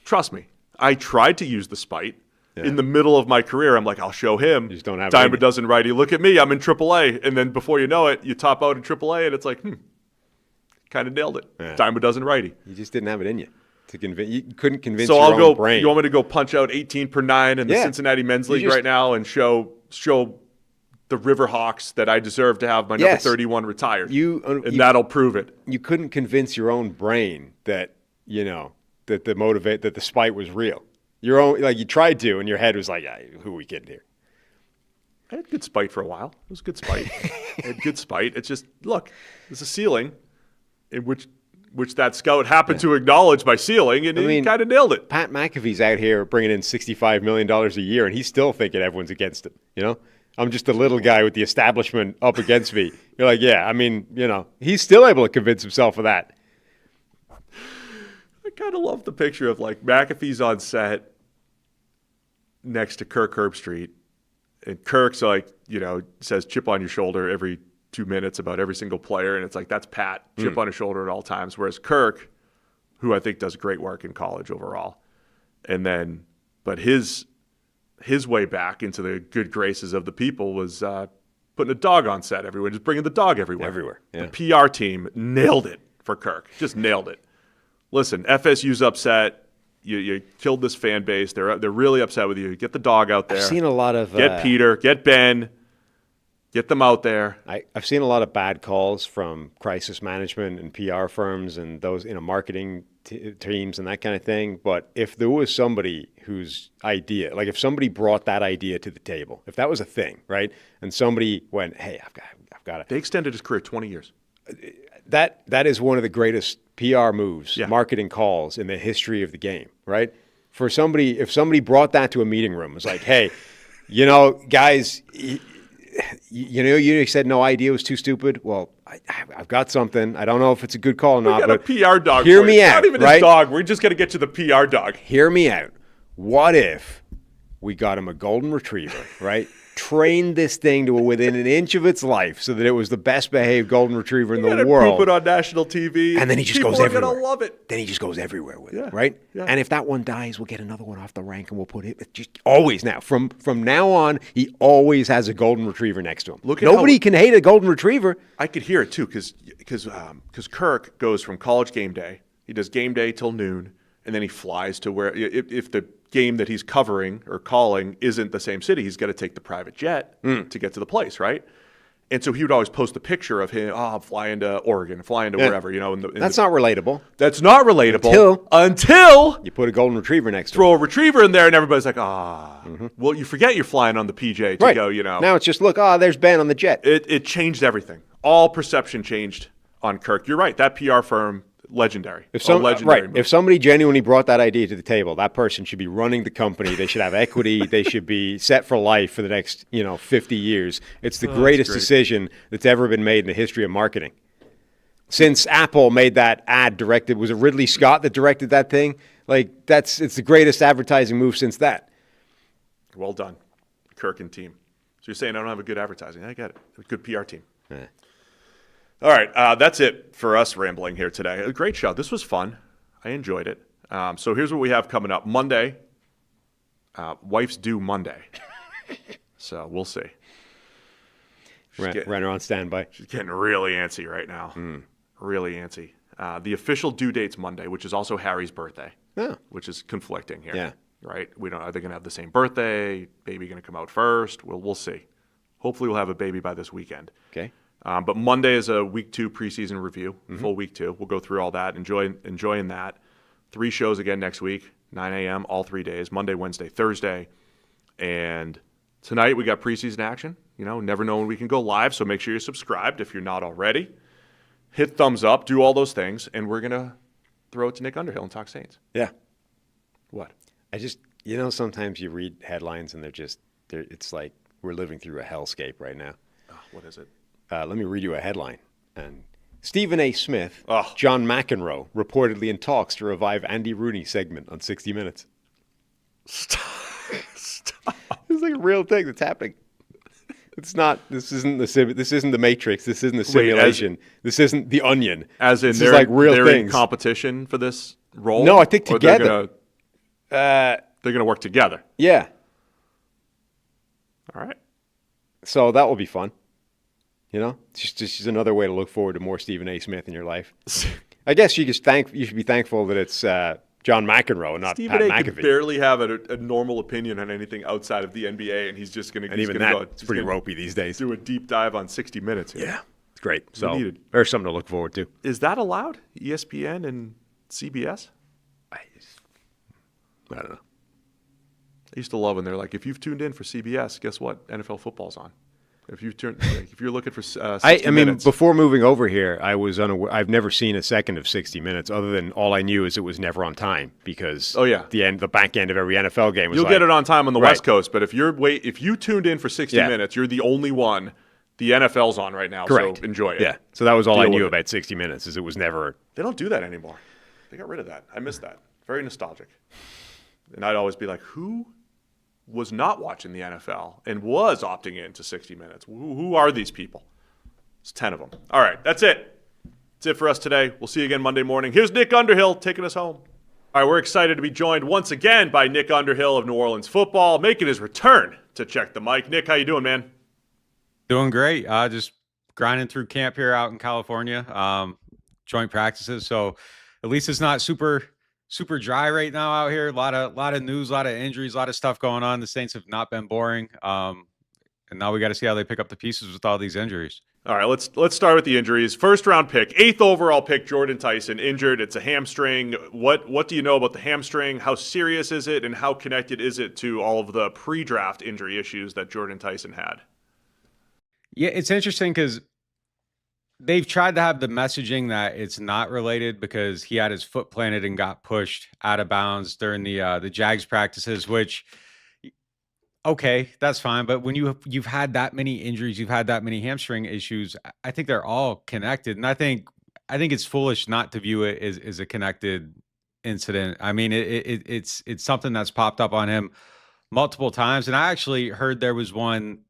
trust me, I tried to use the spite. Yeah. In the middle of my career, I'm like, I'll show him. You just don't have dime a dozen righty. Look at me, I'm in AAA. And then before you know it, you top out in AAA, and it's like, kind of nailed it. Yeah. Dime a dozen righty. You just didn't have it in you. You couldn't convince your own brain. You want me to go punch out 18 per 9 in the Cincinnati men's league right now and show the Riverhawks that I deserve to have my number 31 retired? That'll prove it. You couldn't convince your own brain that that the spite was real. You tried to, and your head was like, "Who are we kidding here?" I had good spite for a while. It was good spite. I had good spite. It's just, look, there's a ceiling in which that scout happened to acknowledge my ceiling, and he kind of nailed it. Pat McAfee's out here bringing in $65 million a year, and he's still thinking everyone's against him. I'm just a little guy with the establishment up against me. You're like, he's still able to convince himself of that. I kind of love the picture of McAfee's on set next to Kirk Herbstreit, and Kirk's says chip on your shoulder every 2 minutes about every single player, and it's like, that's Pat, chip on his shoulder at all times. Whereas Kirk, who I think does great work in college overall, but his way back into the good graces of the people was putting a dog on set everywhere, just bringing the dog everywhere. Yeah. The PR team nailed it for Kirk, just nailed it. Listen, FSU's upset. You killed this fan base. They're really upset with you. Get the dog out there. I've seen a lot of get Peter, get Ben, get them out there. I've seen a lot of bad calls from crisis management and PR firms and those marketing teams and that kind of thing. But if there was somebody whose idea, if somebody brought that idea to the table, if that was a thing, right, and somebody went, "Hey, I've got it," they extended his career 20 years. That is one of the greatest PR moves, marketing calls in the history of the game, right? If somebody brought that to a meeting room, it's like, "Hey, guys, you said no idea was too stupid. Well, I've got something. I don't know if it's a good call or not. We got a PR dog. Hear me out. Not even right? his dog. We're just gonna get to the PR dog. Hear me out. What if we got him a golden retriever, right? Trained this thing to within an inch of its life so that it was the best behaved golden retriever in the world. Poop it on national TV. And then he just goes everywhere. People are going to love it. Then he just goes everywhere with it, right? Yeah. And if that one dies, we'll get another one off the rank and we'll put it just always now. From now on, he always has a golden retriever next to him. Nobody can hate a golden retriever. I could hear it too because Kirk goes from college game day. He does game day till noon, and then he flies to where if the game that he's covering or calling isn't the same city, he's got to take the private jet to get to the place, right? And so he would always post a picture of him, I'm flying to Oregon, flying to wherever, That's not relatable. That's not relatable until you put a golden retriever next to him. Throw a retriever in there, and everybody's like, well, you forget you're flying on the PJ to go, Now it's just, look, there's Ben on the jet. It changed everything. All perception changed on Kirk. You're right. That PR firm, legendary. If somebody genuinely brought that idea to the table, that person should be running the company. They should have equity. They should be set for life for the next 50 years. It's the greatest decision that's ever been made in the history of marketing. Since Apple made that ad directed, was it Ridley Scott that directed that thing? It's the greatest advertising move since that. Well done, Kirk and team. So you're saying I don't have a good advertising? I get it. A good PR team. Yeah. All right, that's it for us rambling here today. A great show. This was fun. I enjoyed it. So here's what we have coming up. Monday, wife's due Monday. So we'll see. Renner on standby. She's getting really antsy right now. Really antsy. The official due date's Monday, which is also Harry's birthday, which is conflicting here. Yeah. Right? We don't. Are they going to have the same birthday? Baby going to come out first? We'll see. Hopefully we'll have a baby by this weekend. Okay. But Monday is a week 2 preseason review, full week 2. We'll go through all that, enjoying that. 3 shows again next week, 9 a.m. all 3 days, Monday, Wednesday, Thursday. And tonight we got preseason action. Never know when we can go live, so make sure you're subscribed if you're not already. Hit thumbs up, do all those things, and we're going to throw it to Nick Underhill and talk Saints. Yeah. What? I just, sometimes you read headlines and it's like we're living through a hellscape right now. Oh, what is it? Let me read you a headline. And Stephen A. Smith, John McEnroe, reportedly in talks to revive Andy Rooney segment on 60 Minutes. Stop. It's like a real thing that's happening. It's not. This isn't the Matrix. This isn't the simulation. This isn't the Onion. As in, this is like real they're things. In competition for this role. No, I think together. They're gonna work together. Yeah. All right. So that will be fun. It's just another way to look forward to more Stephen A. Smith in your life. I guess you should be thankful that it's John McEnroe and not Stephen Pat A. McAfee. Can barely have a normal opinion on anything outside of the NBA, and he's just going to. And even that, it's pretty ropey these days. Do a deep dive on 60 Minutes. Here. Yeah, it's great. So there's something to look forward to. Is that allowed? ESPN and CBS? I don't know. I used to love when they're like, if you've tuned in for CBS, guess what? NFL football's on. If you're looking for 60 minutes. Before moving over here, I was unaware. I've never seen a second of 60 Minutes, other than all I knew is it was never on time because the back end of every NFL game was. You'll get it on time on the West Coast, but if you tuned in for 60 minutes, you're the only one. The NFL's on right now, correct. So enjoy it. Yeah, so that was all I knew about 60 Minutes is it was never. They don't do that anymore. They got rid of that. I miss that. Very nostalgic. And I'd always be like, who was not watching the NFL and was opting in to 60 Minutes? Who are these people? It's 10 of them. All right, that's it. That's it for us today. We'll see you again Monday morning. Here's Nick Underhill taking us home. All right, we're excited to be joined once again by Nick Underhill of New Orleans football, making his return to Check the Mic. Nick, how you doing, man? Doing great. Just grinding through camp here out in California, joint practices. So at least it's not super dry right now out here. A lot of news, a lot of injuries, a lot of stuff going on. The Saints have not been boring. And now we got to see how they pick up the pieces with all these injuries. All right, let's start with the injuries. First round pick, 8th overall pick, Jordan Tyson, injured. It's a hamstring. What do you know about the hamstring? How serious is it, and how connected is it to all of the pre-draft injury issues that Jordan Tyson had? Yeah, it's interesting because they've tried to have the messaging that it's not related because he had his foot planted and got pushed out of bounds during the Jags practices, which Okay, that's fine. But when you've had that many injuries, you've had that many hamstring issues, I think they're all connected. And I think it's foolish not to view it as a connected incident. I mean, it's something that's popped up on him multiple times. And I actually heard there was one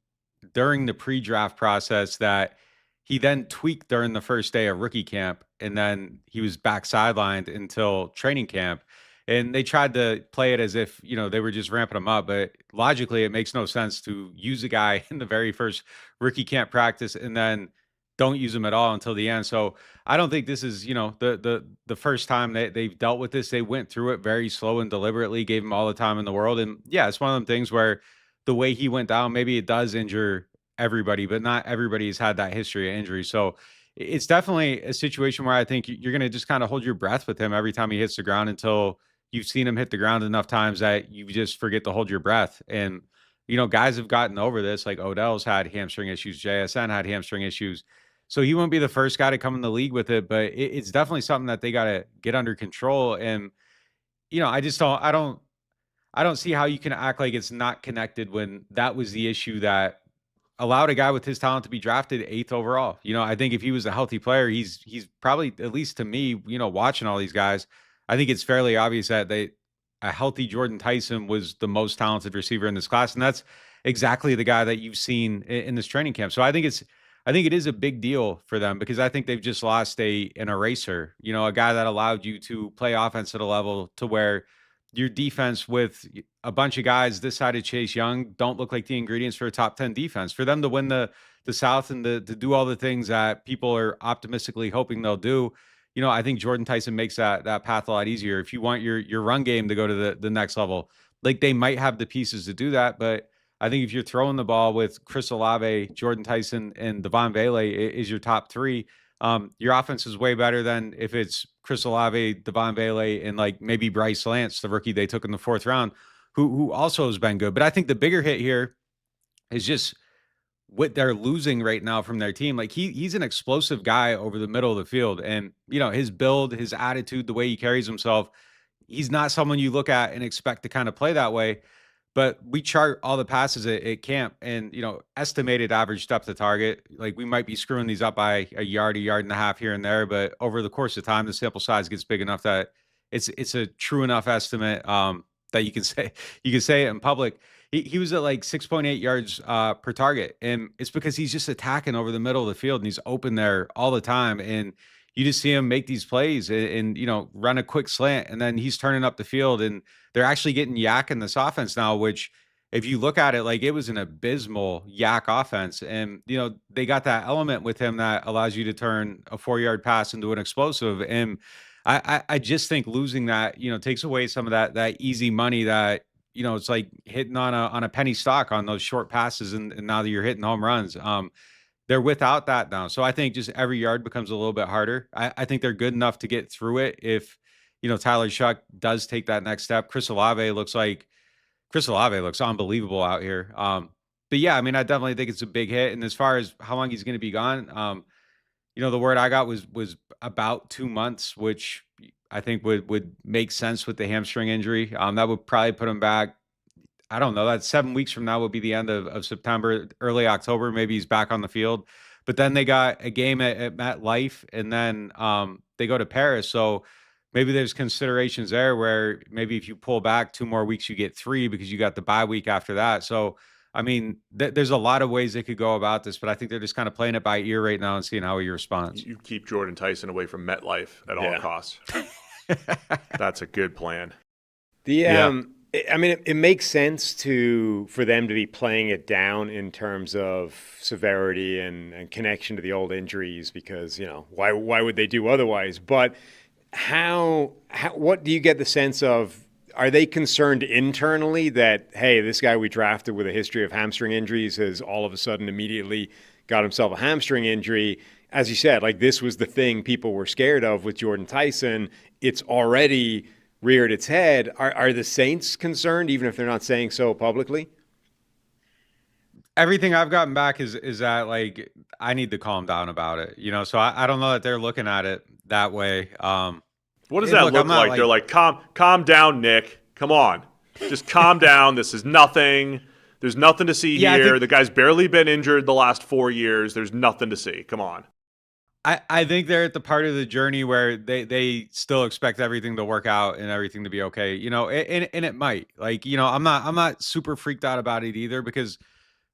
during the pre-draft process that he then tweaked during the first day of rookie camp, and then he was back sidelined until training camp. And they tried to play it as if, they were just ramping him up, but logically it makes no sense to use a guy in the very first rookie camp practice and then don't use him at all until the end. So I don't think this is, the first time they've dealt with this. They went through it very slow and deliberately, gave him all the time in the world. And yeah, it's one of them things where the way he went down, maybe it does injure everybody, but not everybody's had that history of injury. So it's definitely a situation where I think you're going to just kind of hold your breath with him every time he hits the ground until you've seen him hit the ground enough times that you just forget to hold your breath. And, guys have gotten over this. Like Odell's had hamstring issues. JSN had hamstring issues. So he won't be the first guy to come in the league with it, but it's definitely something that they got to get under control. And, I don't see how you can act like it's not connected when that was the issue that allowed a guy with his talent to be drafted 8th overall. I think if he was a healthy player, he's probably, at least to me, watching all these guys, I think it's fairly obvious that a healthy Jordan Tyson was the most talented receiver in this class, and that's exactly the guy that you've seen in this training camp. So I think it is a big deal for them because I think they've just lost an eraser, a guy that allowed you to play offense at a level to where your defense with a bunch of guys this side of Chase Young don't look like the ingredients for a top 10 defense. For them to win the South and to do all the things that people are optimistically hoping they'll do, I think Jordan Tyson makes that path a lot easier. If you want your run game to go to the next level, like they might have the pieces to do that, but I think if you're throwing the ball with Chris Olave, Jordan Tyson, and Devon Bailey is your top three, your offense is way better than if it's Chris Olave, Devon Bailey, and like maybe Bryce Lance, the rookie they took in the 4th round, who also has been good. But I think the bigger hit here is just what they're losing right now from their team. Like he's an explosive guy over the middle of the field, and his build, his attitude, the way he carries himself, he's not someone you look at and expect to kind of play that way. But we chart all the passes at camp and, estimated average depth of target. Like we might be screwing these up by a yard and a half here and there, but over the course of time, the sample size gets big enough that it's a true enough estimate that you can say it in public. He was at like 6.8 yards per target, and it's because he's just attacking over the middle of the field and he's open there all the time. And you just see him make these plays and run a quick slant, and then he's turning up the field, and they're actually getting yak in this offense now, which if you look at it, like it was an abysmal yak offense. And, they got that element with him that allows you to turn a 4-yard pass into an explosive. And I just think losing that, takes away some of that easy money that, it's like hitting on a penny stock on those short passes. And now that you're hitting home runs, they're without that now. So I think just every yard becomes a little bit harder. I think they're good enough to get through it if, Tyler Shuck does take that next step. Chris Olave looks unbelievable out here. But yeah, I mean, I definitely think it's a big hit. And as far as how long he's going to be gone, the word I got was about 2 months, which I think would make sense with the hamstring injury. That would probably put him back. I don't know. That 7 weeks from now would be the end of September, early October. Maybe he's back on the field. But then they got a game at MetLife, and then they go to Paris. So maybe there's considerations there where maybe if you pull back 2 more weeks, you get 3 because you got the bye week after that. So, I mean, there's a lot of ways they could go about this, but I think they're just kind of playing it by ear right now and seeing how he responds. You keep Jordan Tyson away from MetLife at all costs. That's a good plan. I mean, it makes sense for them to be playing it down in terms of severity and connection to the old injuries because, why would they do otherwise? But what do you get the sense of? Are they concerned internally that, hey, this guy we drafted with a history of hamstring injuries has all of a sudden immediately got himself a hamstring injury? As you said, like this was the thing people were scared of with Jordan Tyson. It's already reared its head. Are the Saints concerned, even if they're not saying so publicly? Everything I've gotten back is that like I need to calm down about it, So I don't know that they're looking at it that way. What does that look like? They're like, calm down, Nick. Come on, just calm down. This is nothing. There's nothing to see Yeah, here. The guy's barely been injured the last 4 years. There's nothing to see. Come on. I think they're at the part of the journey where they still expect everything to work out and everything to be okay. And it might. Like, I'm not super freaked out about it either because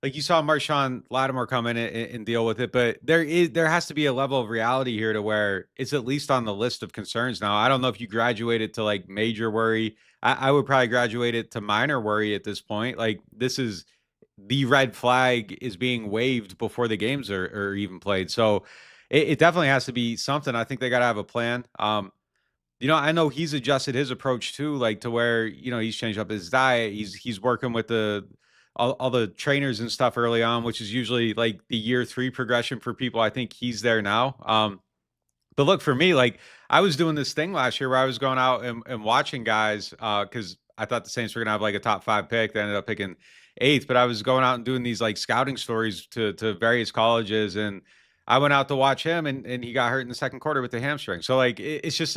like you saw Marshawn Lattimore come in and deal with it, but there has to be a level of reality here to where it's at least on the list of concerns now. I don't know if you graduate it to like major worry. I would probably graduate it to minor worry at this point. Like this is the red flag is being waved before the games are even played. So it definitely has to be something. I think they got to have a plan. I know he's adjusted his approach too, like to where, he's changed up his diet. He's working with all the trainers and stuff early on, which is usually like the year 3 progression for people. I think he's there now. But look, for me, like I was doing this thing last year where I was going out and watching guys because I thought the Saints were going to have like a top 5 pick. They ended up picking 8th, but I was going out and doing these like scouting stories to various colleges. And I went out to watch him and he got hurt in the second quarter with the hamstring. So like, it's just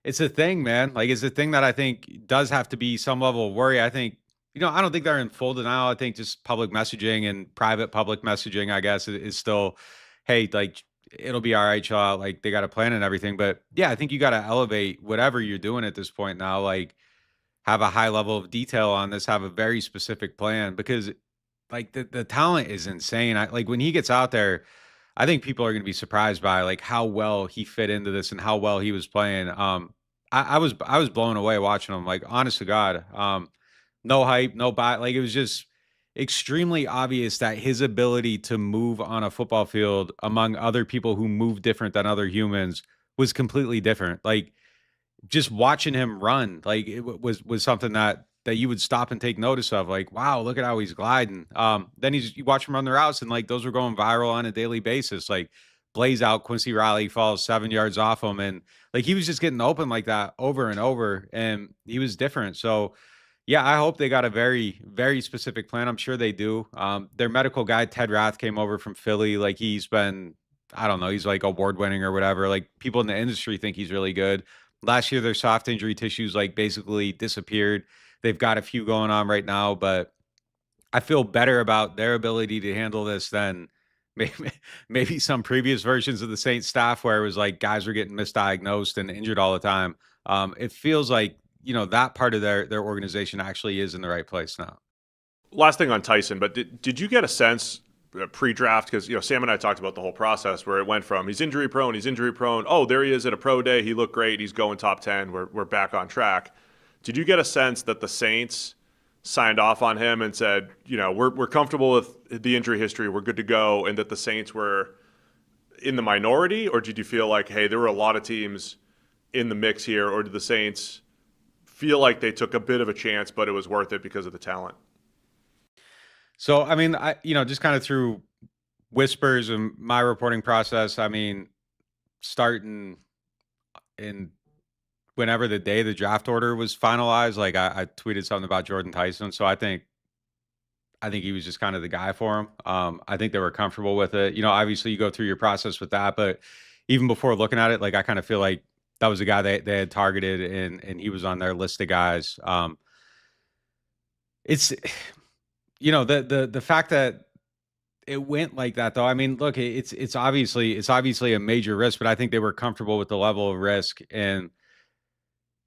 it's a thing, man. Like it's a thing that I think does have to be some level of worry. I think, I don't think they're in full denial. I think just public messaging and private public messaging, I guess, is still, hey, like it'll be all right, y'all. Like they got a plan and everything. But yeah, I think you got to elevate whatever you're doing at this point now. Like have a high level of detail on this, have a very specific plan because like the talent is insane. Like when he gets out there, I think people are going to be surprised by like how well he fit into this and how well he was playing. I was blown away watching him. Like honest to God, no hype, no bot. Like it was just extremely obvious that his ability to move on a football field among other people who move different than other humans was completely different. Like just watching him run, like it was something that you would stop and take notice of. Like, wow, look at how he's gliding. Then you watch him run the routes, and like those were going viral on a daily basis. Like blaze out, Quincy Riley falls 7 yards off him, and like he was just getting open like that over and over, and he was different. So yeah, I hope they got a very, very specific plan. I'm sure they do. Their medical guy, Ted Rath, came over from Philly. Like he's been, I don't know, he's like award winning or whatever. Like people in the industry think he's really good. Last year, their soft injury tissues like basically disappeared. They've got a few going on right now, but I feel better about their ability to handle this than maybe some previous versions of the Saints staff where it was like guys were getting misdiagnosed and injured all the time. It feels like, that part of their organization actually is in the right place now. Last thing on Tyson, but did you get a sense pre-draft, because Sam and I talked about the whole process where it went from he's injury prone, oh, there he is at a pro day, he looked great, he's going top 10, we're back on track. Did you get a sense that the Saints signed off on him and said, we're comfortable with the injury history, we're good to go, and that the Saints were in the minority? Or did you feel like, hey, there were a lot of teams in the mix here, or did the Saints feel like they took a bit of a chance, but it was worth it because of the talent? So, I mean, just kind of through whispers and my reporting process, I mean, starting in whenever the day the draft order was finalized, like I tweeted something about Jordan Tyson. So I think he was just kind of the guy for him. I think they were comfortable with it. Obviously you go through your process with that, but even before looking at it, like I kind of feel like that was a guy they had targeted and he was on their list of guys. It's, the fact that it went like that though. I mean, look, it's obviously a major risk, but I think they were comfortable with the level of risk. And,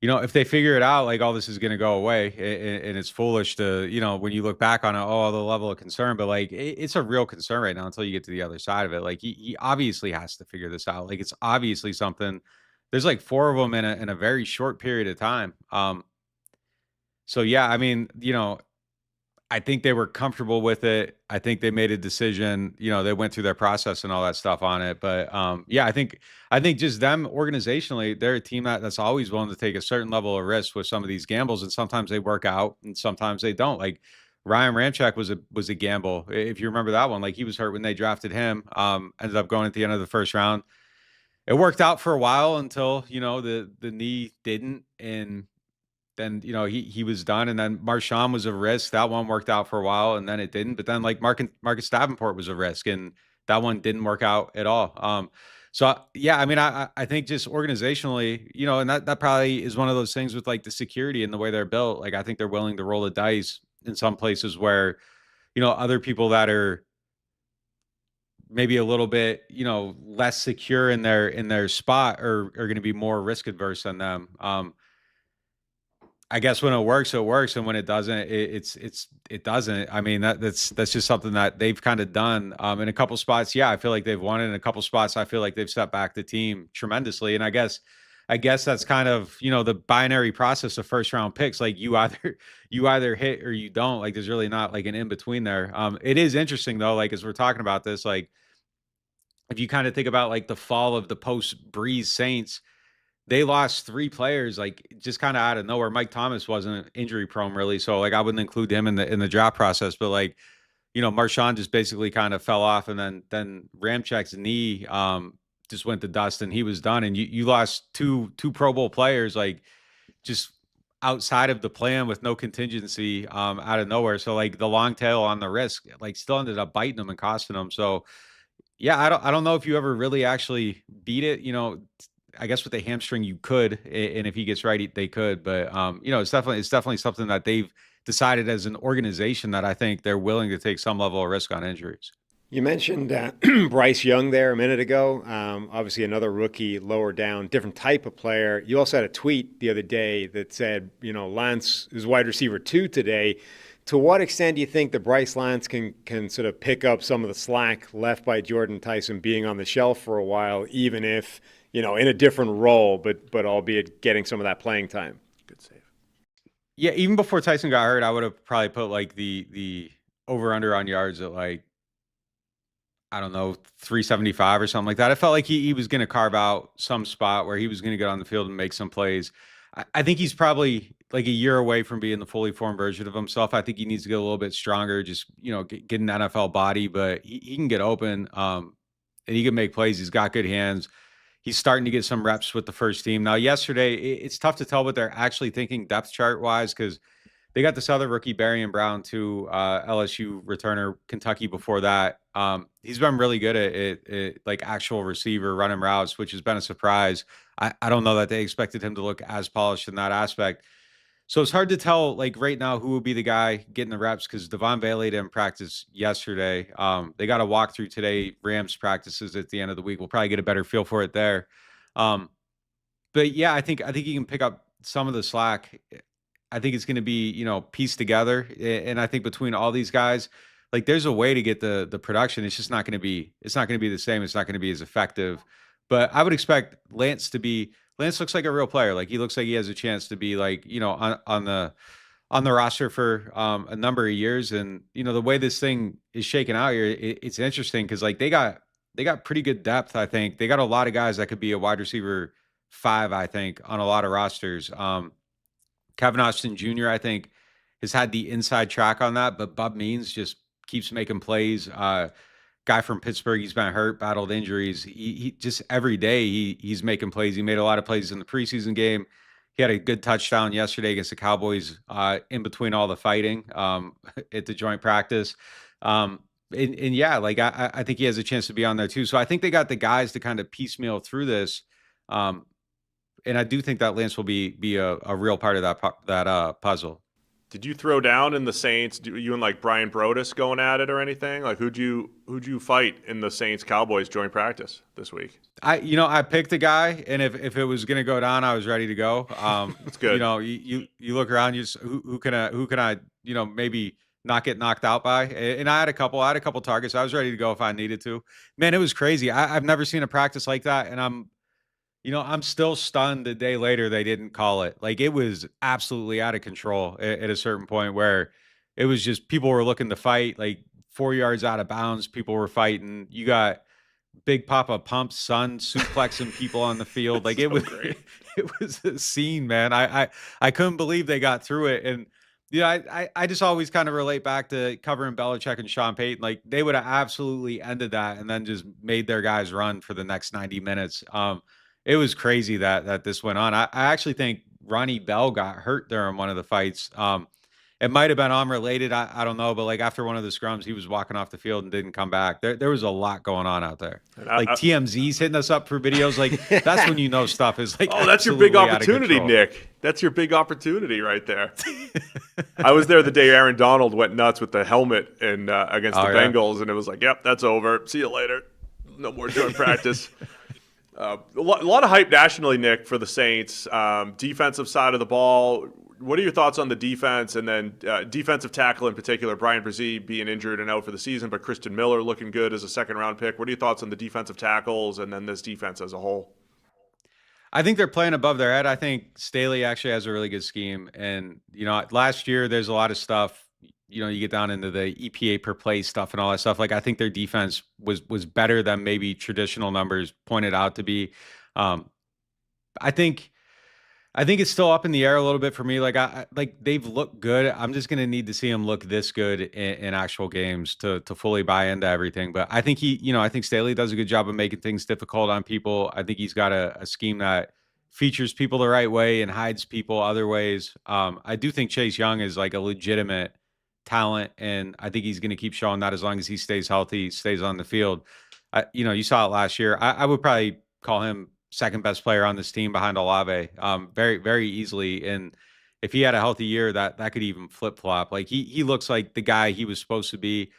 if they figure it out, like all this is going to go away and it's foolish to, when you look back on it, the level of concern, but like it's a real concern right now until you get to the other side of it. Like he obviously has to figure this out. Like it's obviously something. There's like 4 of them in a very short period of time. So yeah, I mean, I think they were comfortable with it. I think they made a decision. They went through their process and all that stuff on it. But yeah, I think just them organizationally, they're a team that's always willing to take a certain level of risk with some of these gambles, and sometimes they work out and sometimes they don't. Like Ryan Ramczyk was a gamble. If you remember that one, like he was hurt when they drafted him. Ended up going at the end of the first round. It worked out for a while until the knee didn't, and then he was done. And then Marshawn was a risk. That one worked out for a while, and then it didn't. But then like Marcus Davenport was a risk, and that one didn't work out at all. So yeah, I mean, I think just organizationally, and that probably is one of those things with like the security and the way they're built. Like I think they're willing to roll the dice in some places where, other people that are maybe a little bit, less secure in their spot are going to be more risk adverse than them. I guess when it works, it works, and when it doesn't, it doesn't. I mean, that's just something that they've kind of done. In a couple spots, yeah, I feel like they've won it. In a couple spots, I feel like they've set back the team tremendously. And I guess that's kind of, the binary process of first round picks. Like you either hit or you don't. Like there's really not like an in between there. It is interesting though. Like as we're talking about this, like if you kind of think about like the fall of the post Breeze Saints, they lost 3 players, like just kind of out of nowhere. Mike Thomas wasn't injury prone really, so like I wouldn't include him in the draft process. But like, Marshawn just basically kind of fell off, and then Ramchek's knee just went to dust, and he was done. And you lost two Pro Bowl players, like just outside of the plan with no contingency out of nowhere. So like the long tail on the risk, like still ended up biting them and costing them. So yeah, I don't know if you ever really actually beat it. I guess with the hamstring you could, and if he gets right, they could. But it's definitely something that they've decided as an organization that I think they're willing to take some level of risk on injuries. You mentioned Bryce Young there a minute ago. Obviously, another rookie, lower down, different type of player. You also had a tweet the other day that said, Lance is wide receiver 2 today. To what extent do you think that Bryce Lance can sort of pick up some of the slack left by Jordan Tyson being on the shelf for a while, even if in a different role, but albeit getting some of that playing time? Good save. Yeah, even before Tyson got hurt, I would have probably put like the over under on yards at like, I don't know, 375 or something like that. I felt like he was going to carve out some spot where he was going to get on the field and make some plays. I think he's probably like a year away from being the fully formed version of himself. I think he needs to get a little bit stronger, just, get an NFL body, but he can get open and he can make plays. He's got good hands. He's starting to get some reps with the first team. Now, yesterday, it's tough to tell what they're actually thinking depth chart wise, because they got this other rookie, Barry Brown, too, LSU returner, Kentucky before that. He's been really good at like actual receiver running routes, which has been a surprise. I don't know that they expected him to look as polished in that aspect. So it's hard to tell, like right now, who would be the guy getting the reps, because Devon Bailey didn't practice yesterday. They got a walkthrough today. Rams practices at the end of the week. We'll probably get a better feel for it there. But yeah, I think he can pick up some of the slack. I think it's going to be, pieced together. And I think between all these guys, like there's a way to get the production. It's just not going to be the same. It's not going to be as effective. But I would expect Lance looks like a real player. Like he looks like he has a chance to be like, on the roster for a number of years. And, the way this thing is shaken out here, it's interesting because like they got pretty good depth. I think they got a lot of guys that could be a wide receiver 5, I think, on a lot of rosters. Kevin Austin Jr., I think, has had the inside track on that, but Bub Means just keeps making plays. Guy from Pittsburgh, he's been hurt, battled injuries. He just every day he's making plays. He made a lot of plays in the preseason game. He had a good touchdown yesterday against the Cowboys in between all the fighting at the joint practice. And yeah, like I think he has a chance to be on there too. So I think they got the guys to kind of piecemeal through this. And I do think that Lance will be a real part of that puzzle. Did you throw down in the Saints? You and like Brian Brodus going at it or anything? Like who'd you fight in the Saints Cowboys joint practice this week? I picked a guy, and if it was going to go down, I was ready to go. That's good. You look around, you just, who can I maybe not get knocked out by? And I had a couple targets. I was ready to go if I needed to. Man, it was crazy. I've never seen a practice like that, and I'm still stunned a day later they didn't call it. Like it was absolutely out of control at a certain point where it was just people were looking to fight, like 4 yards out of bounds. People were fighting. You got Big Papa Pump's son suplexing people on the field. Like it was, it was a scene, man. I couldn't believe they got through it. And I just always kind of relate back to covering Belichick and Sean Payton. Like they would have absolutely ended that and then just made their guys run for the next 90 minutes. It was crazy that this went on. I actually think Ronnie Bell got hurt during one of the fights. It might have been unrelated. I don't know. But like after one of the scrums, he was walking off the field and didn't come back. There was a lot going on out there. Like TMZ's hitting us up for videos. Like that's when you know stuff is like, oh, that's your big opportunity, Nick. That's your big opportunity right there. I was there the day Aaron Donald went nuts with the helmet and against the Bengals, and it was like, yep, that's over. See you later. No more joint practice. A lot of hype nationally, Nick, for the Saints. Defensive side of the ball. What are your thoughts on the defense? And then defensive tackle in particular, Brian Brzee being injured and out for the season, but Christian Miller looking good as a second-round pick. What are your thoughts on the defensive tackles and then this defense as a whole? I think they're playing above their head. I think Staley actually has a really good scheme. And, last year there's a lot of stuff. You get down into the EPA per play stuff and all that stuff. Like I think their defense was better than maybe traditional numbers pointed out to be. I think it's still up in the air a little bit for me. Like they've looked good. I'm just going to need to see them look this good in actual games to fully buy into everything. But I think I think Staley does a good job of making things difficult on people. I think he's got a scheme that features people the right way and hides people other ways. I do think Chase Young is like a legitimate talent, and I think he's going to keep showing that as long as he stays healthy, stays on the field. You saw it last year. I would probably call him second best player on this team behind Olave, very, very easily. And if he had a healthy year, that could even flip flop. Like he looks like the guy he was supposed to be.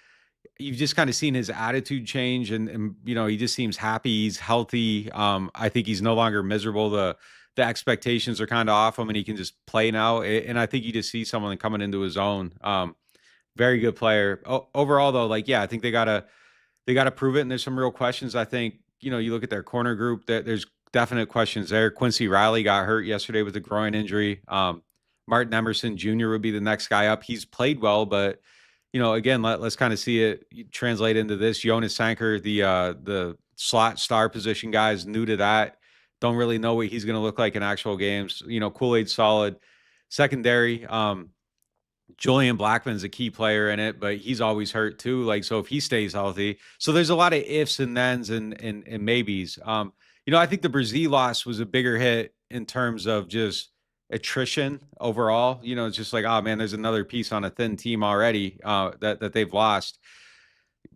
You've just kind of seen his attitude change, and he just seems happy. He's healthy. I think he's no longer miserable. The expectations are kind of off him, and he can just play now. And I think you just see someone coming into his own. Very good player. Overall, though, I think they gotta prove it. And there's some real questions. I think you look at their corner group. There's definite questions there. Quincy Riley got hurt yesterday with a groin injury. Martin Emerson Jr. would be the next guy up. He's played well, but again, let's kind of see it translate into this. Jonas Sanker, the slot star position guy, is new to that. Don't really know what he's going to look like in actual games. Kool-Aid's solid. Secondary. Julian Blackmon's a key player in it, but he's always hurt too. So if he stays healthy, so there's a lot of ifs and thens and maybes. I think the Brzee loss was a bigger hit in terms of just attrition overall. It's just like, oh man, there's another piece on a thin team already that they've lost.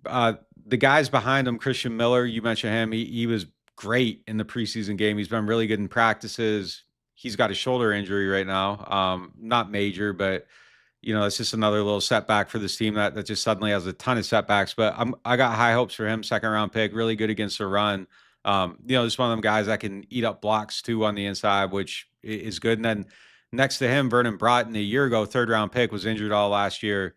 The guys behind him, Christian Miller, you mentioned him. He was great in the preseason game. He's been really good in practices. He's got a shoulder injury right now, not major, but it's just another little setback for this team that just suddenly has a ton of setbacks. But I got high hopes for him. Second round pick, really good against the run. Just one of them guys that can eat up blocks too on the inside, which is good. And then next to him, Vernon Broughton, a year ago, third round pick, was injured all last year.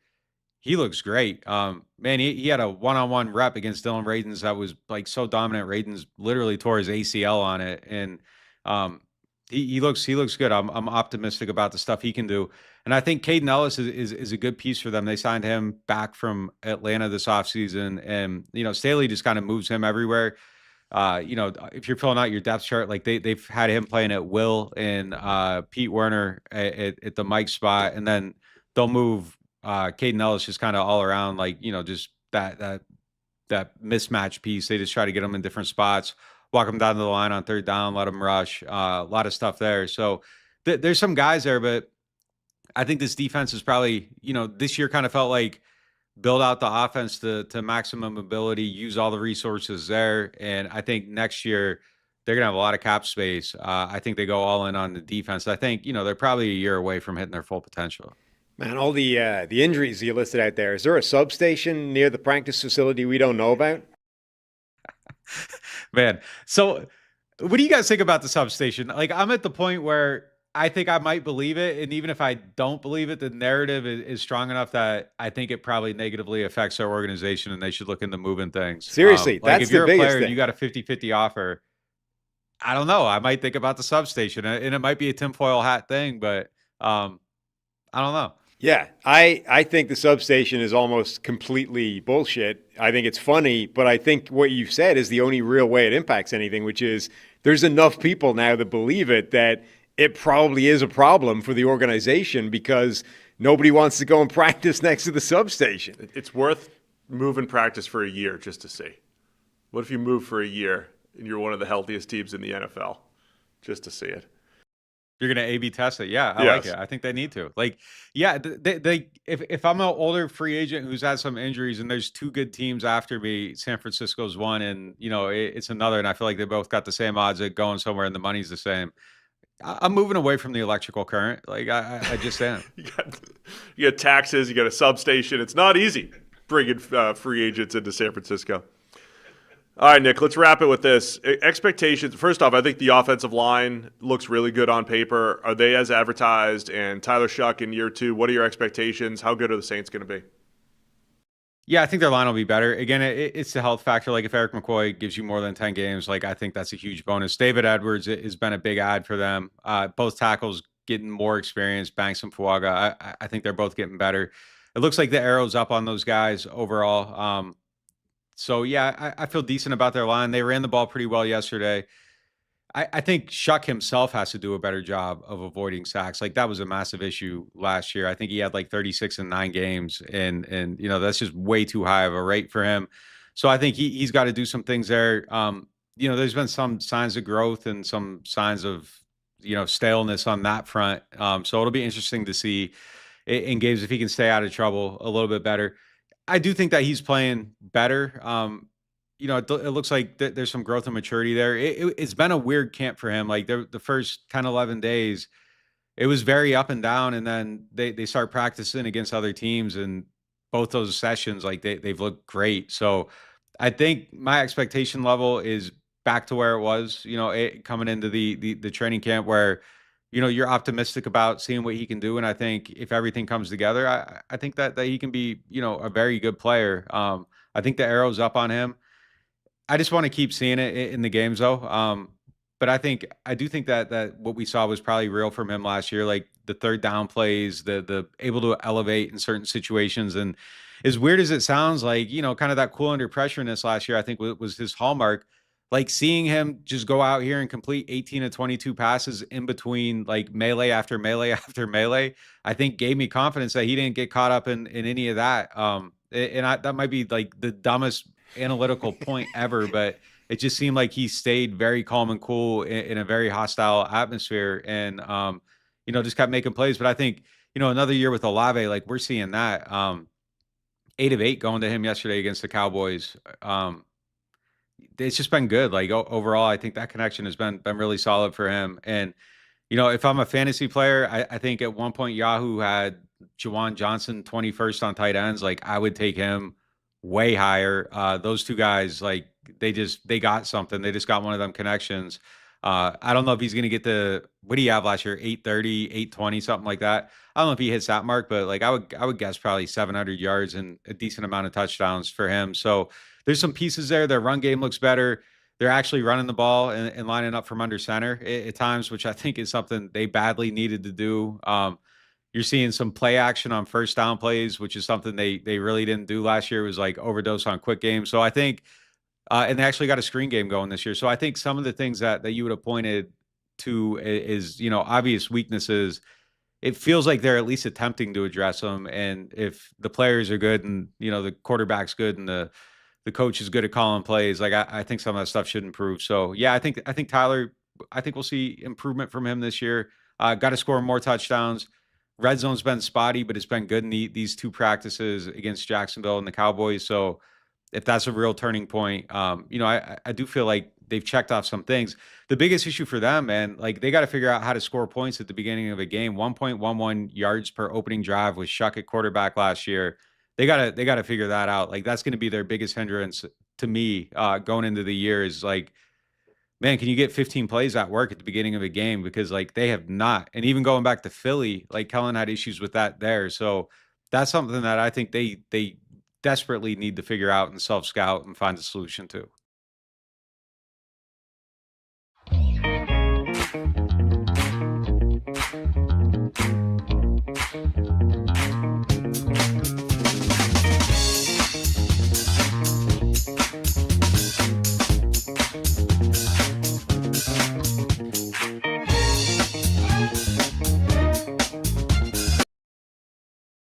He looks great. Man, he had a one-on-one rep against Dylan Radins that was like so dominant. Radins literally tore his ACL on it. And he looks good. I'm optimistic about the stuff he can do. And I think Caden Ellis is a good piece for them. They signed him back from Atlanta this offseason. And, Staley just kind of moves him everywhere. If you're filling out your depth chart, like they've had him playing at will and Pete Werner at the Mike spot. And then they'll move Caden Ellis just kind of all around, just that mismatch piece. They just try to get him in different spots, walk him down to the line on third down, let him rush, a lot of stuff there. So there's some guys there, but I think this defense is probably, this year kind of felt like build out the offense to maximum ability, use all the resources there. And I think next year they're going to have a lot of cap space. I think they go all in on the defense. I think, they're probably a year away from hitting their full potential. Man, all the injuries you listed out there, is there a substation near the practice facility we don't know about? Man, so what do you guys think about the substation? I'm at the point where I think I might believe it. And even if I don't believe it, the narrative is strong enough that I think it probably negatively affects our organization and they should look into moving things. Seriously, that's if you're the a biggest player thing. And you got a 50-50 offer, I don't know. I might think about the substation, and it might be a tinfoil hat thing, but I don't know. Yeah, I think the substation is almost completely bullshit. I think it's funny, but I think what you've said is the only real way it impacts anything, which is there's enough people now that believe it that it probably is a problem for the organization because nobody wants to go and practice next to the substation. It's worth moving practice for a year just to see. What if you move for a year and you're one of the healthiest teams in the NFL just to see it? You're gonna A/B test it. Yeah, I like Yes. it. I think they need to. Like, yeah, they if I'm an older free agent who's had some injuries and there's two good teams after me, San Francisco's one, and it's another, and I feel like they both got the same odds at going somewhere, and the money's the same. I'm moving away from the electrical current. Like I just am. You got taxes, you got a substation. It's not easy bringing free agents into San Francisco. All right, Nick, let's wrap it with this. Expectations. First off, I think the offensive line looks really good on paper. Are they as advertised? And Tyler Shuck in year 2, what are your expectations? How good are the Saints going to be? Yeah, I think their line will be better. Again, it's the health factor. Like if Eric McCoy gives you more than 10 games, like I think that's a huge bonus. David Edwards has been a big add for them. Both tackles getting more experience, Banks and Fuaga. I think they're both getting better. It looks like the arrow's up on those guys overall. So yeah, I feel decent about their line. They ran the ball pretty well yesterday. I think Shuck himself has to do a better job of avoiding sacks. Like that was a massive issue last year. I think he had like 36 in 9 games, and that's just way too high of a rate for him. So I think he's got to do some things there. There's been some signs of growth and some signs of staleness on that front. So it'll be interesting to see in games if he can stay out of trouble a little bit better. I do think that he's playing better. It looks like there's some growth and maturity there. It's been a weird camp for him. Like the first 10, 11 days, it was very up and down. And then they start practicing against other teams. And both those sessions, like they've looked great. So I think my expectation level is back to where it was, coming into the training camp where, you're optimistic about seeing what he can do. And I think if everything comes together, I think that he can be, a very good player. I think the arrow's up on him. I just want to keep seeing it in the games though. But I do think that what we saw was probably real from him last year, like the third down plays, the able to elevate in certain situations. And as weird as it sounds, like, kind of that cool under pressureness last year, I think was his hallmark. Like seeing him just go out here and complete 18 to 22 passes in between like melee after melee after melee, I think gave me confidence that he didn't get caught up in any of that. That might be like the dumbest analytical point ever, but it just seemed like he stayed very calm and cool in a very hostile atmosphere and, just kept making plays. But I think, another year with Olave, like we're seeing that 8 of 8 going to him yesterday against the Cowboys. It's just been good. Like overall, I think that connection has been really solid for him. And, if I'm a fantasy player, I think at one point Yahoo had Juwan Johnson 21st on tight ends. Like I would take him way higher. Those two guys, like they got something. They just got one of them connections. I don't know if he's going to get what do you have last year? 830, 820, something like that. I don't know if he hits that mark, but like I would guess probably 700 yards and a decent amount of touchdowns for him. So there's some pieces there. Their run game looks better. They're actually running the ball and lining up from under center at times, which I think is something they badly needed to do. You're seeing some play action on first down plays, which is something they really didn't do last year. It was like overdose on quick game. So I think, and they actually got a screen game going this year. So I think some of the things that you would have pointed to is, obvious weaknesses. It feels like they're at least attempting to address them. And if the players are good and, the quarterback's good and the coach is good at calling plays, like I think some of that stuff should improve. So yeah, I think Tyler, I think we'll see improvement from him this year. Got to score more touchdowns. Red zone's been spotty, but it's been good in these 2 practices against Jacksonville and the Cowboys. So if that's a real turning point, I do feel like they've checked off some things. The biggest issue for them, man, like they got to figure out how to score points at the beginning of a game. 1.11 yards per opening drive with Shuck at quarterback last year. They gotta figure that out. Like that's going to be their biggest hindrance to me going into the year is like, man, can you get 15 plays at work at the beginning of a game? Because like they have not. And even going back to Philly, like Kellen had issues with that there. So that's something that I think they desperately need to figure out and self-scout and find a solution to.